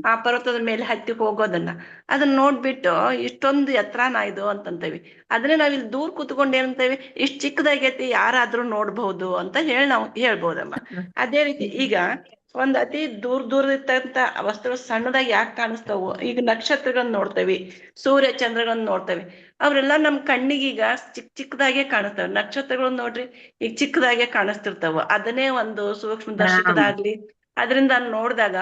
ಆ ಪರ್ವತದ ಮೇಲೆ ಹತ್ತಿ ಹೋಗೋದನ್ನ ಅದನ್ನ ನೋಡ್ಬಿಟ್ಟು ಇಷ್ಟೊಂದು ಎತ್ತರನಾ ಇದು ಅಂತಂತೇವಿ. ಅದನ್ನೇ ನಾವ್ ಇಲ್ಲಿ ದೂರ ಕೂತ್ಕೊಂಡು ಏನಂತೇವಿ, ಇಷ್ಟ್ ಚಿಕ್ಕದಾಗೈತಿ ಯಾರಾದ್ರೂ ನೋಡ್ಬಹುದು ಅಂತ ಹೇಳಿ ನಾವು ಹೇಳ್ಬೋದಮ್ಮ. ಅದೇ ರೀತಿ ಈಗ ಒಂದ್ ಅತಿ ದೂರದಿರ್ತಂತ ವಸ್ತುಗಳು ಸಣ್ಣದಾಗಿ ಯಾಕೆ ಕಾಣಿಸ್ತಾವು, ಈಗ ನಕ್ಷತ್ರಗಳನ್ನ ನೋಡ್ತೇವಿ, ಸೂರ್ಯ ಚಂದ್ರಗಳನ್ನ ನೋಡ್ತೇವೆ, ಅವ್ರೆಲ್ಲಾ ನಮ್ ಕಣ್ಣಿಗೀಗ ಚಿಕ್ಕದಾಗೆ ಕಾಣಿಸ್ತವೆ. ನಕ್ಷತ್ರಗಳನ್ನ ನೋಡ್ರಿ ಈಗ ಚಿಕ್ಕದಾಗೆ ಕಾಣಿಸ್ತಿರ್ತಾವ. ಅದನ್ನೇ ಒಂದು ಸೂಕ್ಷ್ಮ ದರ್ಶಕದಾಗ್ಲಿ ಅದರಿಂದ ನೋಡಿದಾಗ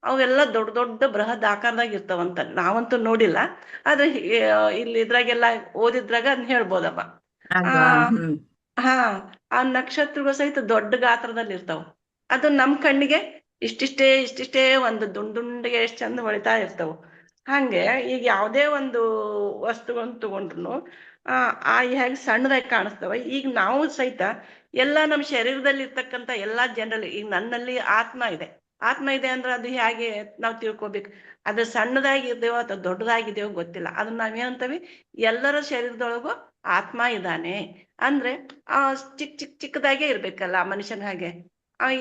ಅವೆಲ್ಲ ದೊಡ್ಡ ದೊಡ್ಡ ಬೃಹತ್ ಆಕಾರದಾಗ ಇರ್ತಾವಂತ. ನಾವಂತೂ ನೋಡಿಲ್ಲ, ಆದ್ರೆ ಇಲ್ಲಿ ಇದ್ರಾಗೆಲ್ಲ ಓದಿದ್ರಾಗ ಅದನ್ನ ಹೇಳ್ಬೋದಮ್ಮ. ಆ ನಕ್ಷತ್ರಗಳು ಸಹಿತ ದೊಡ್ಡ ಗಾತ್ರದಲ್ಲಿ ಇರ್ತಾವ. ಅದು ನಮ್ ಕಣ್ಣಿಗೆ ಇಷ್ಟಿಷ್ಟೇ ಒಂದು ದುಂಡಿಗೆ ಎಷ್ಟ್ ಚಂದ ಹೊಳಿತಾ ಇರ್ತಾವ. ಹಂಗೆ ಈಗ ಯಾವ್ದೇ ಒಂದು ವಸ್ತುಗಳನ್ನ ತಗೊಂಡ್ರು ಹೇಗೆ ಸಣ್ಣದಾಗಿ ಕಾಣಿಸ್ತವ. ಈಗ ನಾವು ಸಹಿತ ಎಲ್ಲಾ ನಮ್ ಶರೀರದಲ್ಲಿ ಇರ್ತಕ್ಕಂತ ಎಲ್ಲಾ ಜನರಲ್ಲಿ, ಈಗ ನನ್ನಲ್ಲಿ ಆತ್ಮ ಇದೆ ಅಂದ್ರೆ ಅದು ಹೇಗೆ ನಾವ್ ತಿಳ್ಕೊಬೇಕು, ಅದು ಸಣ್ಣದಾಗಿದ್ದೇವೋ ಅಥವಾ ದೊಡ್ಡದಾಗಿದ್ದೇವೋ ಗೊತ್ತಿಲ್ಲ. ಅದನ್ನ ನಾವೇನಂತವಿ, ಎಲ್ಲರ ಶರೀರದೊಳಗೂ ಆತ್ಮ ಇದ್ದಾನೆ ಅಂದ್ರೆ ಚಿಕ್ಕದಾಗೆ ಇರ್ಬೇಕಲ್ಲ ಮನುಷ್ಯನ ಹಾಗೆ.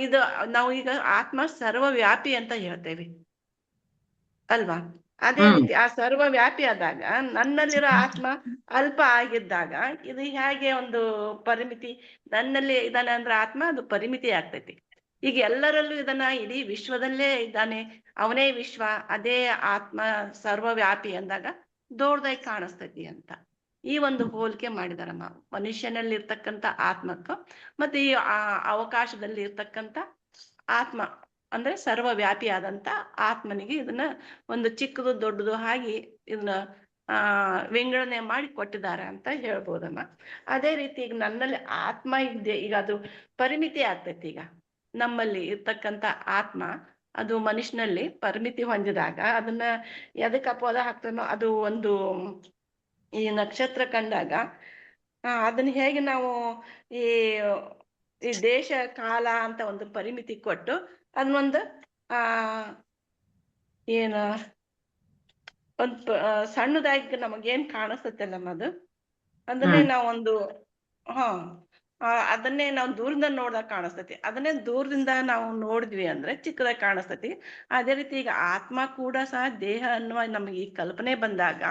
ಇದು ನಾವು ಈಗ ಆತ್ಮ ಸರ್ವವ್ಯಾಪಿ ಅಂತ ಹೇಳ್ತೇವೆ ಅಲ್ವಾ. ಅದೇ ರೀತಿ ಆ ಸರ್ವವ್ಯಾಪಿ ಆದಾಗ ನನ್ನಲ್ಲಿರೋ ಆತ್ಮ ಅಲ್ಪ ಆಗಿದ್ದಾಗ ಇದು ಹೇಗೆ ಒಂದು ಪರಿಮಿತಿ, ನನ್ನಲ್ಲಿ ಇದ್ದಾನೆ ಅಂದ್ರೆ ಆತ್ಮ ಅದು ಪರಿಮಿತಿ ಆಗ್ತೈತಿ. ಈಗ ಎಲ್ಲರಲ್ಲೂ ಇದನ್ನ ಇಡೀ ವಿಶ್ವದಲ್ಲೇ ಇದ್ದಾನೆ, ಅವನೇ ವಿಶ್ವ, ಅದೇ ಆತ್ಮ ಸರ್ವವ್ಯಾಪಿ ಅಂದಾಗ ದೊಡ್ಡದಾಗಿ ಕಾಣಿಸ್ತೈತಿ ಅಂತ ಈ ಒಂದು ಹೋಲಿಕೆ ಮಾಡಿದಾರಮ್ಮ. ಮನುಷ್ಯನಲ್ಲಿ ಇರ್ತಕ್ಕಂಥ ಆತ್ಮಕ್ಕೂ ಮತ್ತೆ ಈ ಅವಕಾಶದಲ್ಲಿ ಇರ್ತಕ್ಕಂಥ ಆತ್ಮ ಅಂದ್ರೆ ಸರ್ವವ್ಯಾಪಿ ಆದಂತ ಆತ್ಮನಿಗೆ ಇದನ್ನ ಒಂದು ಚಿಕ್ಕದು ದೊಡ್ಡದು ಹಾಗೆ ಇದನ್ನ ವಿಂಗಡಣೆ ಮಾಡಿ ಕೊಟ್ಟಿದ್ದಾರೆ ಅಂತ ಹೇಳ್ಬೋದಮ್ಮ. ಅದೇ ರೀತಿ ಈಗ ನನ್ನಲ್ಲಿ ಆತ್ಮ ಇದೆ, ಈಗ ಅದು ಪರಿಮಿತಿ ಆಗ್ತೈತಿ. ಈಗ ನಮ್ಮಲ್ಲಿ ಇರ್ತಕ್ಕಂಥ ಆತ್ಮ ಅದು ಮನುಷ್ಯನಲ್ಲಿ ಪರಿಮಿತಿ ಹೊಂದಿದಾಗ ಅದನ್ನ ಎದಕ್ಕೆ ಅಪವಾದ ಹಾಕ್ತಾನೋ, ಅದು ಒಂದು ಈ ನಕ್ಷತ್ರ ಕಂಡಾಗ ಅದನ್ನ ಹೇಗೆ ನಾವು ಈ ದೇಶ ಕಾಲ ಅಂತ ಒಂದು ಪರಿಮಿತಿ ಕೊಟ್ಟು ಅದನ್ನೊಂದು ಏನ ಒಂದು ಸಣ್ಣದಾಗಿ ನಮಗೇನ್ ಕಾಣಿಸ್ತೈತಲ್ಲಮ್ಮ ಅದು ಅದನ್ನೇ ನಾವೊಂದು ಅದನ್ನೇ ನಾವು ದೂರದಿಂದ ನೋಡ್ದಾಗ ಕಾಣಿಸ್ತೈತಿ. ಅದನ್ನೇ ದೂರದಿಂದ ನಾವು ನೋಡಿದ್ವಿ ಅಂದ್ರೆ ಚಿಕ್ಕದಾಗಿ ಕಾಣಿಸ್ತೈತಿ. ಅದೇ ರೀತಿ ಈಗ ಆತ್ಮ ಕೂಡ ಸಹ ದೇಹ ಅನ್ನುವ ನಮಗೆ ಈ ಕಲ್ಪನೆ ಬಂದಾಗ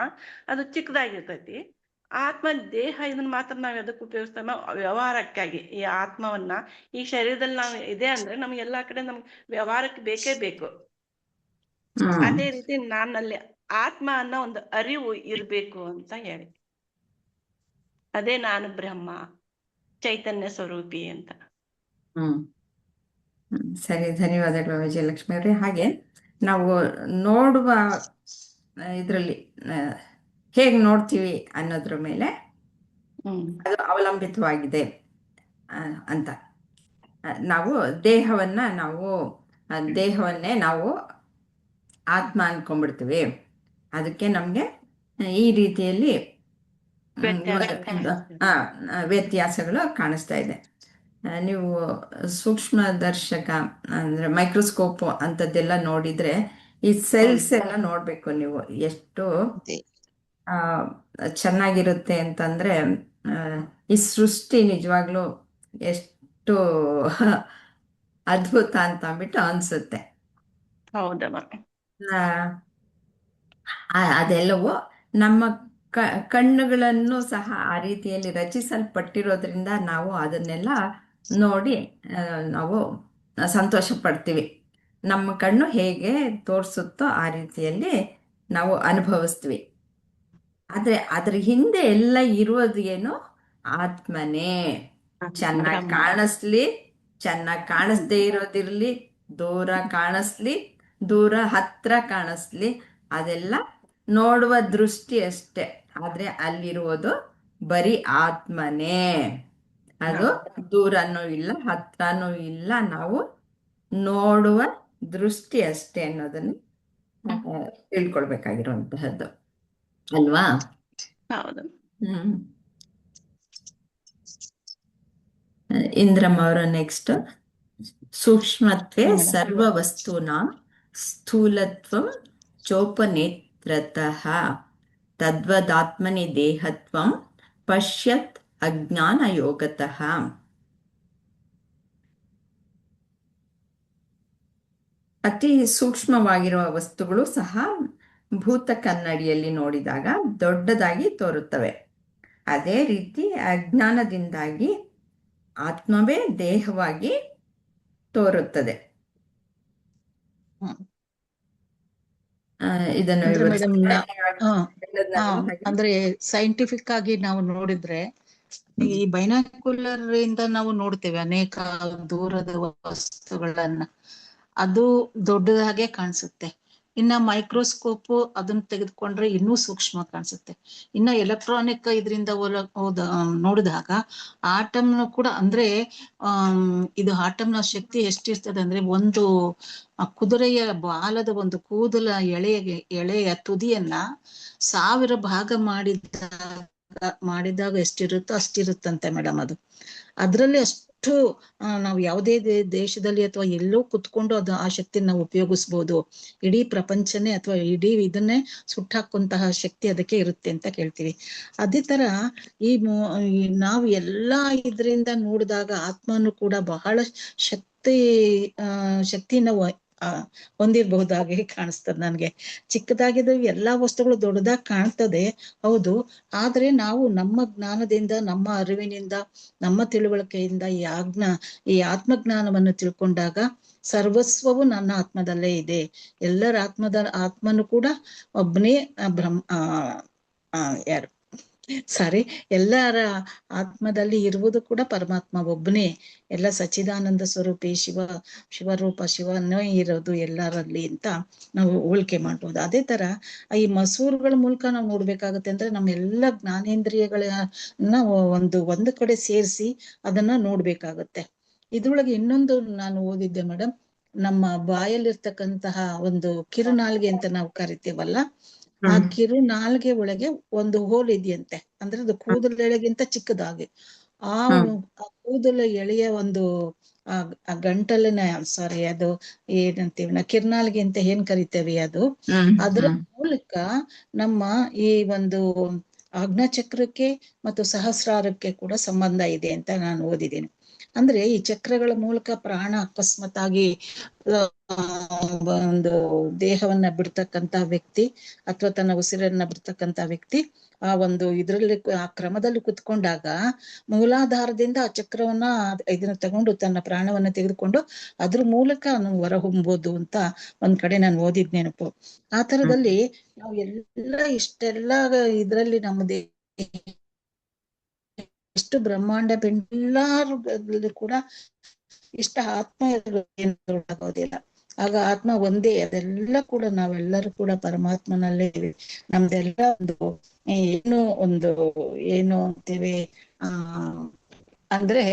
ಅದು ಚಿಕ್ಕದಾಗಿರ್ತೈತಿ. ಆತ್ಮ ದೇಹ ಇದನ್ನ ಮಾತ್ರ ನಾವ್ ಎದಕ್ ಉಪಯೋಗಿಸ್ತೇವೆ, ವ್ಯವಹಾರಕ್ಕಾಗಿ. ಈ ಆತ್ಮವನ್ನ ಈ ಶರೀರದಲ್ಲಿ ನಾವು ಇದೆ ಅಂದ್ರೆ ನಮ್ಗೆ ಎಲ್ಲಾ ಕಡೆ ನಮ್ಗೆ ವ್ಯವಹಾರಕ್ಕೆ ಬೇಕೇ ಬೇಕು. ಹ್ಮ್ ಅದೇ ರೀತಿ ನನ್ನಲ್ಲಿ ಆತ್ಮ ಅನ್ನೋ ಒಂದು ಅರಿವು ಇರ್ಬೇಕು ಅಂತ ಹೇಳಿ, ಅದೇ ನಾನು ಬ್ರಹ್ಮ ಚೈತನ್ಯ ಸ್ವರೂಪಿ ಅಂತ. ಹ್ಮ್ ಸರಿ, ಧನ್ಯವಾದಗಳು ವಿಜಯಲಕ್ಷ್ಮಿ ಅವರೇ. ಹಾಗೆ ನಾವು ನೋಡುವ ಇದರಲ್ಲಿ ಹೇಗೆ ನೋಡ್ತೀವಿ ಅನ್ನೋದ್ರ ಮೇಲೆ ಅದು ಅವಲಂಬಿತವಾಗಿದೆ ಅಂತ. ನಾವು ದೇಹವನ್ನೇ ನಾವು ಆತ್ಮ ಅನ್ಕೊಂಡ್ಬಿಡ್ತೀವಿ. ಅದಕ್ಕೆ ನಮಗೆ ಈ ರೀತಿಯಲ್ಲಿ ವ್ಯತ್ಯಾಸಗಳು ಕಾಣಿಸ್ತಾ ಇದೆ. ನೀವು ಸೂಕ್ಷ್ಮದರ್ಶಕ ಅಂದರೆ ಮೈಕ್ರೋಸ್ಕೋಪ್ ಅಂಥದ್ದೆಲ್ಲ ನೋಡಿದರೆ ಈ ಸೆಲ್ಸ್ ಎಲ್ಲ ನೋಡಬೇಕು ನೀವು, ಎಷ್ಟು ಚೆನ್ನಾಗಿರುತ್ತೆ ಅಂತಂದರೆ ಈ ಸೃಷ್ಟಿ ನಿಜವಾಗ್ಲೂ ಎಷ್ಟು ಅದ್ಭುತ ಅಂತ ಅಂದ್ಬಿಟ್ಟು ಅನಿಸುತ್ತೆ. ಹೌದಮ್ಮ. ಅದೆಲ್ಲವೂ ನಮ್ಮ ಕಣ್ಣುಗಳನ್ನು ಸಹ ಆ ರೀತಿಯಲ್ಲಿ ರಚಿಸಲ್ಪಟ್ಟಿರೋದ್ರಿಂದ ನಾವು ಅದನ್ನೆಲ್ಲ ನೋಡಿ ನಾವು ಸಂತೋಷ ಪಡ್ತೀವಿ. ನಮ್ಮ ಕಣ್ಣು ಹೇಗೆ ತೋರಿಸುತ್ತೋ ಆ ರೀತಿಯಲ್ಲಿ ನಾವು ಅನುಭವಿಸ್ತೀವಿ. ಆದರೆ ಅದ್ರ ಹಿಂದೆ ಎಲ್ಲ ಇರೋದು ಏನು? ಆತ್ಮನೇ. ಚೆನ್ನಾಗಿ ಕಾಣಿಸ್ಲಿ, ಚೆನ್ನಾಗಿ ಕಾಣಿಸ್ದೇ ಇರೋದಿರ್ಲಿ, ದೂರ ಕಾಣಿಸ್ಲಿ, ದೂರ ಹತ್ರ ಕಾಣಿಸ್ಲಿ, ಅದೆಲ್ಲ ನೋಡುವ ದೃಷ್ಟಿ ಅಷ್ಟೆ. ಆದ್ರೆ ಅಲ್ಲಿರುವುದು ಬರೀ ಆತ್ಮನೇ. ಅದು ದೂರನೂ ಇಲ್ಲ, ಹತ್ರನೂ ಇಲ್ಲ, ನಾವು ನೋಡುವ ದೃಷ್ಟಿ ಅಷ್ಟೇ ಅನ್ನೋದನ್ನು ತಿಳ್ಕೊಳ್ಬೇಕಾಗಿರುವಂತಹದ್ದು ಅಲ್ವಾ? ಹೌದು. ಇಂದ್ರಮ್ಮ ಅವರು ನೆಕ್ಸ್ಟ್. ಸೂಕ್ಷ್ಮತ್ವೇ ಸರ್ವ ವಸ್ತೂನಾಂ ಸ್ಥೂಲತ್ವಂ ಚೋಪನೇತ್ರತಃ ತದ್ವದಾತ್ಮನಿ ದೇಹತ್ವಂ ಪಶ್ಯತ್ ಅಜ್ಞಾನ ಯೋಗತಃ. ಅತಿ ಸೂಕ್ಷ್ಮವಾಗಿರುವ ವಸ್ತುಗಳು ಸಹ ಭೂತ ಕನ್ನಡಿಯಲ್ಲಿ ನೋಡಿದಾಗ ದೊಡ್ಡದಾಗಿ ತೋರುತ್ತವೆ. ಅದೇ ರೀತಿ ಅಜ್ಞಾನದಿಂದಾಗಿ ಆತ್ಮವೇ ದೇಹವಾಗಿ ತೋರುತ್ತದೆ. ಇದನ್ನು ಅಂದ್ರೆ ಸೈಂಟಿಫಿಕ್ ಆಗಿ ನಾವು ನೋಡಿದ್ರೆ ಈ ಬೈನಾಕ್ಯುಲರ್ ಇಂದ ನಾವು ನೋಡ್ತೇವೆ ಅನೇಕ ದೂರದ ವಸ್ತುಗಳನ್ನ, ಅದು ದೊಡ್ಡದಾಗೆ ಕಾಣಿಸುತ್ತೆ. ಇನ್ನ ಮೈಕ್ರೋಸ್ಕೋಪ್ ಅದನ್ನ ತೆಗೆದುಕೊಂಡ್ರೆ ಇನ್ನೂ ಸೂಕ್ಷ್ಮ ಕಾಣಿಸುತ್ತೆ. ಇನ್ನ ಎಲೆಕ್ಟ್ರಾನಿಕ್ ಇದರಿಂದ ನೋಡಿದಾಗ ಆಟಮ್ನು ಕೂಡ, ಅಂದ್ರೆ ಇದು ಆಟಮ್ನ ಶಕ್ತಿ ಎಷ್ಟಿರ್ತದೆ ಅಂದ್ರೆ, ಒಂದು ಕುದುರೆಯ ಬಾಲದ ಒಂದು ಕೂದಲ ಎಳೆಯ ತುದಿಯನ್ನ 1000 ಭಾಗ ಮಾಡಿದಾಗ ಎಷ್ಟಿರುತ್ತೋ ಅಷ್ಟಿರುತ್ತಂತೆ ಮೇಡಮ್. ಅದು ಅದ್ರಲ್ಲಿ ಅಷ್ಟು ನಾವು ಯಾವುದೇ ದೇಶದಲ್ಲಿ ಅಥವಾ ಎಲ್ಲೋ ಕುತ್ಕೊಂಡು ಆ ಶಕ್ತಿ ನಾವು ಉಪಯೋಗಿಸ್ಬೋದು. ಇಡೀ ಪ್ರಪಂಚನೇ ಅಥವಾ ಇಡೀ ಇದನ್ನೇ ಸುಟ್ಟಾಕುವಂತಹ ಶಕ್ತಿ ಅದಕ್ಕೆ ಇರುತ್ತೆ ಅಂತ ಕೇಳ್ತೀವಿ. ಅದೇ ತರ ನಾವು ಎಲ್ಲಾ ಇದರಿಂದ ನೋಡಿದಾಗ ಆತ್ಮನು ಕೂಡ ಬಹಳ ಶಕ್ತಿನ ಹೊಂದಿರಬಹುದಾಗಿ ಕಾಣಿಸ್ತದೆ ನನ್ಗೆ. ಚಿಕ್ಕದಾಗಿದ್ದು ಎಲ್ಲಾ ವಸ್ತುಗಳು ದೊಡ್ಡದಾಗಿ ಕಾಣ್ತದೆ, ಹೌದು. ಆದ್ರೆ ನಾವು ನಮ್ಮ ಜ್ಞಾನದಿಂದ, ನಮ್ಮ ಅರಿವಿನಿಂದ, ನಮ್ಮ ತಿಳುವಳಿಕೆಯಿಂದ ಈ ಆತ್ಮಜ್ಞಾನವನ್ನು ತಿಳ್ಕೊಂಡಾಗ ಸರ್ವಸ್ವವು ನನ್ನ ಆತ್ಮದಲ್ಲೇ ಇದೆ. ಎಲ್ಲರ ಆತ್ಮನು ಕೂಡ ಒಬ್ಬನೇ ಎಲ್ಲರ ಆತ್ಮದಲ್ಲಿ ಇರುವುದು ಕೂಡ ಪರಮಾತ್ಮ ಒಬ್ಬನೇ. ಎಲ್ಲ ಸಚ್ಚಿದಾನಂದ ಸ್ವರೂಪಿ ಶಿವರೂಪ ಶಿವನೇ ಇರೋದು ಎಲ್ಲರಲ್ಲಿ ಅಂತ ನಾವು ಹೋಲಿಕೆ ಮಾಡ್ಬೋದು. ಅದೇ ತರ ಈ ಮಸೂರುಗಳ ಮೂಲಕ ನಾವು ನೋಡ್ಬೇಕಾಗತ್ತೆ. ಅಂದ್ರೆ ನಮ್ಮೆಲ್ಲ ಜ್ಞಾನೇಂದ್ರಿಯಗಳನ್ನ ಒಂದು ಕಡೆ ಸೇರಿಸಿ ಅದನ್ನ ನೋಡ್ಬೇಕಾಗತ್ತೆ. ಇದ್ರೊಳಗೆ ಇನ್ನೊಂದು ನಾನು ಓದಿದ್ದೆ ಮೇಡಮ್, ನಮ್ಮ ಬಾಯಲ್ಲಿರ್ತಕ್ಕಂತಹ ಒಂದು ಕಿರುನಾಲ್ಗೆ ಅಂತ ನಾವು ಕರಿತೀವಲ್ಲ, ಆ ಕಿರುನಾಲ್ಗೆ ಒಳಗೆ ಒಂದು ಹೋಲ್ ಇದೆಯಂತೆ. ಅಂದ್ರೆ ಅದು ಕೂದಲೆಳೆಗಿಂತ ಚಿಕ್ಕದಾಗಿ ಆ ಕೂದಲ ಎಳೆಯ ಒಂದು ಗಂಟಲಿನ ಅದು ಏನಂತೀವಿ ಕಿರ್ನಾಲ್ಗೆ ಅಂತ ಏನ್ ಕರಿತೇವೆ, ಅದರ ಮೂಲಕ ನಮ್ಮ ಈ ಒಂದು ಆಜ್ಞಾಚಕ್ರಕ್ಕೆ ಮತ್ತು ಸಹಸ್ರಾರಕ್ಕೆ ಕೂಡ ಸಂಬಂಧ ಇದೆ ಅಂತ ನಾನು ಓದಿದ್ದೀನಿ. ಅಂದ್ರೆ ಈ ಚಕ್ರಗಳ ಮೂಲಕ ಪ್ರಾಣ ಅಕಸ್ಮಾತ್ ಆಗಿ ಆ, ಒಂದು ದೇಹವನ್ನ ಬಿಡ್ತಕ್ಕಂತ ವ್ಯಕ್ತಿ ಅಥವಾ ತನ್ನ ಉಸಿರನ್ನ ಬಿಡ್ತಕ್ಕಂತ ವ್ಯಕ್ತಿ ಆ ಒಂದು ಇದ್ರಲ್ಲಿ ಆ ಕ್ರಮದಲ್ಲಿ ಕುತ್ಕೊಂಡಾಗ ಮೂಲಾಧಾರದಿಂದ ಆ ಚಕ್ರವನ್ನ ಇದನ್ನ ತಗೊಂಡು ತನ್ನ ಪ್ರಾಣವನ್ನ ತೆಗೆದುಕೊಂಡು ಅದ್ರ ಮೂಲಕ ಅವನು ಹೊರಹೊಮ್ಬೋದು ಅಂತ ಒಂದ್ ಕಡೆ ನಾನು ಓದಿದ್ ನೆನಪು. ಆ ತರದಲ್ಲಿ ನಾವು ಎಲ್ಲ ಇಷ್ಟೆಲ್ಲ ಇದ್ರಲ್ಲಿ ನಮ್ಮದೇ ಎಷ್ಟು ಬ್ರಹ್ಮಾಂಡ ಎಲ್ಲಾರು ಕೂಡ ಇಷ್ಟ ಆತ್ಮ ಆಗೋದಿಲ್ಲ. ಆಗ ಆತ್ಮ ಒಂದೇ, ಅದೆಲ್ಲ ಕೂಡ ನಾವೆಲ್ಲರೂ ಕೂಡ ಪರಮಾತ್ಮನಲ್ಲೇ ಇದ್ದೀವಿ. ನಮ್ದೆಲ್ಲ ಏನು ಅಂತೇವೆ ಅಂದ್ರೆ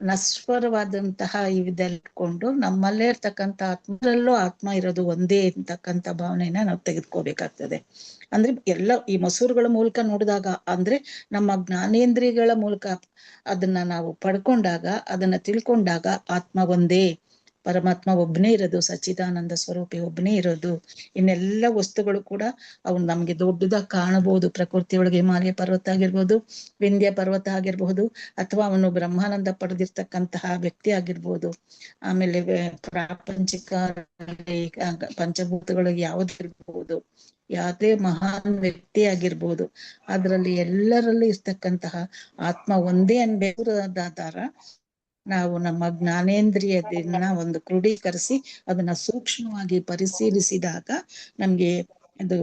ನಶ್ವರವಾದಂತಹ ಇವಿದೆಲ್ಕೊಂಡು ನಮ್ಮಲ್ಲೇ ಇರ್ತಕ್ಕಂಥ ಆತ್ಮರಲ್ಲೂ ಆತ್ಮ ಇರೋದು ಒಂದೇ ಅಂತಕ್ಕಂಥ ಭಾವನೆನ ನಾವು ತೆಗೆದುಕೋಬೇಕಾಗ್ತದೆ. ಅಂದ್ರೆ ಎಲ್ಲ ಈ ಮಸೂರುಗಳ ಮೂಲಕ ನೋಡಿದಾಗ ಅಂದ್ರೆ ನಮ್ಮ ಜ್ಞಾನೇಂದ್ರಿಯಗಳ ಮೂಲಕ ಅದನ್ನ ನಾವು ಪಡ್ಕೊಂಡಾಗ ಅದನ್ನ ತಿಳ್ಕೊಂಡಾಗ ಆತ್ಮ ಒಂದೇ, ಪರಮಾತ್ಮ ಒಬ್ಬನೇ ಇರೋದು, ಸಚ್ಚಿದಾನಂದ ಸ್ವರೂಪಿ ಒಬ್ಬನೇ ಇರೋದು. ಇನ್ನೆಲ್ಲ ವಸ್ತುಗಳು ಕೂಡ ಅವು ನಮ್ಗೆ ದೊಡ್ಡದಾಗಿ ಕಾಣಬಹುದು. ಪ್ರಕೃತಿಯೊಳಗೆ ಹಿಮಾಲಯ ಪರ್ವತ ಆಗಿರ್ಬೋದು, ವಿಂಧ್ಯ ಪರ್ವತ ಆಗಿರ್ಬಹುದು, ಅಥವಾ ಅವನು ಬ್ರಹ್ಮಾನಂದ ಪಡೆದಿರ್ತಕ್ಕಂತಹ ವ್ಯಕ್ತಿ ಆಗಿರ್ಬೋದು, ಆಮೇಲೆ ಪ್ರಾಪಂಚಿಕ ಪಂಚಭೂತಗಳಿಗೆ ಯಾವ್ದಿರ್ಬಹುದು, ಯಾವುದೇ ಮಹಾನ್ ವ್ಯಕ್ತಿ ಆಗಿರ್ಬೋದು, ಅದ್ರಲ್ಲಿ ಎಲ್ಲರಲ್ಲಿ ಇರ್ತಕ್ಕಂತಹ ಆತ್ಮ ಒಂದೇ ಅನ್ಬೇಕಾದಾರ ನಾವು ನಮ್ಮ ಜ್ಞಾನೇಂದ್ರಿಯದನ್ನ ಒಂದು ಕ್ರೋಢೀಕರಿಸಿ ಅದನ್ನ ಸೂಕ್ಷ್ಮವಾಗಿ ಪರಿಶೀಲಿಸಿದಾಗ ನಮ್ಗೆ ಅದು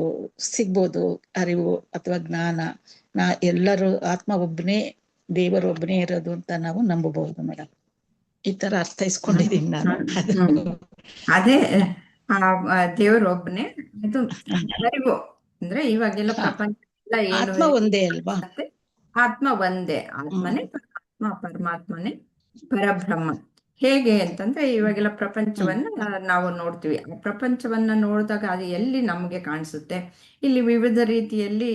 ಸಿಗ್ಬೋದು, ಅರಿವು ಅಥವಾ ಜ್ಞಾನ. ಎಲ್ಲರೂ ಆತ್ಮ ಒಬ್ಬನೇ, ದೇವರೊಬ್ಬನೇ ಇರೋದು ಅಂತ ನಾವು ನಂಬಬಹುದು ಮೇಡಮ್. ಈ ತರ ಅರ್ಥೈಸ್ಕೊಂಡಿದ್ದೀನಿ ನಾನು. ಅದೇ ದೇವರೊಬ್ಬನೇ, ಅದು ಅರಿವು ಅಂದ್ರೆ ಇವಾಗೆಲ್ಲ ಪ್ರಪಂಚ ಎಲ್ಲ ಏನು ಆತ್ಮ ಒಂದೇ ಅಲ್ವಾ? ಆತ್ಮ ಒಂದೇ, ಆತ್ಮನೇ ಪರಮಾತ್ಮನೇ ಪರಬ್ರಹ್ಮ. ಹೇಗೆ ಅಂತಂದ್ರೆ ಇವಾಗೆಲ್ಲ ಪ್ರಪಂಚವನ್ನ ನಾವು ನೋಡ್ತೀವಿ. ಆ ಪ್ರಪಂಚವನ್ನ ನೋಡಿದಾಗ ಅದು ಎಲ್ಲಿ ನಮ್ಗೆ ಕಾಣಿಸುತ್ತೆ, ಇಲ್ಲಿ ವಿವಿಧ ರೀತಿಯಲ್ಲಿ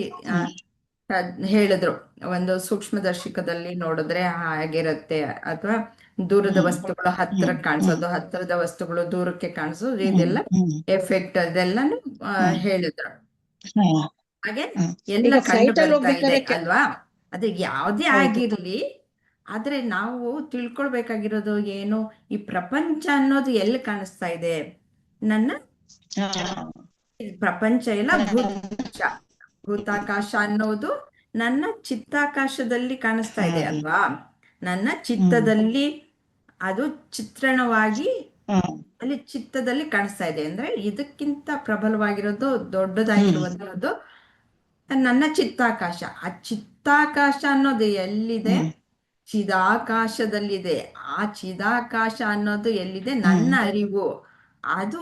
ಹೇಳಿದ್ರು. ಒಂದು ಸೂಕ್ಷ್ಮದರ್ಶಕದಲ್ಲಿ ನೋಡಿದ್ರೆ ಹಾಗಿರುತ್ತೆ, ಅಥವಾ ದೂರದ ವಸ್ತುಗಳು ಹತ್ತಿರ ಕಾಣಿಸೋದು, ಹತ್ತಿರದ ವಸ್ತುಗಳು ದೂರಕ್ಕೆ ಕಾಣಿಸೋದು, ಇದೆಲ್ಲ ಎಫೆಕ್ಟ್ ಅದೆಲ್ಲಾನು ಹೇಳಿದ್ರು. ಹಾಗೆ ಎಲ್ಲ ಕಂಡು ಬರ್ತಾ ಇದೆ ಅಲ್ವಾ? ಅದು ಯಾವ್ದೇ ಆಗಿರ್ಲಿ, ಆದ್ರೆ ನಾವು ತಿಳ್ಕೊಳ್ಬೇಕಾಗಿರೋದು ಏನು, ಈ ಪ್ರಪಂಚ ಅನ್ನೋದು ಎಲ್ಲಿ ಕಾಣಿಸ್ತಾ ಇದೆ? ನನ್ನ ಪ್ರಪಂಚ ಎಲ್ಲ ಭೂತಾಕಾಶ ಅನ್ನೋದು ನನ್ನ ಚಿತ್ತಾಕಾಶದಲ್ಲಿ ಕಾಣಿಸ್ತಾ ಇದೆ ಅಲ್ವಾ? ನನ್ನ ಚಿತ್ತದಲ್ಲಿ ಅದು ಚಿತ್ರಣವಾಗಿ ಅಲ್ಲಿ ಚಿತ್ತದಲ್ಲಿ ಕಾಣಿಸ್ತಾ ಇದೆ. ಅಂದ್ರೆ ಇದಕ್ಕಿಂತ ಪ್ರಬಲವಾಗಿರೋದು, ದೊಡ್ಡದಾಗಿರುವಂತಹದ್ದು ನನ್ನ ಚಿತ್ತಾಕಾಶ. ಆ ಚಿತ್ತಾಕಾಶ ಅನ್ನೋದು ಎಲ್ಲಿದೆ? ಚಿದಾಕಾಶದಲ್ಲಿದೆ. ಆ ಚಿದಾಕಾಶ ಅನ್ನೋದು ಎಲ್ಲಿದೆ? ನನ್ನ ಅರಿವು. ಅದು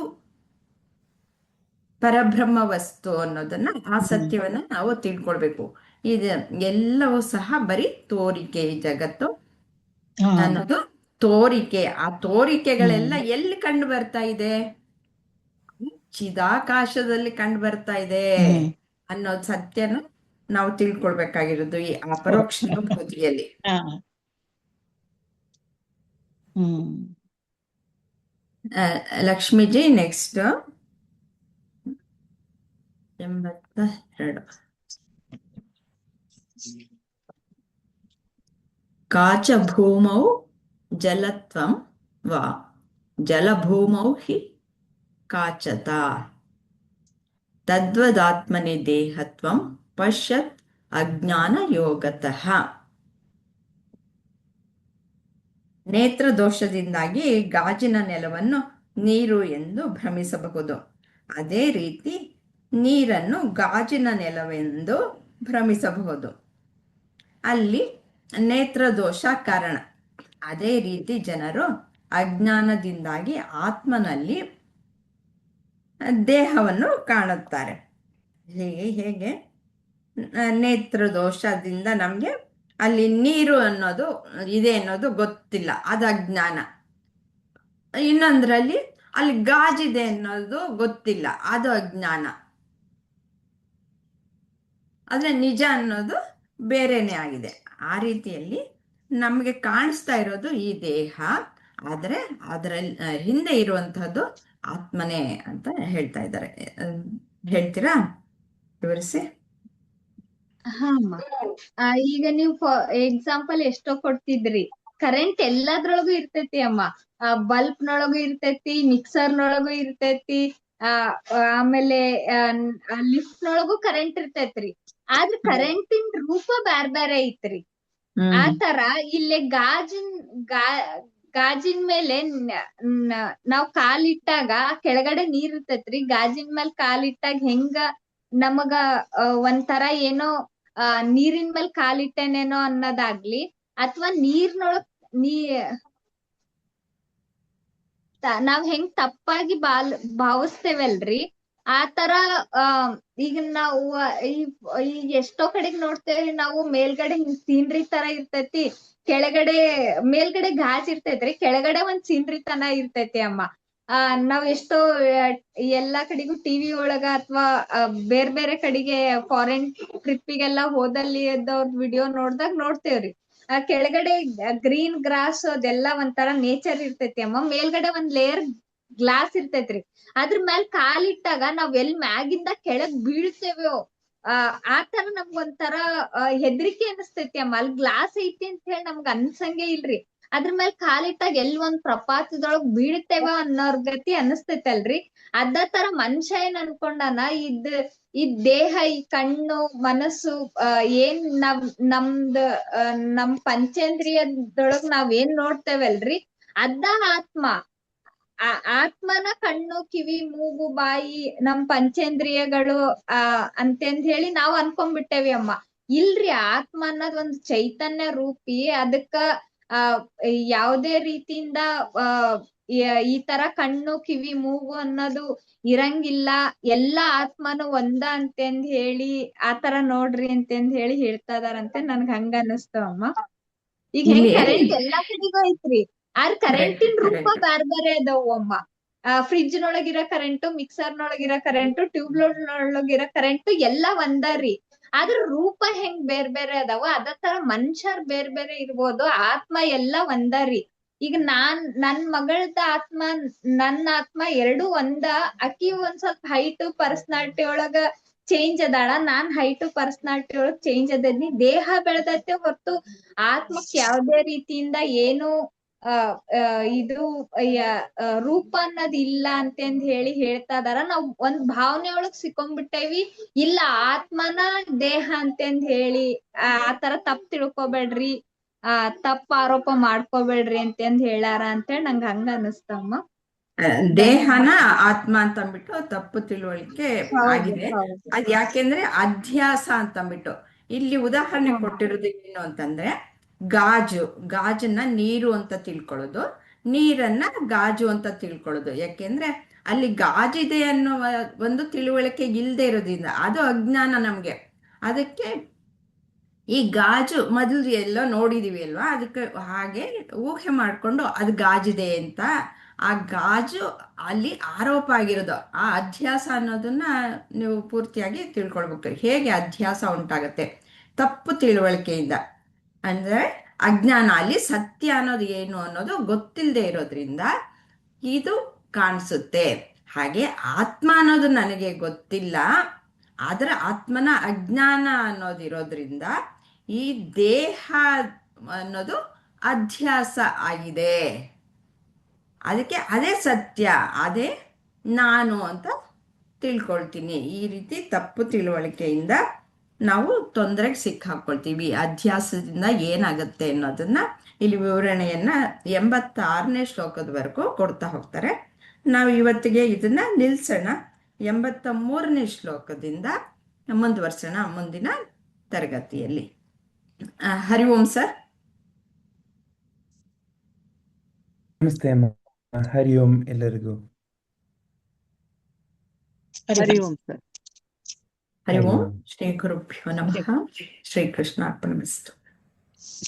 ಪರಬ್ರಹ್ಮ ವಸ್ತು ಅನ್ನೋದನ್ನ, ಆ ಸತ್ಯವನ್ನ ನಾವು ತಿಳ್ಕೊಳ್ಬೇಕು. ಇದು ಎಲ್ಲವೂ ಸಹ ಬರೀ ತೋರಿಕೆ. ಈ ಜಗತ್ತು ಅನ್ನೋದು ತೋರಿಕೆ. ಆ ತೋರಿಕೆಗಳೆಲ್ಲ ಎಲ್ಲಿ ಕಂಡು ಬರ್ತಾ ಇದೆ? ಚಿದಾಕಾಶದಲ್ಲಿ ಕಂಡು ಬರ್ತಾ ಇದೆ ಅನ್ನೋದು ಸತ್ಯನ ನಾವು ತಿಳ್ಕೊಳ್ಬೇಕಾಗಿರೋದು ಈ ಅಪರೋಕ್ಷ ಅನುಭೂತಿಯಲ್ಲಿ. ಲಕ್ಷ್ಮೀಜಿ ನೆಕ್ಸ್ಟ್ 82. ಕಾಚಭೂಮೌ ಜಲತ್ವಂ ವಾ ಜಲಭೂಮೌ ಹಿ ಕಾಚತ ತದ್ವದಾತ್ಮನಿ ದೇಹತ್ವಂ ಪಶ್ಯತ್ ಅಜ್ಞಾನ ಯೋಗತಃ. ನೇತ್ರ ದೋಷದಿಂದಾಗಿ ಗಾಜಿನ ನೆಲವನ್ನು ನೀರು ಎಂದು ಭ್ರಮಿಸಬಹುದು. ಅದೇ ರೀತಿ ನೀರನ್ನು ಗಾಜಿನ ನೆಲವೆಂದು ಭ್ರಮಿಸಬಹುದು. ಅಲ್ಲಿ ನೇತ್ರ ದೋಷ ಕಾರಣ. ಅದೇ ರೀತಿ ಜನರು ಅಜ್ಞಾನದಿಂದಾಗಿ ಆತ್ಮನಲ್ಲಿ ದೇಹವನ್ನು ಕಾಣುತ್ತಾರೆ. ಹೇಗೆ ನೇತ್ರ ದೋಷದಿಂದ ನಮ್ಗೆ ಅಲ್ಲಿ ನೀರು ಅನ್ನೋದು ಇದೆ ಅನ್ನೋದು ಗೊತ್ತಿಲ್ಲ, ಅದು ಅಜ್ಞಾನ. ಇನ್ನೊಂದ್ರಲ್ಲಿ ಅಲ್ಲಿ ಗಾಜಿದೆ ಅನ್ನೋದು ಗೊತ್ತಿಲ್ಲ, ಅದು ಅಜ್ಞಾನ. ಆದ್ರೆ ನಿಜ ಅನ್ನೋದು ಬೇರೆನೆ ಆಗಿದೆ. ಆ ರೀತಿಯಲ್ಲಿ ನಮ್ಗೆ ಕಾಣಿಸ್ತಾ ಇರೋದು ಈ ದೇಹ, ಆದ್ರೆ ಅದರ ಹಿಂದೆ ಇರುವಂತಹದ್ದು ಆತ್ಮನೇ ಅಂತ ಹೇಳ್ತಾ ಇದ್ದಾರೆ. ಹೇಳ್ತೀರಾ? ವಿವರಿಸಿ. ಈಗ ನೀವು ಎಕ್ಸಾಂಪಲ್ ಎಷ್ಟೋ ಕೊಡ್ತಿದ್ರಿ. ಕರೆಂಟ್ ಎಲ್ಲದ್ರೊಳಗೂ ಇರ್ತೈತಿ ಅಮ್ಮ. ಬಲ್ಬ್ ನೊಳಗು ಇರ್ತೈತಿ, ಮಿಕ್ಸರ್ ನೊಳಗು ಇರ್ತೈತಿ, ಆಮೇಲೆ ಲಿಫ್ಟ್ ನೊಳಗು ಕರೆಂಟ್ ಇರ್ತೈತ್ರಿ. ಆದ್ರ ಕರೆಂಟಿನ್ ರೂಪ ಬ್ಯಾರೆ ಬ್ಯಾರೆ ಐತ್ರಿ. ಆ ತರ ಇಲ್ಲೇ ಗಾಜಿನ ಮೇಲೆ ನಾವ್ ಕಾಲಿಟ್ಟಾಗ ಕೆಳಗಡೆ ನೀರ್ ಇರ್ತೈತ್ರಿ. ಗಾಜಿನ ಮೇಲೆ ಕಾಲಿಟ್ಟಾಗ ಹೆಂಗ ನಮಗ ಒಂಥರ ಏನೋ ನೀರಿನ ಮೇಲೆ ಕಾಲಿಟ್ಟೇನೇನೋ ಅನ್ನೋದಾಗ್ಲಿ, ಅಥವಾ ನೀರ್ನೊಳಗ್ ನಾವ್ ಹೆಂಗ್ ತಪ್ಪಾಗಿ ಭಾವಿಸ್ತೇವಲ್ರಿ, ಆ ತರ ಈಗ ನಾವು ಈಗ ಎಷ್ಟೋ ಕಡೆಗ್ ನೋಡ್ತೇವ್ರಿ ನಾವು, ಮೇಲ್ಗಡೆ ಹಿಂಗ್ ಸೀನ್ರಿ ತರ ಇರ್ತೈತಿ, ಮೇಲ್ಗಡೆ ಗಾಜ್ ಇರ್ತೈತ್ರಿ, ಕೆಳಗಡೆ ಒಂದ್ ಸೀನ್ರಿ ತನ ಇರ್ತೈತಿ ಅಮ್ಮ. ನಾವ್ ಎಷ್ಟೋ ಎಲ್ಲಾ ಕಡೆಗೂ ಟಿವಿ ಒಳಗ ಅಥವಾ ಬೇರೆ ಬೇರೆ ಕಡೆಗೆ ಫಾರಿನ್ ಟ್ರಿಪ್ಪಿಗೆಲ್ಲಾ ಹೋದಲ್ಲಿ ಅವ್ರ ವಿಡಿಯೋ ನೋಡ್ತೇವ್ರಿ. ಕೆಳಗಡೆ ಗ್ರೀನ್ ಗ್ರಾಸ್ ಅದೆಲ್ಲಾ ಒಂಥರ ನೇಚರ್ ಇರ್ತೈತಿ ಅಮ್ಮ. ಮೇಲ್ಗಡೆ ಒಂದ್ ಲೇಯರ್ ಗ್ಲಾಸ್ ಇರ್ತೈತ್ರಿ. ಅದ್ರ ಮ್ಯಾಲ್ ಕಾಲಿಟ್ಟಾಗ ನಾವ್ ಎಲ್ ಮ್ಯಾಗಿಂದ ಕೆಳಗ್ ಬೀಳ್ತೇವೋ ಆ ತರ ನಮ್ಗ ಒಂಥರ ಹೆದರಿಕೆ ಅನಸ್ತೈತಿ ಅಮ್ಮ. ಅಲ್ಲಿ ಗ್ಲಾಸ್ ಐತಿ ಅಂತ ಹೇಳಿ ನಮ್ಗ ಅನ್ಸಂಗೆ ಇಲ್ರಿ. ಅದ್ರ ಮ್ಯಾಲ್ ಕಾಲಿಟ್ಟಾಗ ಎಲ್ ಒಂದ್ ಪ್ರಪಾತದೊಳಗ್ ಬೀಳ್ತೇವ ಅನ್ನೋರ್ ಗತಿ ಅನಸ್ತೈತಲ್ರಿ. ಅದ ತರ ಮನುಷ್ಯ ಏನ್ ಅನ್ಕೊಂಡಾನ, ಈ ದೇಹ, ಈ ಕಣ್ಣು, ಮನಸ್ಸು, ಏನ್ ನಮ್ ಪಂಚೇಂದ್ರಿಯದೊಳಗ್ ನಾವ್ ಏನ್ ನೋಡ್ತೇವಲ್ರಿ, ಅದ ಆತ್ಮ. ಆತ್ಮನ ಕಣ್ಣು, ಕಿವಿ, ಮೂಗು, ಬಾಯಿ, ನಮ್ ಪಂಚೇಂದ್ರಿಯಗಳು ಅಂತಂದ್ ಹೇಳಿ ನಾವ್ ಅನ್ಕೊಂಡ್ಬಿಟ್ಟೇವಿ ಅಮ್ಮ. ಇಲ್ರಿ, ಆತ್ಮ ಅನ್ನೋದ್ ಒಂದ್ ಚೈತನ್ಯ ರೂಪಿ. ಅದಕ್ಕ ಯಾವುದೇ ರೀತಿಯಿಂದ ಈ ತರ ಕಣ್ಣು, ಕಿವಿ, ಮೂಗು ಅನ್ನೋದು ಇರಂಗಿಲ್ಲ. ಎಲ್ಲಾ ಆತ್ಮನು ಒಂದ ಅಂತಂದ್ ಹೇಳಿ ಆತರ ನೋಡ್ರಿ ಅಂತಂದ್ ಹೇಳಿ ಹೇಳ್ತಾ ಇದಾರಂತೆ. ನನ್ಗ ಹಂಗ ಅನಸ್ತು ಅಮ್ಮ. ಈಗ ಹೆಂಗ್ ಕರೆಂಟ್ ಎಲ್ಲಾ ಕಡೆಗೂ ಐತ್ರಿ, ಆದ್ರ ಕರೆಂಟಿನ್ ರೂಪ ಬ್ಯಾರೆ ಬ್ಯಾರೆ ಅದಾವು ಅಮ್ಮ. ಫ್ರಿಡ್ಜ್ ನೊಳಗಿರೋ ಕರೆಂಟು, ಮಿಕ್ಸರ್ ನೊಳಗಿರೋ ಕರೆಂಟು, ಟ್ಯೂಬ್ಲೈಟ್ ನೊಳಗಿರೋ ಕರೆಂಟು ಎಲ್ಲಾ ಒಂದರಿ. ಆದ್ರ ರೂಪ ಹೆಂಗ್ ಬೇರೆ ಬೇರೆ ಅದಾವ, ಅದ ತರ ಮನುಷ್ಯರ್ ಬೇರೆ ಬೇರೆ ಇರ್ಬೋದು, ಆತ್ಮ ಎಲ್ಲಾ ಒಂದರಿ. ಈಗ ನನ್ ಮಗಳದ ಆತ್ಮ, ನನ್ನ ಆತ್ಮ ಎರಡು ಒಂದ. ಅಕಿ ಒಂದ್ ಸ್ವಲ್ಪ ಹೈಟ್, ಪರ್ಸನಾಲಿಟಿ ಒಳಗ ಚೇಂಜ್ ಅದಾಳ, ನಾನ್ ಹೈಟ್, ಪರ್ಸನಾಲಿಟಿ ಒಳಗ್ ಚೇಂಜ್ ಅದೇನಿ. ದೇಹ ಬೆಳೆದೈತೆ ಹೊರತು ಆತ್ಮಕ್ ಯಾವ್ದೇ ರೀತಿಯಿಂದ ಏನು ಇದು ರೂಪ ಅನ್ನೋದ್ ಇಲ್ಲ ಅಂತಂದ್ ಹೇಳಿ ಹೇಳ್ತಾ ಇದಾರ. ನಾವ್ ಒಂದ್ ಭಾವನೆ ಒಳಗ್ ಸಿಕ್ಕೊಂಡ್ಬಿಟ್ಟೇವಿ, ಇಲ್ಲ ಆತ್ಮನ ದೇಹ ಅಂತಂದ್ ಹೇಳಿ. ಆತರ ತಪ್ಪು ತಿಳ್ಕೊಬೇಡ್ರಿ, ತಪ್ಪ ಆರೋಪ ಮಾಡ್ಕೋಬೇಡ್ರಿ ಅಂತಂದ್ ಹೇಳ್ಯಾರ ಅಂತೇಳಿ ನಂಗ ಹಂಗ ಅನಸ್ತಮ್ಮ. ದೇಹನ ಆತ್ಮ ಅಂತಂದ್ಬಿಟ್ಟು ತಪ್ಪು ತಿಳುವಳಿಕೆ ಆಗಿದೆ. ಅದ್ ಯಾಕೆಂದ್ರೆ ಅಧ್ಯಾಸ ಅಂತಂದ್ಬಿಟ್ಟು ಇಲ್ಲಿ ಉದಾಹರಣೆ ಕೊಟ್ಟಿರೋದು ಏನು ಅಂತಂದ್ರೆ, ಗಾಜನ್ನ ನೀರು ಅಂತ ತಿಳ್ಕೊಳ್ಳೋದು, ನೀರನ್ನ ಗಾಜು ಅಂತ ತಿಳ್ಕೊಳ್ಳೋದು. ಯಾಕೆಂದ್ರೆ ಅಲ್ಲಿ ಗಾಜಿದೆ ಅನ್ನುವ ಒಂದು ತಿಳುವಳಿಕೆ ಇಲ್ಲದೆ ಇರೋದ್ರಿಂದ ಅದು ಅಜ್ಞಾನ ನಮ್ಗೆ. ಅದಕ್ಕೆ ಈ ಗಾಜು ಮೊದಲು ಎಲ್ಲೋ ನೋಡಿದೀವಿ ಅಲ್ವಾ, ಅದಕ್ಕೆ ಹಾಗೆ ಊಹೆ ಮಾಡ್ಕೊಂಡು ಅದು ಗಾಜಿದೆ ಅಂತ. ಆ ಗಾಜು ಅಲ್ಲಿ ಆರೋಪ ಆಗಿರೋದು. ಆ ಅಧ್ಯಾಸ ಅನ್ನೋದನ್ನ ನೀವು ಪೂರ್ತಿಯಾಗಿ ತಿಳ್ಕೊಳ್ಬೇಕು. ಹೇಗೆ ಅಧ್ಯಾಸ ಉಂಟಾಗತ್ತೆ? ತಪ್ಪು ತಿಳುವಳಿಕೆಯಿಂದ, ಅಂದ್ರೆ ಅಜ್ಞಾನ. ಅಲ್ಲಿ ಸತ್ಯ ಅನ್ನೋದು ಏನು ಅನ್ನೋದು ಗೊತ್ತಿಲ್ಲದೆ ಇರೋದ್ರಿಂದ ಇದು ಕಾಣಿಸುತ್ತೆ. ಹಾಗೆ ಆತ್ಮ ಅನ್ನೋದು ನನಗೆ ಗೊತ್ತಿಲ್ಲ, ಆದ್ರೆ ಆತ್ಮನ ಅಜ್ಞಾನ ಅನ್ನೋದಿರೋದ್ರಿಂದ ಈ ದೇಹ ಅನ್ನೋದು ಅಧ್ಯಾಸ ಆಗಿದೆ. ಅದಕ್ಕೆ ಅದೇ ಸತ್ಯ, ಅದೇ ನಾನು ಅಂತ ತಿಳ್ಕೊಳ್ತೀನಿ. ಈ ರೀತಿ ತಪ್ಪು ತಿಳುವಳಿಕೆಯಿಂದ ನಾವು ತೊಂದರೆಗೆ ಸಿಕ್ಕಾಕೊಳ್ತೀವಿ. ಅಧ್ಯಾಸದಿಂದ ಏನಾಗುತ್ತೆ ಅನ್ನೋದನ್ನ ಇಲ್ಲಿ ವಿವರಣೆಯನ್ನ 86ನೇ ಶ್ಲೋಕದವರೆಗೂ ಕೊಡ್ತಾ ಹೋಗ್ತಾರೆ. ನಾವು ಇವತ್ತಿಗೆ ಇದನ್ನ ನಿಲ್ಸೋಣ. 83ನೇ ಶ್ಲೋಕದಿಂದ ಮುಂದುವರ್ಸೋಣ ಮುಂದಿನ ತರಗತಿಯಲ್ಲಿ. ಹರಿ ಓಂ ಸರ್. ನಮಸ್ತೆ ಅಮ್ಮ. ಹರಿ ಓಂ ಎಲ್ಲರಿಗೂ. ಹರಿ ಓಂ ಸರ್. ಹರಿ ಓಂ. ಶ್ರೀ ಗುರುಭ್ಯೋ ನಮಃ. ಶ್ರೀಕೃಷ್ಣ ಅರ್ಪಣಮಸ್ತು.